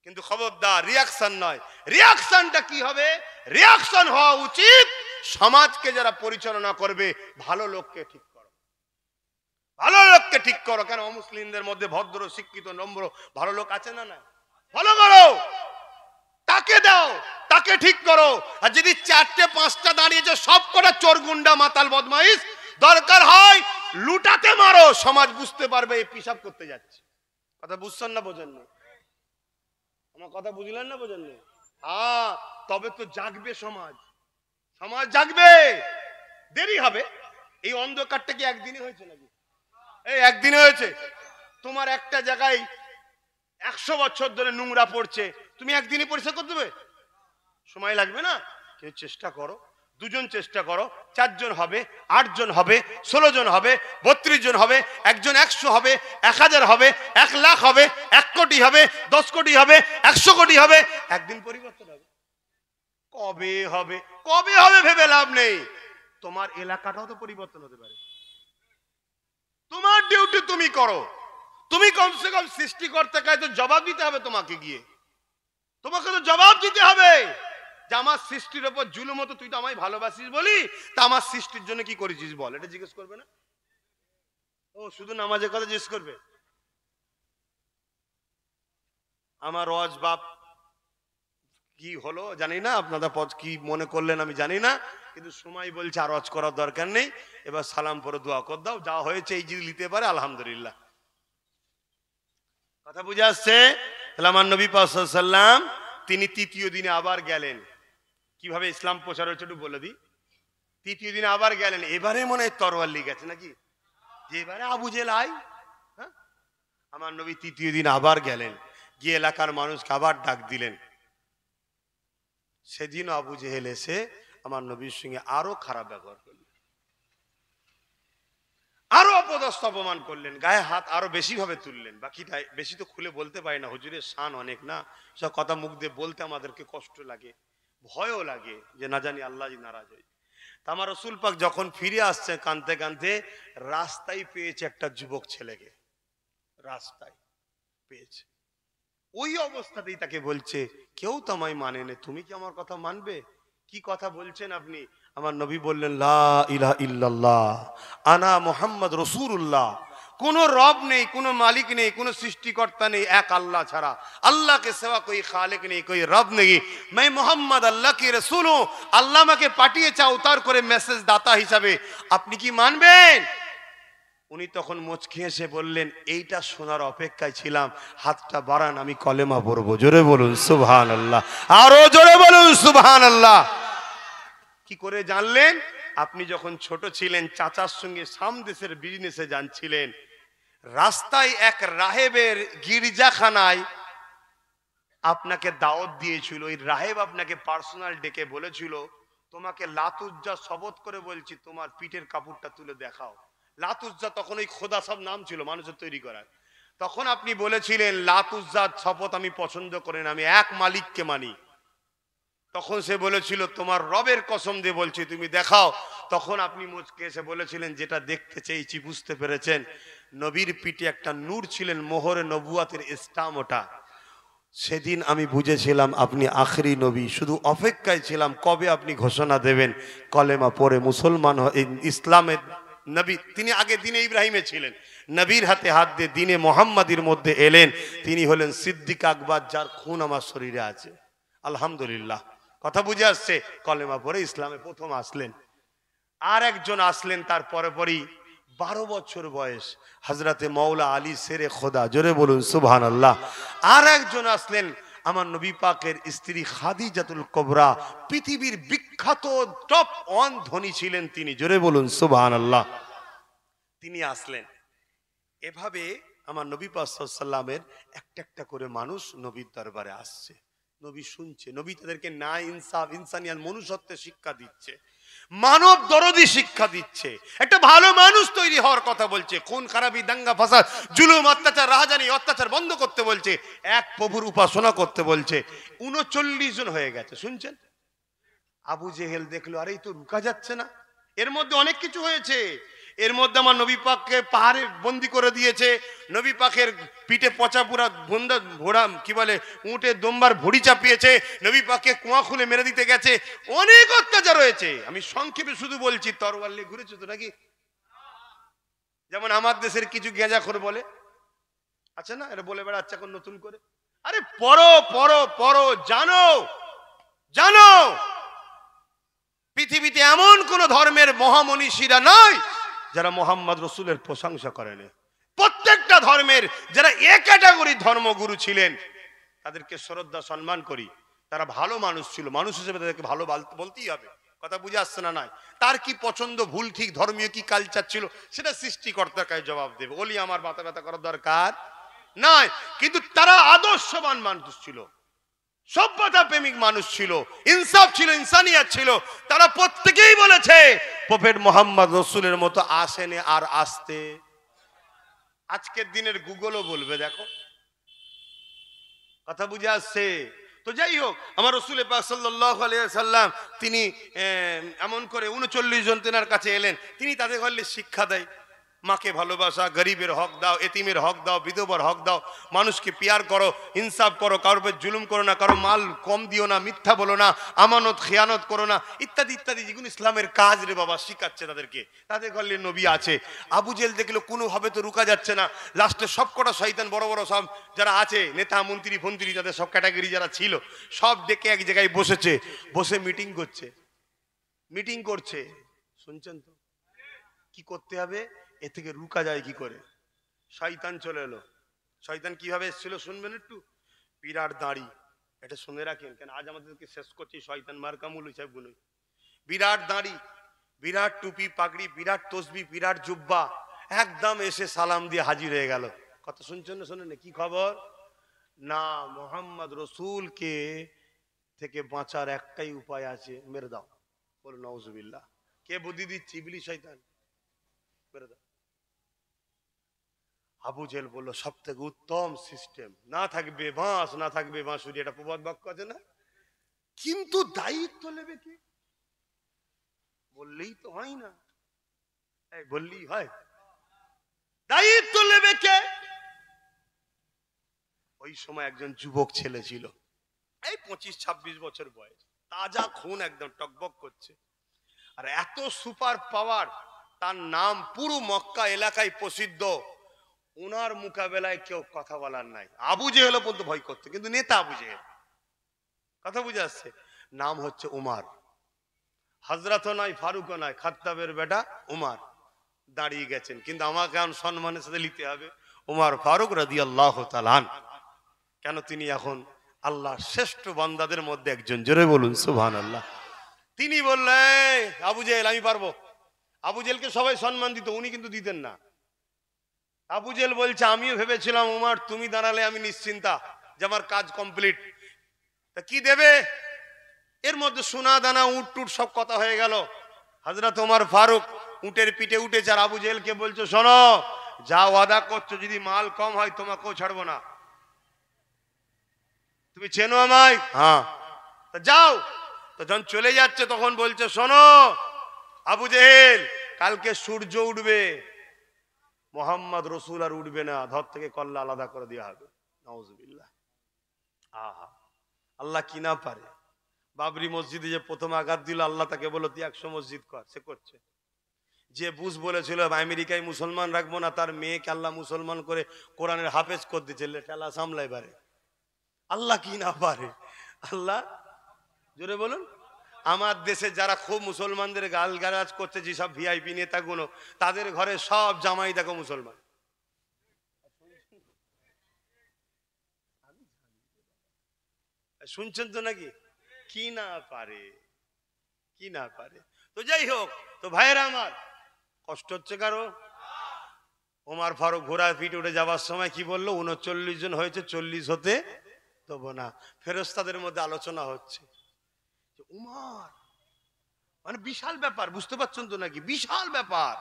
কিন্তু খবরদার রিয়াকশন নয়। রিয়াকশনটা কি হবে? রিয়াকশন হওয়া উচিত সমাজকে যারা পরিচালনা করবে, ভালো লোককে ঠিক করো, ভালো লোককে ঠিক করো। কেন অমুসলিমদের মধ্যে ভদ্র শিক্ষিত নম্র ভালো লোক আছে না? না, ফলো করো, তাকে দাও, তাকে ঠিক করো। আর যদি 4টে 5টা দাঁড়িয়েছে সব কটা চোর গুন্ডা মাতাল বদমাইশ, দরকার হয় লুটাতে মারো, সমাজ বুঝতে পারবে এই পিশাব করতে যাচ্ছে। কথা বুঝছেন না বোঝেন না? আমার কথা বুঝলেন না বোঝেন না? হ্যাঁ, তবে তো জাগবে সমাজ, সমাজ জাগবে। দেরি হবে। এই অন্ধকারটা কি একদিনে হয়েছে নাকি? এই একদিনে হয়েছে? তোমার একটা জায়গায় 100 বছর ধরে নোংরা পড়ছে, তুমি একদিনে পরিষ্কার করে দেবে? সময় লাগবে না? কেউ চেষ্টা করো, 2 জন চেষ্টা করো, 4 জন হবে, 8 জন হবে, 16 জন হবে, 32 জন হবে, একজন 100 হবে, 1000 হবে, 1 লাখ হবে, 1 কোটি হবে, 10 কোটি হবে, 100 কোটি হবে। একদিন পরিবর্তন হবে। কবে হবে? কবে হবে ভেবে লাভ নেই। তোমার এলাকাটাও তো পরিবর্তন হতে পারে। তোমার ডিউটি তুমি করো। তুমি কমসে কম সৃষ্টিকর্তাকে তো জবাব দিতে হবে। তোমাকে গিয়ে তোমাকে তো জবাব দিতে হবে যে আমার সৃষ্টির উপর জুলুম হতো, তুই তো আমায় ভালোবাসিস বলি, তা আমার সৃষ্টির জন্য কি করেছিস বল। এটা জিজ্ঞেস করবে না? ও শুধু নামাজের কথা জিজ্ঞেস করবে? আমার রজ বাপ কি হলো জানি না, আপনারা পদ কি মনে করলেন আমি জানি না, কিন্তু সময় বলছে আর রজ করার দরকার নেই, এবার সালাম পরে দোয়া কর দাও, যা হয়েছে এই যদি নিতে পারে আলহামদুলিল্লাহ। কথা বুঝে আসছে? তাহলে আমার নবী পাক সাল্লাল্লাহু আলাইহি ওয়াসাল্লাম তিনি 3য় দিনে আবার গেলেন। কিভাবে ইসলাম প্রচার হয়েছে একটু বলে দিই। 3য় দিনে আবার গেলেন। এবারে মনে হয় তরোয়ার লেগে গেছে নাকি, যে এবারে আবু জেহেল আয়। হ্যাঁ, আমার নবী 3য় দিন আবার গেলেন, গিয়ে এলাকার মানুষকে আবার ডাক দিলেন। সেদিন আবু জেহেল এসে আমার নবীর সঙ্গে আরো খারাপ ব্যবহার করলেন, আরো অপদস্থ অপমান করলেন, গায়ে হাত আরো বেশি ভাবে তুললেন। বাকিটা বেশি তো খুলে বলতে পারি না, হুজুরের শান অনেক না, সব কথা মুখ দিয়ে বলতে আমাদেরকে কষ্ট লাগে, ভয়ও লাগে যে না জানি আল্লাহ নারাজ হয়। তা আমার রসুল পাক যখন ফিরে আসছে কাঁদতে কাঁদতে, রাস্তায় পেয়েছে একটা যুবক ছেলেকে, রাস্তায় পেয়েছে। ওই অবস্থাতেই তাকে বলছে, কেউ তো আমায় মানে না, তুমি কি আমার কথা মানবে? কি কথা বলছেন আপনি? আমার নবী বললেন, লা ইলাহা ইল্লাল্লাহ আনা মুহাম্মদ রাসূলুল্লাহ। কোনো রব নেই, কোনো মালিক নেই, কোনো সৃষ্টিকর্তা নেই এক আল্লাহ ছাড়া। আল্লাহ के सिवा कोई खालिक नहीं, कोई रब नहीं। मैं मोहम्मद अल्लाह की रसूल हूं। আল্লাহ আমাকে পাঠিয়েছে অবতার করে মেসেজ দাতা হিসাবে। আপনি কি মানবেন? উনি তখন মুচকি হেসে বললেন, এইটা শোনার অপেক্ষায় ছিলাম, হাতটা বাড়ান, আমি কলেমা পড়বো। জোরে বলুন সুবহানাল্লাহ, আরো জোরে বলুন সুবহানাল্লাহ। কি করে জানলেন? আপনি যখন ছোট ছিলেন চাচার সঙ্গে সামদেশের বিজনেসে যাচ্ছিলেন, রাস্তায় এক রাহেবের গির্জাখানায় আপনাকে দাওয়াত দিয়েছিল। ওই রাহেব আপনাকে পার্সোনাল ডেকে বলেছিল, তোমাকে লাতুজ্জা শপথ করে বলছি, তোমার পিঠের কাপড়টা তুলে দেখাও। লাতুজ্জা তখন ওই খোদা সব নাম ছিল মানুষের তৈরি করার। তখন আপনি বলেছিলেন, লাতুজ্জার শপথ আমি পছন্দ করি না, আমি এক মালিককে মানি। তখন সে বলেছিল, তোমার রবের কসম দিয়ে বলছি, তুমি দেখাও। তখন আপনি মুচকে এসে বলেছিলেন, যেটা দেখতে চেয়েছি বুঝতে পেরেছেন। নবীর পিঠে একটা নূর ছিলেন, মোহরে নবুয়াতের স্টাম ওটা। সেদিন আমি বুঝেছিলাম আপনি আখরি নবী, শুধু অপেক্ষায় ছিলাম কবে আপনি ঘোষণা দেবেন কলেমা পড়ে মুসলমান ইসলামের নবী। তিনি আগে দিনে ইব্রাহিমে ছিলেন, নবীর হাতে হাত দিয়ে দিনে মোহাম্মদীর মধ্যে এলেন। তিনি হলেন সিদ্দিক আকবর, যার খুন আমার শরীরে আছে। আলহামদুলিল্লাহ, কথা বুঝে আসছে? কলেমা পড়ে ইসলামে প্রথম আসলেন। আর একজন আসলেন তার পরে পরই, 12 বছর বয়স, হযরতে মাওলা আলী শেরে খোদা। জোরে বলুন সুবহানাল্লাহ। আর একজন আসলেন, আমার নবী পাকের স্ত্রী খাদিজাতুল কুবরা, পৃথিবীর বিখ্যাত টপ 1 ধনী ছিলেন তিনি। জোরে বলুন সুবহানাল্লাহ। তিনি আসলেন। এভাবে আমার নবী পাক সাল্লাল্লাহু আলাইহি সাল্লামের একটা একটা করে মানুষ নবীর দরবারে আসছে, নবী শুনছে, নবী তাদেরকে ন্যায় ইনসাফ ইনসানিয়াত মনুষ্যত্বের শিক্ষা দিচ্ছে, মানব দরদি শিক্ষা দিচ্ছে, একটা ভালো মানুষ তৈরি হওয়ার কথা বলছে, খুন খারাপি দাঙ্গা ফাসাদ জুলুম অত্যাচার রাহাজানি অত্যাচার বন্ধ করতে বলছে, এক প্রভুর উপাসনা করতে বলছে। ৩৯ জন হয়ে গেছে, শুনছেন? আবু জেহেল দেখলো আরে এই তো রুকা যাচ্ছে না, এর মধ্যে অনেক কিছু হয়েছে। এর মধ্যে আমার নবী পাককে পাহাড়ে বন্দি করে দিয়েছে, নবী পাকের পিঠে পচা পুরা বন্ধা ঘোড়া কি বলে উঁটে দম্বার ভড়ি চাপিয়েছে, নবী পাককে কুয়া খুলে মেরে দিতে গেছে, অনেক অত্যাচার হয়েছে। আমি সংক্ষেপে শুধু বলছি, তরোয়াল নিয়ে ঘুরেছে তো নাকি? যেমন আমার দেশের কিছু গেঁজাখোর বলে আছে না, এটা বলে বেড়াচ্ছে এখন নতুন করে, আরে পড়ো পড়ো পড়ো, জানো জানো পৃথিবীতে এমন কোন ধর্মের মহামনীষীরা নয় যারা মোহাম্মদ রসুলের প্রশংসা করেন। প্রত্যেকটা ধর্মের যারা এ ক্যাটাগরির ধর্মগুরু ছিলেন তাদেরকে শ্রদ্ধা সম্মান করি, তারা ভালো মানুষ ছিল, মানুষ হিসেবে তাদেরকে ভালো বলতেই হবে। কথা বুঝে আসছে না? নাই তার কি পছন্দ ভুল ঠিক ধর্মীয় কি কালচার ছিল সেটা সৃষ্টিকর্তার কাছে জবাব দেবে, ওলি আমার মাথা ব্যথা করার দরকার নাই। কিন্তু তারা আদর্শবান মানুষ ছিল, সভ্যতা প্রেমিক মানুষ ছিল, ইনসাফ ছিল, ইনসানিয়াত ছিল। তারা প্রত্যেকেই বলেছে প্রফেট মোহাম্মদ রসুলের মতো আসেনি আর আসতে। আজকের দিনের গুগলও বলবে, দেখো কথা বুঝে আসছে তো। যাই হোক, আমার রসুল পাক সাল্লাল্লাহু আলাইহি সাল্লাম তিনি এমন করে ৩৯ জন তেনার কাছে এলেন, তিনি তাদের বললে শিক্ষা দেয়, মাকে ভালোবাসা, গরিবের হক দাও, এতিমের হক দাও, বিধবার হক দাও, মানুষকে পিয়ার করো, ইনসাফ করো, কারোর উপর জুলুম করো না, কারো মাল কম দিও না, মিথ্যা বলো না, আমানত খেয়ানত করো না, ইত্যাদি ইত্যাদি যেগুলো ইসলামের কাজ রে বাবা শিখাচ্ছে তাদেরকে। তাদের ঘরে নবী আছে। আবু জেহেল দেখলো কোনোভাবে তো রুকা যাচ্ছে না, লাস্টে সবকটা শয়তান বড় বড় সব যারা আছে নেতা মন্ত্রী ফন্ত্রী তাদের সব ক্যাটাগরি যারা ছিল সব ডেকে এক জায়গায় বসেছে, বসে মিটিং করছে। শুনছেন তো কি করতে হবে, এ থেকে রুকা যায় কি করে? শয়তান চলে এলো। শয়তান কিভাবে এসেছিল শুনবেন একটু? বিরাট দাড়ি, এটা শুনে রাখেন, কেন আজ আমাদেরকে শেষ করছি শয়তান মার্কামুল হিসাব গুলো। বিরাট দাড়ি, বিরাট টুপি পাগড়ি, বিরাট তসবি, বিরাট জুব্বা, একদম এসে সালাম দিয়ে হাজির হয়ে গেল। কথা শুনছেন না শোনেন? কি খবর? না, মোহাম্মদ রসুলকে থেকে বাঁচার একটাই উপায় আছে, মেরে দাও। বলো নাউজুবিল্লাহ। কে বুদ্ধি দিচ্ছে? ইবলিস শয়তান, মেরে দাও। আবু জেহেল বলল সব থেকে উত্তম সিস্টেম, না থাকবে বাঁশ না থাকবে বাঁশুরি, এটা প্রবাদ বাক্য আছে না? কিন্তু দায়িত্ব নেবে কে? বললেই তো হয় না, বললেই হয়, দায়িত্ব নেবে কে? ওই সময় একজন যুবক ছেলে ছিল, এই 25-26 বছর বয়স, তাজা খুন, একদম টকবক করছে, আর এত সুপার পাওয়ার, তার নাম পুরো মক্কা এলাকায় প্রসিদ্ধ। ওনার মোকাবেলায় কেউ কথা বলার নাই। আবু জেহেল পর্যন্ত ভয় করতে, কিন্তু নেতা আবু জেহেল। কথা বুঝে আসছে? নাম হচ্ছে উমার। হযরতও নয়, ফারুকও নয়, খাত্তাবের বেটা উমার দাঁড়িয়ে গেছেন। কিন্তু আমাকে সম্মানের সাথে নিতে হবে উমার ফারুক রাদিয়াল্লাহু তাআলা আনহু। কেন? তিনি এখন আল্লাহর শ্রেষ্ঠ বান্দাদের মধ্যে একজন। জোরে বলুন সুবহানাল্লাহ। তিনি বললেন আবু জেহেল আমি পারবো। আবু জেহেলকে সবাই সম্মান দিত, উনি কিন্তু দিতেন না। আবু জেহেল বলছে আমিও ভেবেছিলাম উমার তুমি দাঁড়ালে আমি নিশ্চিন্তা যে আমার কাজ কমপ্লিট। তা কি দেবে? এর মধ্যে সোনা দানা উট টুট সব কথা হয়ে গেল। হযরত ওমর ফারুক উটের পিঠে উঠেছে, আর আবু জেহেলকে বলছো শোনো, যা ওয়াদা করছো যদি মাল কম হয় তোমাকেও ছাড়বো না। তুমি চেনো আমায়? হ্যাঁ। তা যাও। তো যখন চলে যাচ্ছে তখন বলছে শোনো আবু জেহেল, কালকে সূর্য উঠবে, মোহাম্মদ রসুল আর উঠবে না, ধর থেকে কল্লা আলাদা করে দেওয়া হবে। নাউজুবিল্লাহ। আহা, আল্লাহ কি না পারে? বাবরি মসজিদে যে প্রথম আঘাত দিল, আল্লাহ তাকে বলল তুই 100 মসজিদ কর, সে করছে। যে বুশ বলেছিল আমেরিকায় মুসলমান রাখবো না, তার মেয়েকে আল্লাহ মুসলমান করে কোরআনের হাফেজ করে দিচ্ছে, ঠেলা সামলাই পারে। আল্লাহ কি না পারে? আল্লাহ, জোরে বলুন। আমার দেশে যারা খুব মুসলমানদের গালগালাজ করছে, যেসব ভিআইপি নেতাগুলো, তাদের ঘরে সব জামাই দেখো মুসলমান। শুনছেন তো নাকি? কি না পারে, কি না পারে। তো যাই হোক, তো ভাইয়েরা আমার, কষ্ট হচ্ছে কারো? ওমর ফারুক ঘোড়ার পিঠ উঠে যাওয়ার সময় কি বললো? 39 জন হয়েছে, 40 হতে দেবো না। ফেরেশতাদের মধ্যে আলোচনা হচ্ছে, উমর মানে বিশাল ব্যাপার, বুঝতে পারছেন তো নাকি? বিশাল ব্যাপার,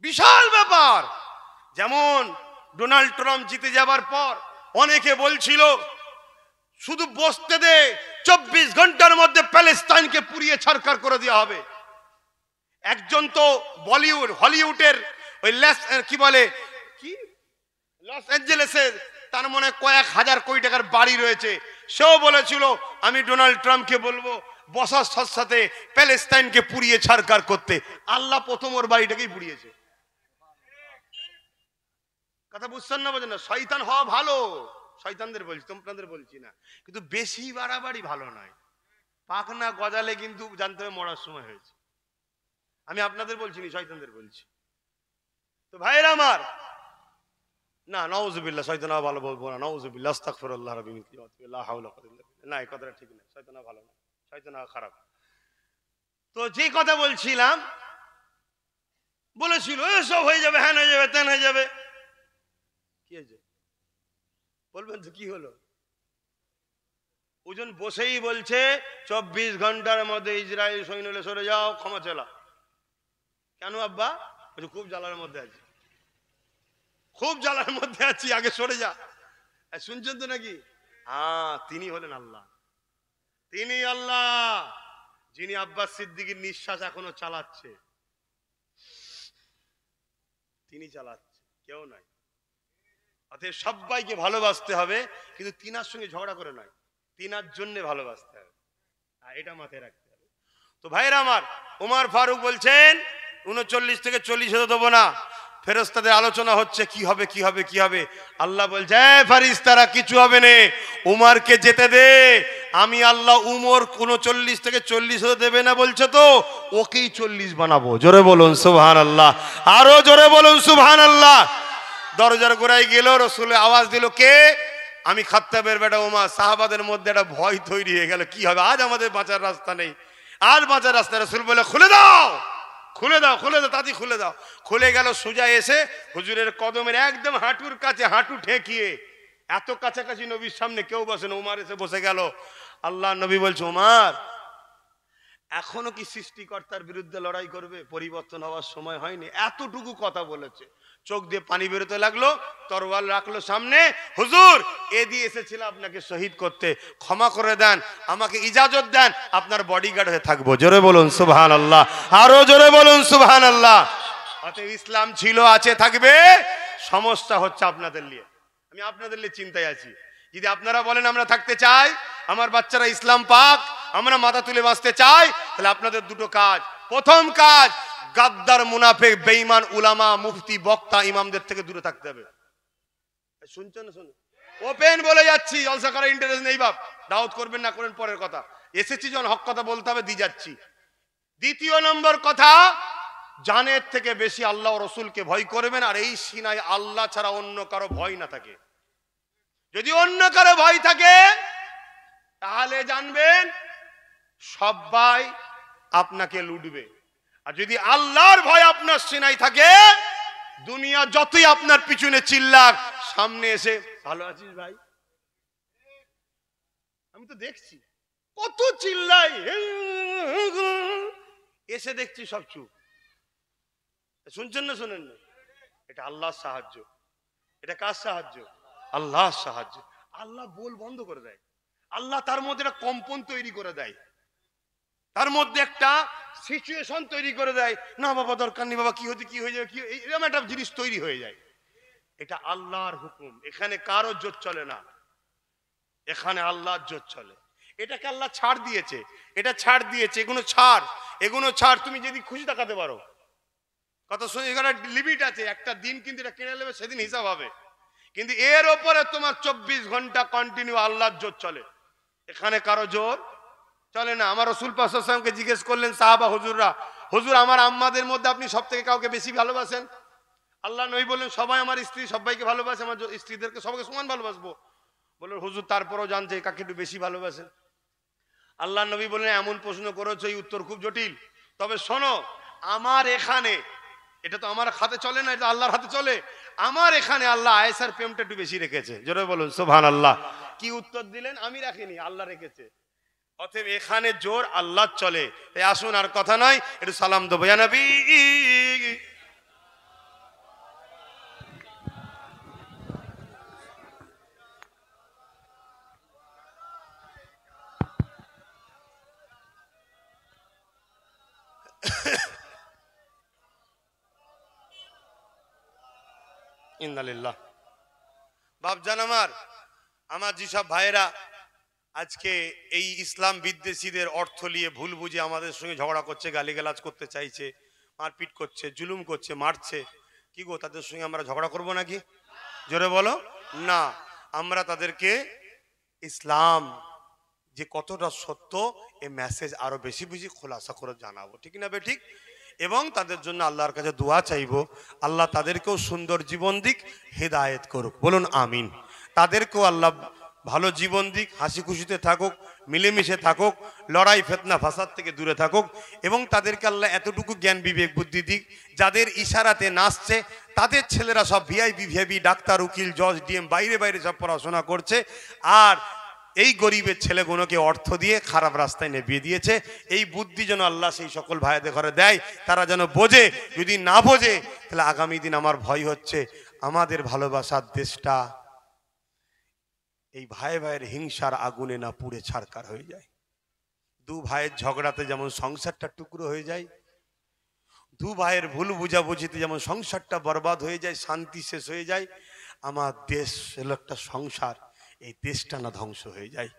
বিশাল ব্যাপার। যেমন ডোনাল্ড ট্রাম্প জিতে যাবার পর অনেকে বলছিল শুধু বসতে দে, 24 ঘন্টার মধ্যে প্যালেস্তাইনকে পুড়িয়ে ছারখার করে দেওয়া হবে। একজন তো বলিউড হলিউডের ওই কি বলে কি লস অ্যাঞ্জেলেসের তার মনে কয়েক হাজার কোটি টাকার বাড়ি রয়েছে, সেও বলেছিল আমি ডোনাল্ড ট্রাম্পকে বলবো বসার সাথে প্যালেস্তাইনকে পুড়িয়ে ছারখার করতে। আল্লাহ প্রথম ওর বাড়িটাকেই পুড়িয়েছে। কথা বুঝছেন না? বোঝেন না? শয়তান হওয়া ভালো, শয়তানদের বলছি, তোমাদের বলছি না, কিন্তু বেশি বাড়াবাড়ি ভালো নয়। পাক না গজালে কিন্তু জানতে হবে মরার সময় হয়েছে। আমি আপনাদের বলছি না, শয়তানদের বলছি। তো ভাইরা আমার, না নাউজুবিল্লাহ, শয়তান ভালো বলবো না, নাউজুবিল্লাহ, আস্তাগফিরুল্লাহ রাব্বি মিন কুল্লি লা হাওলা ওয়া লা কুওয়াতা ইল্লা বিল্লাহ। না, এই কথাটা ঠিক না, শয়তান ভালো না, শয়তান খারাপ। তো যে কথা বলছিলাম, বলেছিল এসব হয়ে যাবে, হ্যাঁ হয়ে যাবে, তেন হয়ে যাবে। কি হয়েছে বলবেন তো? কি হলো? ওজন বসেই বলছে 24 ঘন্টার মধ্যে ইসরায়েল সৈন্য সরে যাও, ক্ষমা চালা। কেন আব্বা? খুব জ্বালার মধ্যে আছি, খুব জ্বালার মধ্যে আছি, আগে সরে যা। শুনছেন তো নাকি? হ্যাঁ, তিনি হলেন আল্লাহ, তিনি আল্লাহ যিনি আব্বাস সিদ্দিকীর নিঃশ্বাস এখনো চালাচ্ছে, তিনি চালাচ্ছে, কেউ নাই। অতএব সবাইকে ভালোবাসতে হবে, কিন্তু তিনার সঙ্গে ঝগড়া করে নয়, তিনার জন্য ভালোবাসতে হবে, এটা মাথায় রাখতে হবে। তো ভাইরা আমার, ওমর ফারুক বলছেন 39 থেকে 40 হতে দেবো না। ফেরেশতাদের আলোচনা হচ্ছে কি হবে, কি হবে, কি হবে। আল্লাহ বলছে ফেরেশতারা কিছু হবে না, উমরকে যেতে দে। আমি আল্লাহ উমর 39 থেকে 40 হতে দেবে না বলছে, তো ওকেই 40 বানাবো। জোরে বলুন সুবহানাল্লাহ, আরো জোরে বলুন সুবহানাল্লাহ। দরজার গোড়ায় গেল, রসুলের আওয়াজ দিল, কে? আমি খাত্তাবের বেটা ওমর। সাহাবাদের মধ্যে একটা ভয় তৈরি হয়ে গেল, কি হবে, আজ আমাদের বাঁচার রাস্তা নেই, আর বাঁচার রাস্তা। রসুল বলে খুলে দাও, খুলে দাও, খুলে দাও, তাড়াতাড়ি খুলে দাও। খুলে গেল, সোজা এসে হুজুরের কদমের একদম হাঁটুর কাছে, হাঁটু ঠেকিয়ে, এত কাছাকাছি নবীর সামনে কেউ বসে না, ওমর এসে বসে গেল। আল্লাহ নবী বলছে, ওমর এখনো কি সৃষ্টিকর্তার বিরুদ্ধে লড়াই করবে? পরিবর্তন হওয়ার সময় হয়নি। এতটুকু কথা বলেছে, চোখ দিয়ে পানি বেরোতে লাগলো, তরোয়াল রাখলো সামনে। হুজুর এ দিয়ে এসেছিলাম আপনাকে শহীদ করতে, ক্ষমা করে দেন, আমাকে ইজাজত দেন, আপনার বডিগার্ড হয়ে থাকবো। জোরে বলুন সুবহানাল্লাহ, আরো জোরে বলুন সুবহানাল্লাহ। অতএব ইসলাম ছিল, আছে, থাকবে। সমস্যা হচ্ছে আপনাদের নিয়ে, আমি আপনাদের নিয়ে চিন্তায় আছি। যদি আপনারা বলেন আমরা থাকতে চাই, আমার বাচ্চারা ইসলাম পাক, আমরা মাথা তুলে বাঁচতে চাই, তাহলে আপনাদের দুটো কাজ। প্রথম কাজ, গাদ্দার, মুনাফিক, বেঈমান উলামা, মুফতি, বক্তা, ইমামদের থেকে দূরে থাকতে হবে। শুনছেন? শুনুন, ওপেন বলে যাচ্ছি, জলসা করার ইন্টারেস্ট নেই বাপ, দাওয়াত করবেন না করেন পরের কথা, এসেছি যখন হক কথা বলতে হবে, দিয়ে যাচ্ছি। দ্বিতীয় নম্বর কথা, জানের থেকে বেশি আল্লাহ রসুলকে ভয় করবেন, আর এই সিনায় আল্লাহ ছাড়া অন্য কারো ভয় না থাকে। যদি অন্য কারো ভয় থাকে, তাহলে জানবেন সবাই আপনাকে লুটবে। আর যদি আল্লাহর ভয় আপনার সিনায় থাকে, দুনিয়া যতই আপনার পিছনে চিল্লাক, সামনে এসে ভালো আছিস ভাই, আমি তো দেখছি কত চিল্লাই, এসে দেখছি সব চুপ। শুনছেন না? শোনেন না? এটা আল্লাহর সাহায্য। এটা কার সাহায্য? আল্লাহর সাহায্য। আল্লাহ বল বন্ধ করে দেয়, আল্লাহ তার মধ্যে একটা কম্পন তৈরি করে দেয়, তার মধ্যে একটা সিচুয়েশন তৈরি করে দেয়। না বাবা দরকার নেই, বাবা কি হচ্ছে, কি হয়ে যাবে, কি এরকম একটা জিনিস তৈরি হয়ে যায়। এটা আল্লাহর হুকুম, এখানে কারো জোর চলে না, এখানে আল্লাহর জোর চলে। এটাকে আল্লাহ ছাড় দিয়েছে, এটা ছাড় দিয়েছে, এগুলো ছাড়, এগুলো ছাড়, তুমি যদি খুশি দেখাতে পারো। কথা শুনে, এখানে লিমিট আছে, একটা দিন কিন্তু এটা কেড়ে নেবে, সেদিন হিসাব হবে। কিন্তু এর ওপরে তোমার 24 ঘন্টা কন্টিনিউ আল্লাহর জোর চলে, এখানে কারো জোর চলে না। আমার রাসূল পাক সাল্লাল্লাহু আলাইহি ওয়াসাল্লামকে জিজ্ঞেস করলেন সাহাবা হুজুররা, হুজুর আমার আম্মাদের মধ্যে আপনি সব থেকে কাউকে বেশি ভালোবাসেন? আল্লাহ নবী বললেন সবাই আমার স্ত্রী সবাইকে ভালোবাসে, আমার স্ত্রীদেরকে সবাইকে সমান ভালোবাসবো। বললেন হুজুর তারপরও জানছে কাকে একটু বেশি ভালোবাসেন? আল্লাহ নবী বললেন এমন প্রশ্ন করেছো, এই উত্তর খুব জটিল, তবে শোনো, আমার এখানে এটা তো আমার হাতে চলে না, এটা আল্লাহর হাতে চলে। আমার এখানে আল্লাহ আয়েশার প্রেমটা একটু বেশি রেখেছে, জোরে বলুন সুবহানাল্লাহ। কি উত্তর দিলেন? আমি রাখিনি, আল্লাহ রেখেছে। অতএব এখানে জোর আল্লাহ চলে। তাই আসুন, আর কথা নয়, একটু সালাম দেবো। ইয়া নবী ইন্নালিল্লাহ। বাপজান আমার যেসব ভাইয়েরা আজকে এই ইসলাম বিদ্বেষীদের অর্থ নিয়ে ভুল বুঝে আমাদের সঙ্গে ঝগড়া করছে, গালিগালাজ করতে চাইছে, মারপিট করছে, জুলুম করছে, মারছে, কি গো তাদের সঙ্গে আমরা ঝগড়া করব নাকি? জোরে বলো না। আমরা তাদেরকে ইসলাম যে কতটা সত্য এই মেসেজ আরো বেশি বেশি খোলাসা করে জানাবো, ঠিক না বেঠিক? এবং তাদের জন্য আল্লাহর কাছে দোয়া চাইবো, আল্লাহ তাদেরকেও সুন্দর জীবন দিক, হেদায়েত করুক, বলুন আমিন। তাদেরকেও আল্লাহ ভালো জীবন দিক, হাসি খুশিতে থাকুক, মিলেমিশে থাকুক, লড়াই ফিতনা ফাসাদ থেকে দূরে থাকুক। এবং তাদেরকে আল্লাহ এতটুকু জ্ঞান বিবেক বুদ্ধি দিক, যাদের ইশারাতে নাচছে তাদের ছেলেরা সব ভিআইপি ভিআইপি ডাক্তার, উকিল, জজ, ডিএম বাইরে বাইরে সব পড়াশোনা করছে, আর এই গরিবের ছেলেগুলোকে অর্থ দিয়ে খারাপ রাস্তায় নেবিয়ে দিয়েছে। এই বুদ্ধি যেন আল্লাহ সেই সকল ভাইদের ঘরে দেয়, তারা যেন বোঝে। যদি না বোঝে তাহলে আগামী দিন আমার ভয় হচ্ছে আমাদের ভালোবাসার দেশটা এই ভাই ভাইয়ের হিংসার আগুনে না পুড়ে ছারকার হয়ে যায়। দু ভাইয়ের ঝগড়াতে যেমন সংসারটা টুকরো হয়ে যায়, দু ভাইয়ের ভুল বুঝাবুঝিতে যেমন সংসারটা বরবাদ হয়ে যায়, শান্তি শেষ হয়ে যায়, আমার দেশ হলো একটা সংসার, এই দেশটা না ধ্বংস হয়ে যায়।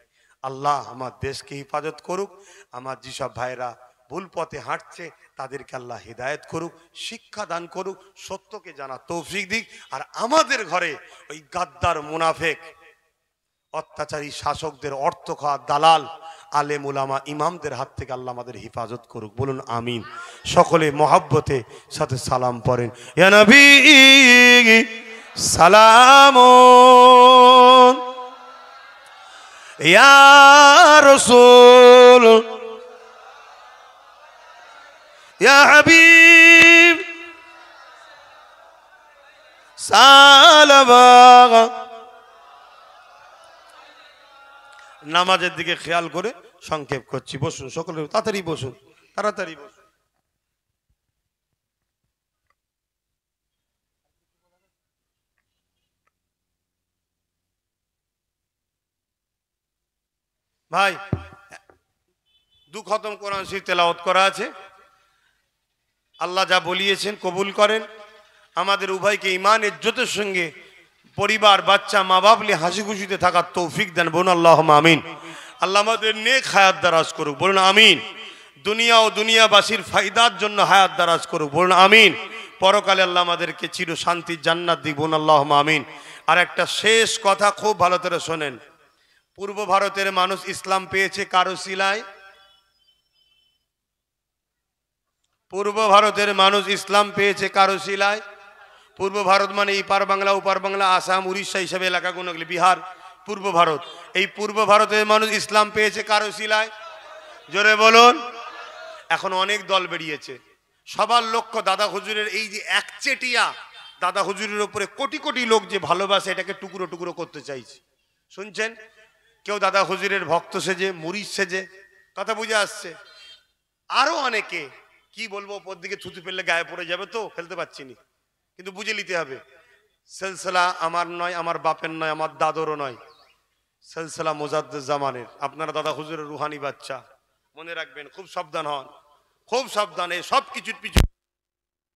আল্লাহ আমার দেশকে হেফাজত করুক। আমার যেসব ভাইরা ভুল পথে হাঁটছে তাদেরকে আল্লাহ হিদায়াত করুক, শিক্ষা দান করুক, সত্যকে জানা তৌফিক দিক। আর আমাদের ঘরে ওই গাদ্দার, মুনাফেক, অত্যাচারী শাসকদের, অর্থ খাওয়া দালাল, আলেম উলামা, ইমামদের হাত থেকে আল্লাহ আমাদের হেফাজত করুক, বলুন আমিন। সকলে মহব্বতে সাথে সালাম পড়েন। ইয়া নবী সালামুন ইয়া রাসূল ইয়া হাবিব সালামা। নামাজের দিকে খেয়াল করে সংক্ষেপ করছি, বসুন সকলে, তাড়াতাড়ি বসুন, তাড়াতাড়ি বসুন। ভাই দু খতম কোরআন শরীফ তেলাওয়াত করা আছে, আল্লাহ যা বলিয়েছেন কবুল করেন। আমাদের উভয়কে ঈমান ইজ্জতের সঙ্গে পরিবার, বাচ্চা, মা বাপ নিয়ে হাসি খুশিতে থাকার তৌফিক দেন, বলুন আল্লাহুম্মা আমিন। আল্লাহ আমাদের নেক হায়াত দারাজ করুক, বলুন আমিন। দুনিয়া ও দুনিয়াবাসীর ফায়দার জন্য হায়াত দারাজ করুক, বলুন আমিন। পরকালে আল্লাহ আমাদেরকে চির শান্তির জান্নাত দিক, বলুন আল্লাহুম্মা আমিন। আর একটা শেষ কথা খুব ভালো করে শোনেন, পূর্ব ভারতের মানুষ ইসলাম পেয়েছে কারো শিলায়? পূর্ব ভারতের মানুষ ইসলাম পেয়েছে কারো শিলায়? পূর্ব ভারত মানে ইপার বাংলা, উপার বাংলা, আসাম, উড়িষ্যা হিসাবে এলাকাগুলো, বিহার, পূর্ব ভারত। এই পূর্ব ভারতের মানুষ ইসলাম পেয়েছে কারো শিলায়? জোরে বলুন। এখন অনেক দল বেরিয়েছে, সবার লক্ষ্য দাদা হুজুরের এই যে একচেটিয়া দাদা হুজুরের উপরে কোটি কোটি লোক যে ভালোবাসে, এটাকে টুকরো টুকরো করতে চাইছে। শুনছেন? কেউ দাদা হুজুরের ভক্ত সেজে, মুরিদ সেজে, কথা বুঝে আসছে। আরো অনেকে, কি বলবো, ওপর দিকে থুতু ফেললে গায়ে পড়ে যাবে, তো ফেলতে পারছি না, কিন্তু বুঝে নিতে হবে। সিলসিলা আমার নয়, আমার বাপের নয়, আমার দাদরও নয়, সিলসিলা মুজাদ্দিদ জামানের। আপনারা দাদা হুজুরের রুহানি বাচ্চা, মনে রাখবেন, খুব সাবধান হন, খুব সাবধান। এই সব কিছুর পিছনে